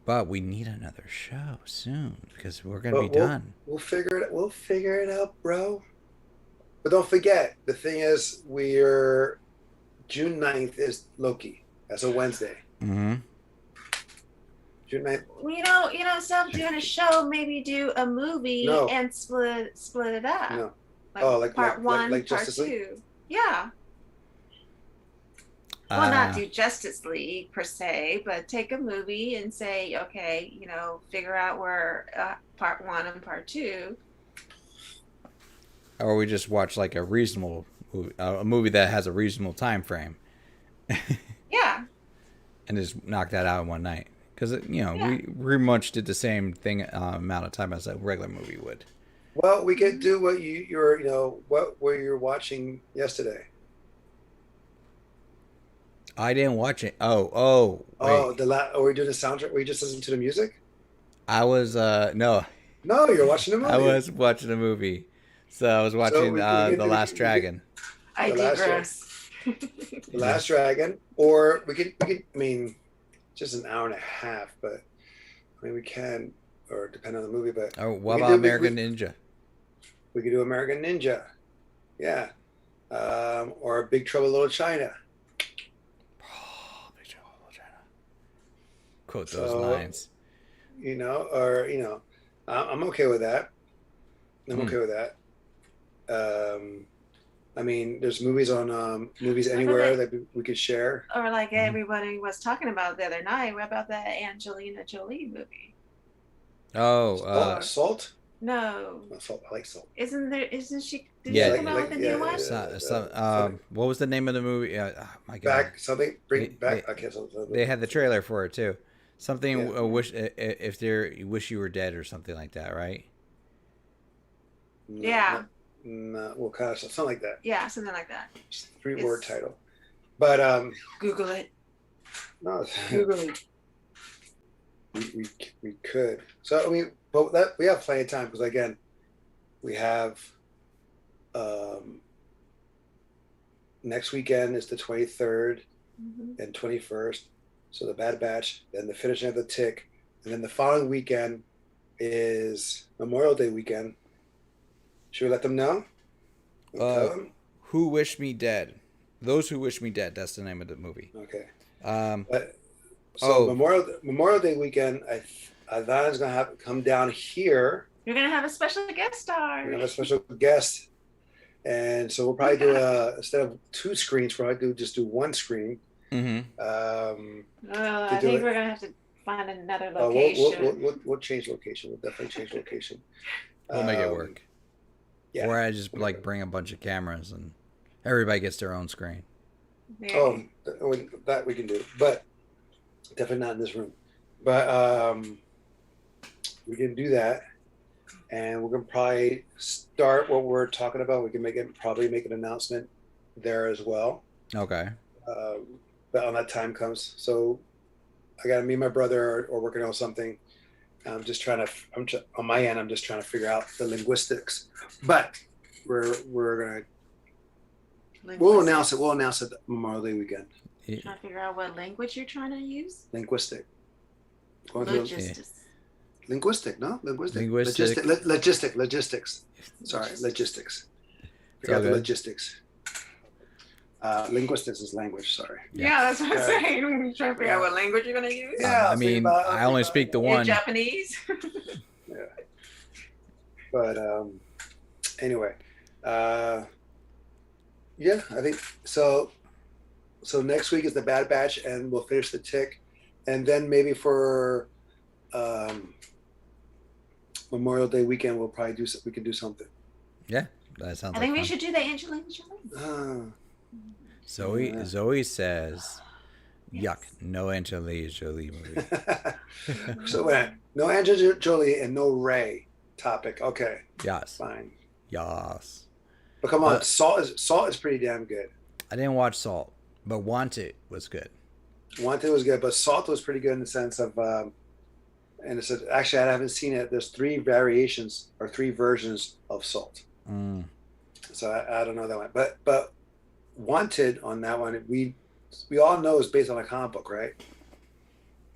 but we need another show soon because we're gonna be done. We'll figure it. We'll figure it out, bro. But don't forget, the thing is, we're June 9th is Loki. That's a Wednesday. Mm-hmm. June 9th. Well, instead of doing a show, maybe do a movie and split it up. No. Like part 1, like part 2. Yeah. Well, not do Justice League per se, but take a movie and say, okay, figure out where part 1 and part 2. Or we just watch like a reasonable movie, a movie that has a reasonable time frame. Yeah. And just knock that out in one night. Because, we pretty much did the same thing amount of time as a regular movie would. Well, we could do what what were you watching yesterday? I didn't watch it. Oh, wait. Are we doing the soundtrack? Were you just listening to the music? I was, no. No, you're watching the movie. I was watching a movie. So I was watching The Last Dragon. I digress. The Last Dragon. Or we could, I mean, just an hour and a half, but I mean, we can, or depend on the movie, but. Oh, what about American Ninja? We could do American Ninja. Yeah. Or Big Trouble in Little China. Oh, Big Trouble in Little China. Quote those lines. I'm okay with that. I'm okay with that. I mean, there's movies on Movies Anywhere that we could share. Or like everybody was talking about the other night. What about that Angelina Jolie movie? Oh, Salt? No. Salt. I like Salt. Isn't she? Did Yeah, she come out with a new one? What was the name of the movie? My God. Bring back. They had the trailer for it too. Something you wish you were dead or something like that, right? Yeah. No, well, kind of something like that. Yeah, something like that. 3-word title, but Google it. No, Google it. We could. So I mean, but that we have plenty of time because again, we have next weekend is the 23rd and 21st. So the Bad Batch, then the finishing of the Tick, and then the following weekend is Memorial Day weekend. Should we let them know? Who Wish Me Dead? Those Who Wish Me Dead. That's the name of the movie. Okay. So Memorial Day weekend, Ivana's gonna have to come down here. You're gonna have a special guest star. We're gonna have a special guest, and so we'll probably do instead of 2 screens, we'll probably just do 1 screen. Mm-hmm. I think we're gonna have to find another location. We'll change location. We'll definitely change location. We'll make it work. Yeah. Or I just bring a bunch of cameras and everybody gets their own screen. Maybe. Oh, that we can do, but definitely not in this room. But we can do that, and we're gonna probably start what we're talking about. We can probably make an announcement there as well. Okay. But when that time comes, so I got me and my brother are working on something. I'm just trying to. On my end, I'm just trying to figure out the linguistics. But we'll announce it. We'll announce it Memorial Day weekend. Trying to figure out what language you're trying to use. Linguistic. Logistics. Linguistic, no? Linguistic. Logistics. Sorry, logistics. Forgot the logistics. Linguistics is language, sorry. Yeah, that's what I'm saying. You're trying to figure out what language you're going to use. Yeah, I mean, I only speak the one. In Japanese. Yeah. But, Anyway, uh, yeah, I think so. So next week is the Bad Batch, and we'll finish the Tick, and then maybe for um, Memorial Day weekend, we'll probably we can do something. Yeah, that sounds I like think we fun. should do the Angelina Jolie. Zoe Yeah. Zoe says, "Yuck, Yes. no Angelina Jolie movie." So no Angelina Jolie and no Ray topic. Okay, Yes, fine. yes. But come on, But Salt is pretty damn good. I didn't watch Salt, but Wanted was good. Wanted was good, but Salt was pretty good in the sense of, and it said actually I haven't seen it. There's three variations or three versions of Salt, Mm. so I don't know that one. But Wanted on that one, we all know is based on a comic book, right?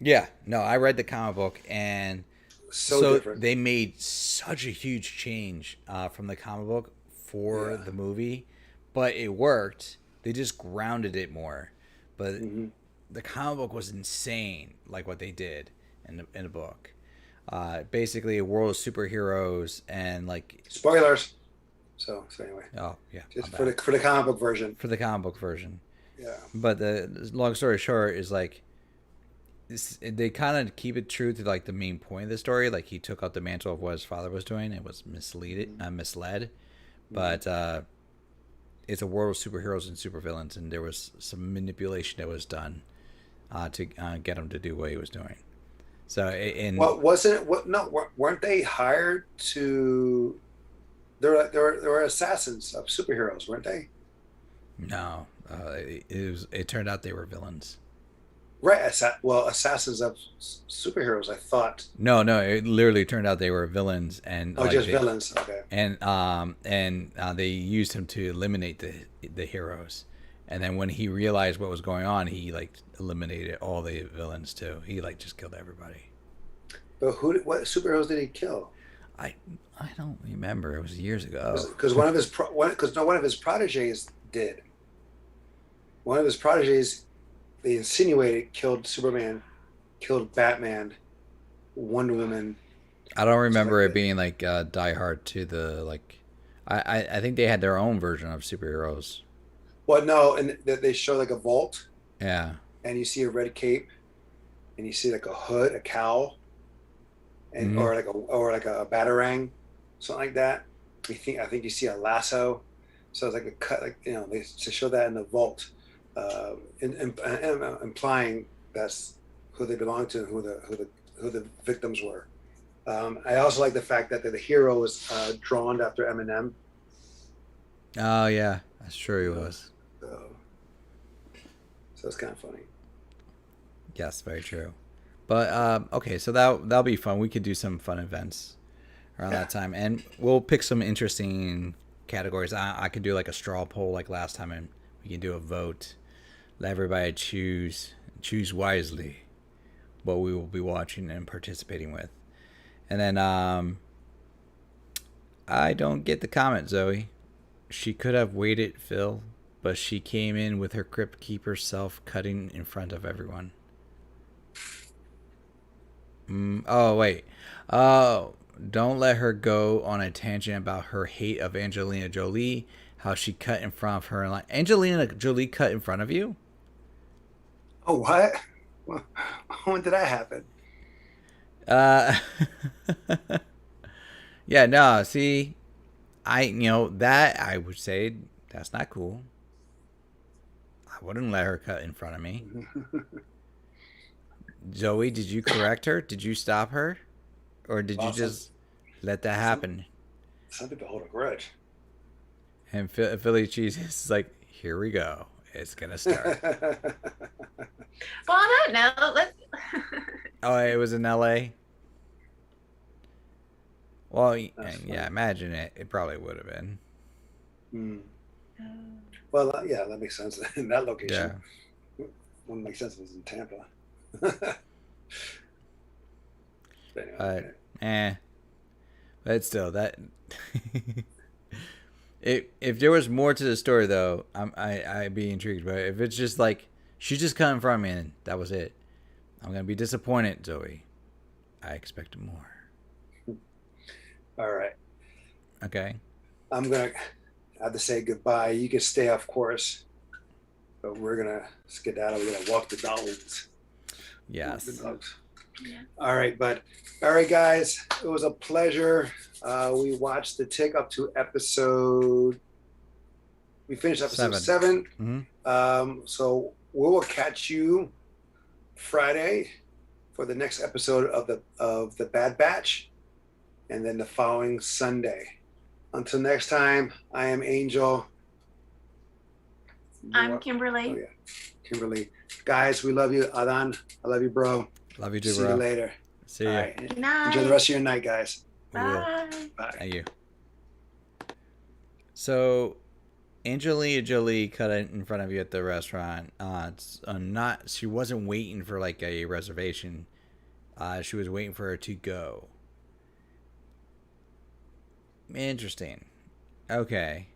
Yeah, no, I read the comic book, and So so different. they made such a huge change from the comic book for Yeah. the movie, but it worked. They just grounded it more, but Hmm. the comic book was insane, like what they did in the book. Basically, a world of superheroes and like, Spoilers. So anyway, oh yeah, just my bad. for the comic book version. For the comic book version. Yeah. But the long story short is like they kind of keep it true to like the main point of the story. Like he took out the mantle of what his father was doing. It was misled, Mm-hmm. but it's a world of superheroes and supervillains, and there was some manipulation that was done to get him to do what he was doing. So in Well, wasn't it? What? No, weren't they hired to? They were assassins of superheroes, weren't they? no, it turned out they were villains. Right. Well, assassins of superheroes. I thought. No, it literally turned out they were villains, and Oh, like just they villains. Okay. and they used him to eliminate the heroes. And then when he realized what was going on, he like eliminated all the villains too. He like just killed everybody. But what superheroes did he kill? I I don't remember. It was years ago. Because one of his protégés did. One of his protégés, they insinuated, killed Superman, killed Batman, Wonder Woman, I don't stuff remember like it that. being like Die Hard to the like. I think they had their own version of superheroes. Well, no, and they show like a vault, Yeah. and you see a red cape, and you see like a hood, a cowl, and Hmm. or like a batarang, something like that. I think you see a lasso, so it's like a cut, like they to show that in the vault, implying that's who they belong to, who the victims were. I also like the fact that the hero was drawn after Eminem. Oh yeah, that's true. He You know, was. so, so it's kind of funny. Yes, very true. But okay, so that'll be fun. We could do some fun events around Yeah. that time, and we'll pick some interesting categories. I could do like a straw poll like last time, and we can do a vote. Let everybody choose wisely what we will be watching and participating with. And then I don't get the comment, Zoe. She could have waited, Phil, but she came in with her crypt keeper self cutting in front of everyone. Oh wait. Oh, don't let her go on a tangent about her hate of Angelina Jolie. How she cut in front of her and like Angelina Jolie cut in front of you. Oh, what? When did that happen? Uh, yeah. No. See, that I would say that's not cool. I wouldn't let her cut in front of me. Zoe, did you correct her? Did you stop her, or did you Well, just let that some happen? some people hold a grudge. And Philly cheese is like, here we go. It's gonna start. Well, on that note, let's. Oh, it was in L.A. Well, That's yeah, funny. imagine it. It probably would have been. Hmm. Well, yeah, that makes sense in that Yeah. location. Wouldn't make sense if it was in Tampa. But anyway, But okay. but still that. If there was more to the story though, I'd be intrigued. But if it's just like she just cut in front of me and that was it, I'm gonna be disappointed, Zoe. I expect more. All right. Okay. I'm gonna have to say goodbye. You can stay, of course, but we're gonna skedaddle. We're gonna walk the dogs. Walk the Yes. dogs. Yeah. All right, bud. All right, guys. It was a pleasure. We watched the tick up to episode. We finished episode 7. So we will catch you Friday for the next episode of the Bad Batch, and then the following Sunday. Until next time, I am Angel. I'm Kimberly. Oh, yeah. Kimberly. Guys, we love you. Adan, I love you, bro. Love you too, See bro. you later. See you. All right. Good night. Enjoy the rest of your night, guys. Bye. Bye. Thank you. So, Angelina Jolie cut it in front of you at the restaurant. She wasn't waiting for like a reservation. She was waiting for her to go. Interesting. Okay.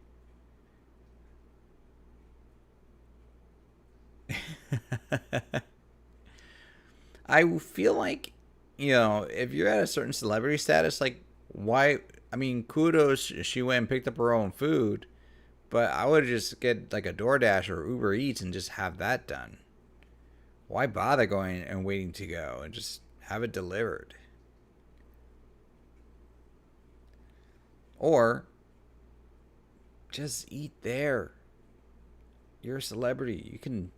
I feel like, if you're at a certain celebrity status, like, why? I mean, kudos, she went and picked up her own food, but I would just get like a DoorDash or Uber Eats and just have that done. Why bother going and waiting to go and just have it delivered? Or just eat there. You're a celebrity. You can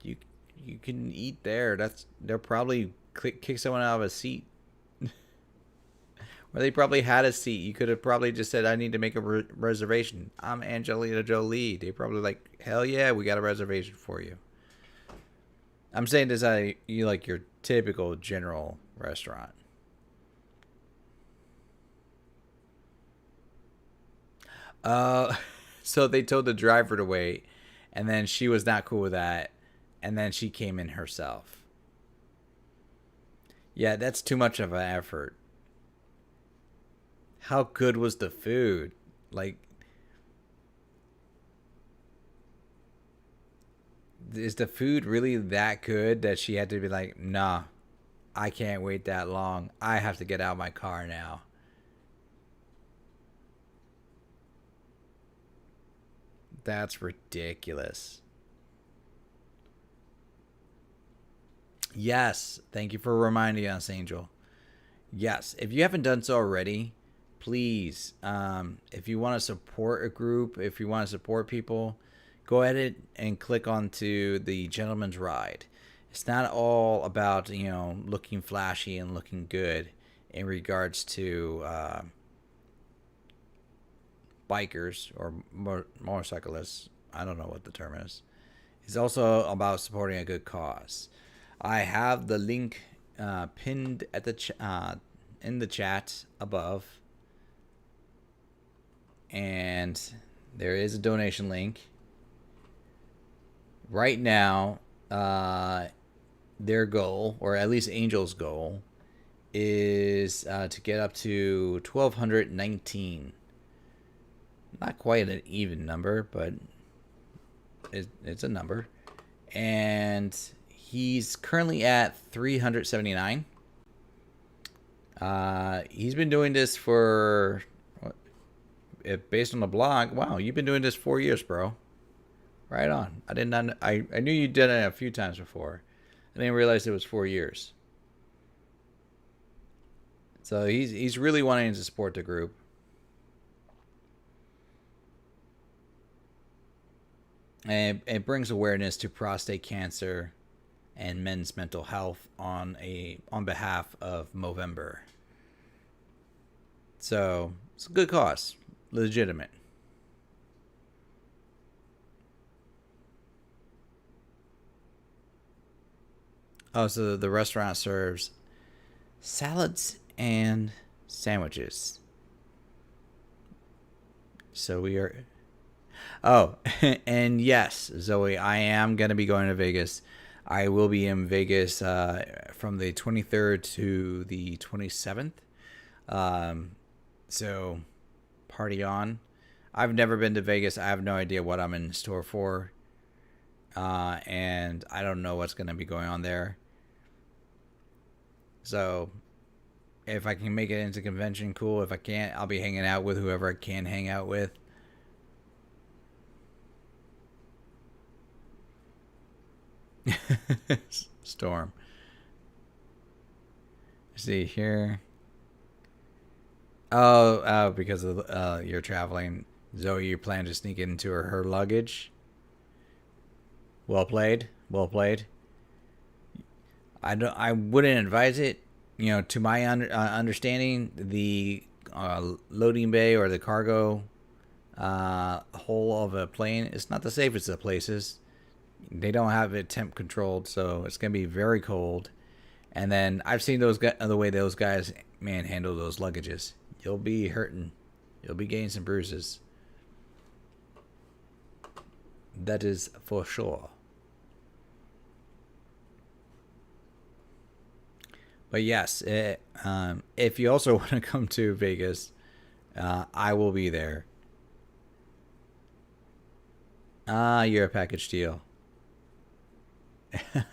eat there. They'll probably kick someone out of a seat. Or they probably had a seat. You could have probably just said, I need to make a reservation. I'm Angelina Jolie. They probably like, hell yeah, we got a reservation for you. I'm saying this you like your typical general restaurant. So they told the driver to wait, and then she was not cool with that, and then she came in herself. Yeah, that's too much of an effort. How good was the food? Like, is the food really that good that she had to be like, nah, I can't wait that long. I have to get out of my car now. That's ridiculous. Yes, thank you for reminding us, Angel. Yes, if you haven't done so already, please, if you want to support a group, if you want to support people, go ahead and click onto the Gentleman's Ride. It's not all about, looking flashy and looking good in regards to bikers or motorcyclists. I don't know what the term is. It's also about supporting a good cause. I have the link pinned at the in the chat above, and there is a donation link. Right now, their goal, or at least Angel's goal, is to get up to 1,219. Not quite an even number, but it's a number. And he's currently at 379. He's been doing this for, based on the blog, wow, you've been doing this 4 years, bro. Right on. I did not. I knew you did it a few times before. I didn't realize it was 4 years. So he's really wanting to support the group. And it brings awareness to prostate cancer and men's mental health on behalf of Movember. So it's a good cause, legitimate. Oh, so the restaurant serves salads and sandwiches. So we are. Oh, and yes, Zoe, I am going to be going to Vegas. I will be in Vegas from the 23rd to the 27th. So party on. I've never been to Vegas. I have no idea what I'm in store for. And I don't know what's going to be going on there. So if I can make it into convention, cool. If I can't, I'll be hanging out with whoever I can hang out with. Storm. See here. Oh, because of you're traveling. Zoe, you plan to sneak into her luggage. Well played. Well played. I wouldn't advise it. To my understanding, the loading bay or the cargo hole of a plane is not the safest of places. They don't have it temp controlled, so it's gonna be very cold. And then I've seen the way those guys manhandle those luggages. You'll be hurting. You'll be getting some bruises. That is for sure. But yes, if you also want to come to Vegas, I will be there. You're a package deal. That's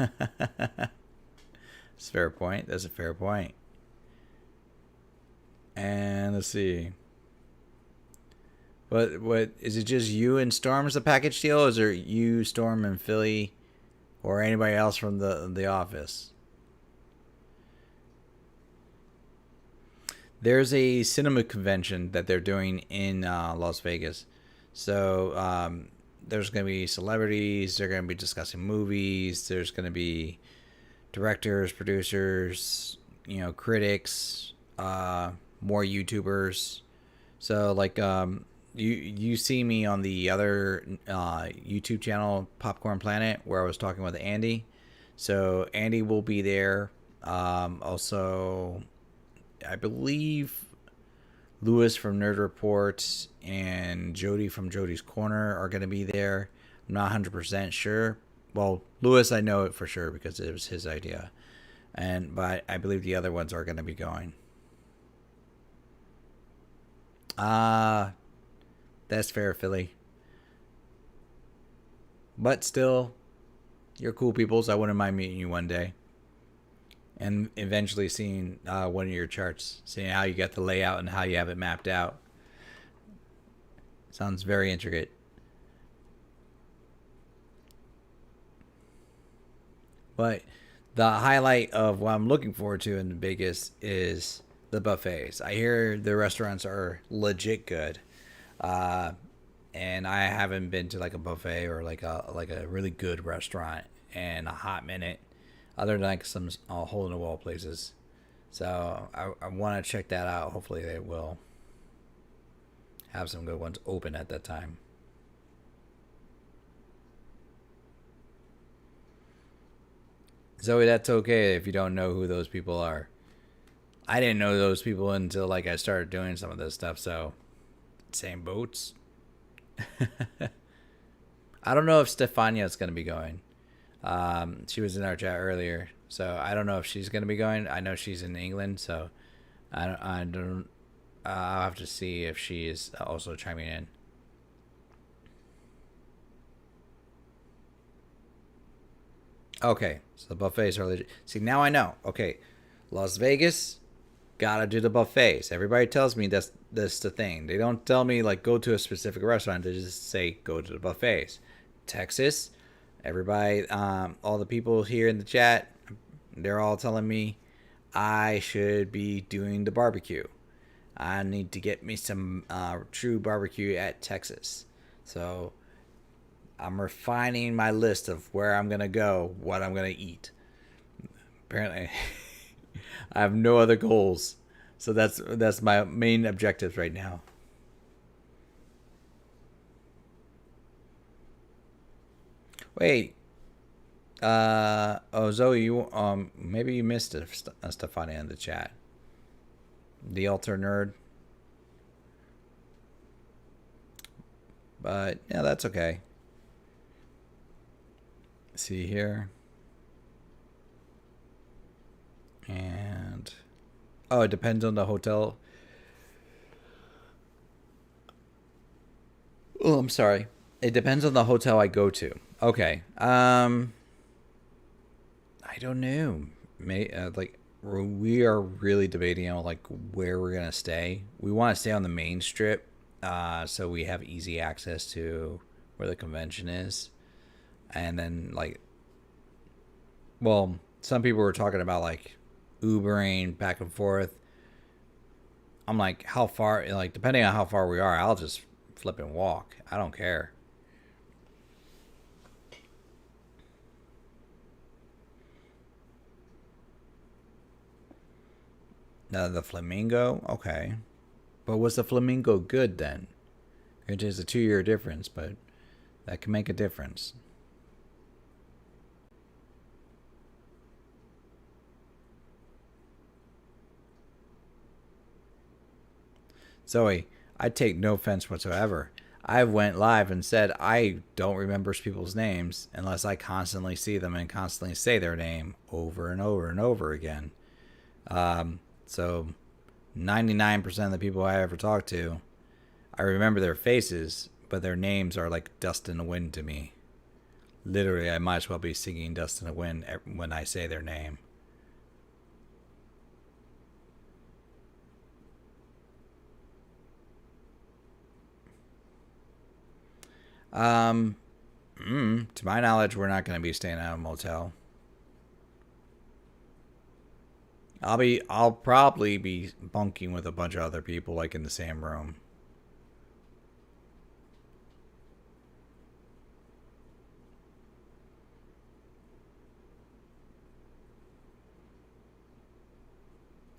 a fair point. That's a fair point. And let's see. What is it? Just you and Storm as a package deal? Or is there you, Storm, and Philly, or anybody else from the office? There's a cinema convention that they're doing in Las Vegas. So there's going to be celebrities. They're going to be discussing movies. There's going to be directors, producers, critics, more YouTubers. So like you see me on the other YouTube channel, Popcorn Planet, where I was talking with Andy. So Andy will be there. Also, I believe Lewis from Nerd Report and Jody from Jody's Corner are going to be there. I'm not 100% sure. Well, Lewis, I know it for sure because it was his idea. But I believe the other ones are going to be going. That's fair, Philly. But still, you're cool people, so I wouldn't mind meeting you one day. And eventually seeing one of your charts, seeing how you got the layout and how you have it mapped out. Sounds very intricate. But the highlight of what I'm looking forward to in Vegas is the buffets. I hear the restaurants are legit good. And I haven't been to like a buffet or like a really good restaurant in a hot minute, other than like some hole in the wall places. So I want to check that out. Hopefully they will have some good ones open at that time. Zoe, that's okay if you don't know who those people are. I didn't know those people until like I started doing some of this stuff. So same boats. I don't know if Stefania is going to be going. She was in our chat earlier, so I don't know if she's going to be going. I know she's in England, so I don't. I'll have to see if she is also chiming in. Okay, so the buffets are legit. See, now I know. Okay, Las Vegas, gotta do the buffets. Everybody tells me that's the thing. They don't tell me like go to a specific restaurant. They just say go to the buffets. Texas, everybody, all the people here in the chat, they're all telling me I should be doing the barbecue. I need to get me some true barbecue at Texas. So I'm refining my list of where I'm gonna go, what I'm gonna eat. Apparently, I have no other goals, so that's my main objectives right now. Wait, Zoe, you maybe you missed Stefania in the chat. The alter nerd, but yeah, that's okay. See here. And it depends on the hotel. Oh, I'm sorry. It depends on the hotel I go to. Okay. I don't know. We are really debating on like where we're gonna stay. We want to stay on the main strip, so we have easy access to where the convention is, and then like Well, some people were talking about like Ubering back and forth. I'm like, how far? Like, depending on how far we are, I'll just flip and walk. I don't care. The flamingo, okay. But was the flamingo good then? It is a 2 year difference, but that can make a difference. Zoe, I take no offense whatsoever. I went live and said I don't remember people's names unless I constantly see them and constantly say their name over and over and over again. So 99% of the people I ever talk to, I remember their faces, but their names are like dust in the wind to me. Literally, I might as well be singing dust in the wind when I say their name. Um, to my knowledge, we're not going to be staying at a motel. I'll probably be bunking with a bunch of other people, like in the same room.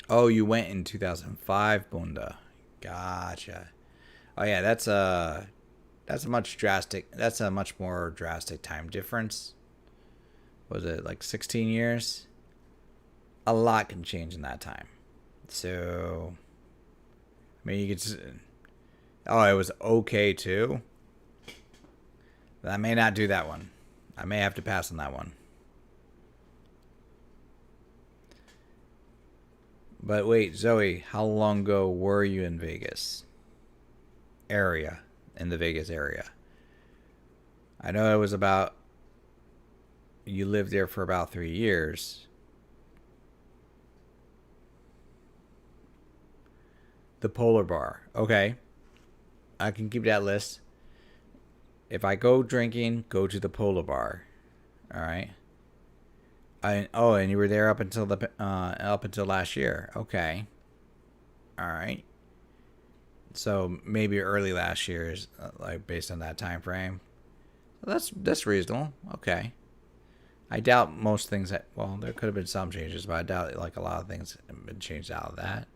Oh, you went in 2005, Bunda. Gotcha. Oh yeah, that's a much more drastic time difference. Was it like 16 years? A lot can change in that time. So, I mean, you could just, oh, it was okay too. I may not do that one. I may have to pass on that one. But wait, Zoe, how long ago were you in Vegas? Area. In the Vegas area. I know it was about, you lived there for about 3 years. The Polar Bar. Okay. I can keep that list. If I go drinking, go to the Polar Bar. All right. And you were there up until last year. Okay. All right. So maybe early last year is like based on that time frame. That's reasonable. Okay. I doubt most things that, well, there could have been some changes, but I doubt like a lot of things have been changed out of that.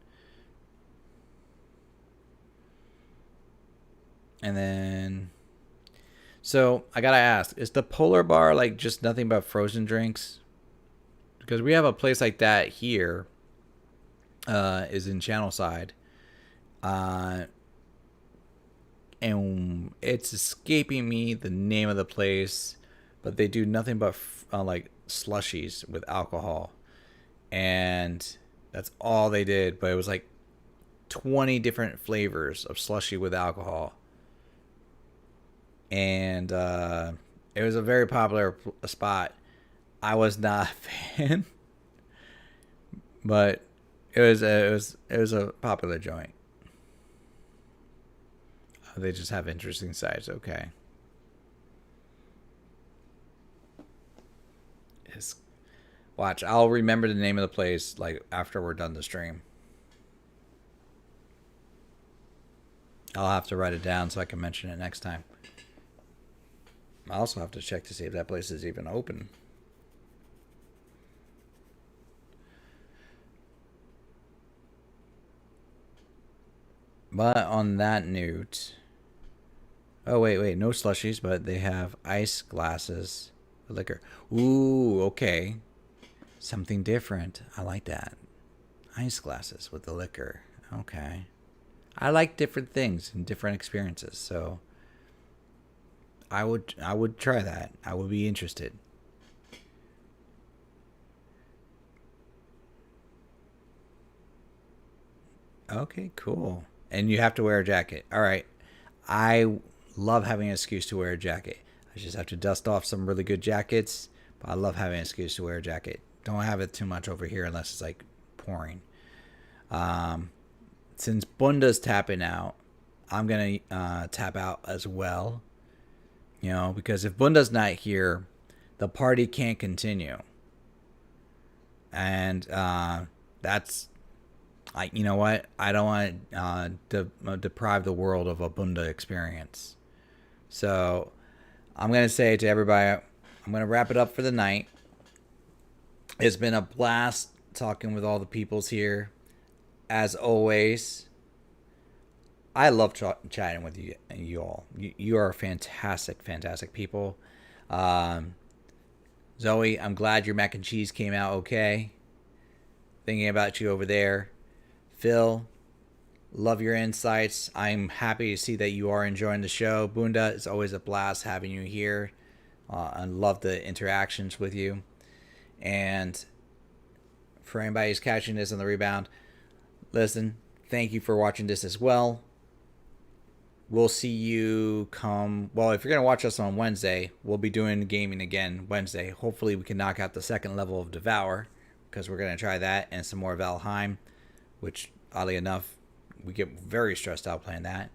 And then, so I gotta ask, is the Polar Bar like just nothing but frozen drinks? Because we have a place like that here, is in Channelside, uh, and it's escaping me the name of the place, but they do nothing but like slushies with alcohol, and that's all they did. But it was like 20 different flavors of slushy with alcohol, and it was a very popular spot. I was not a fan, but it was a popular joint. They just have interesting sides. Okay. It's, watch. I'll remember the name of the place like after we're done the stream. I'll have to write it down so I can mention it next time. I also have to check to see if that place is even open. But on that note, oh wait, no slushies, but they have ice glasses with liquor. Ooh, okay, something different. I like that. Ice glasses with the liquor. Okay, I like different things and different experiences, so I would try that. I would be interested. Okay, cool. And you have to wear a jacket. All right. I love having an excuse to wear a jacket. I just have to dust off some really good jackets, but I love having an excuse to wear a jacket. Don't have it too much over here unless it's like pouring. Um, since Bunda's tapping out, I'm gonna tap out as well. You know, because if Bunda's not here, the party can't continue. And that's, you know what? I don't want to deprive the world of a Bunda experience. So I'm going to say to everybody, I'm going to wrap it up for the night. It's been a blast talking with all the peoples here. As always, I love chatting with you all. You are fantastic, fantastic people. Zoe, I'm glad your mac and cheese came out okay. Thinking about you over there. Phil, love your insights. I'm happy to see that you are enjoying the show. Bunda, it's always a blast having you here. I love the interactions with you. And for anybody who's catching this on the rebound, listen, thank you for watching this as well. We'll see you well, if you're going to watch us on Wednesday, we'll be doing gaming again Wednesday. Hopefully we can knock out the second level of Devour, because we're going to try that and some more Valheim, which, oddly enough, we get very stressed out playing that.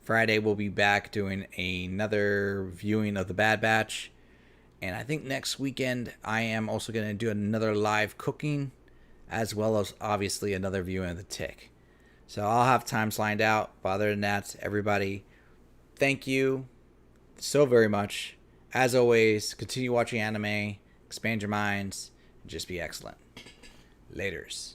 Friday we'll be back doing another viewing of the Bad Batch. And I think next weekend I am also going to do another live cooking, as well as obviously another viewing of The Tick. So I'll have times lined out. But other than that, everybody, thank you so very much. As always, continue watching anime, expand your minds, and just be excellent. Laters.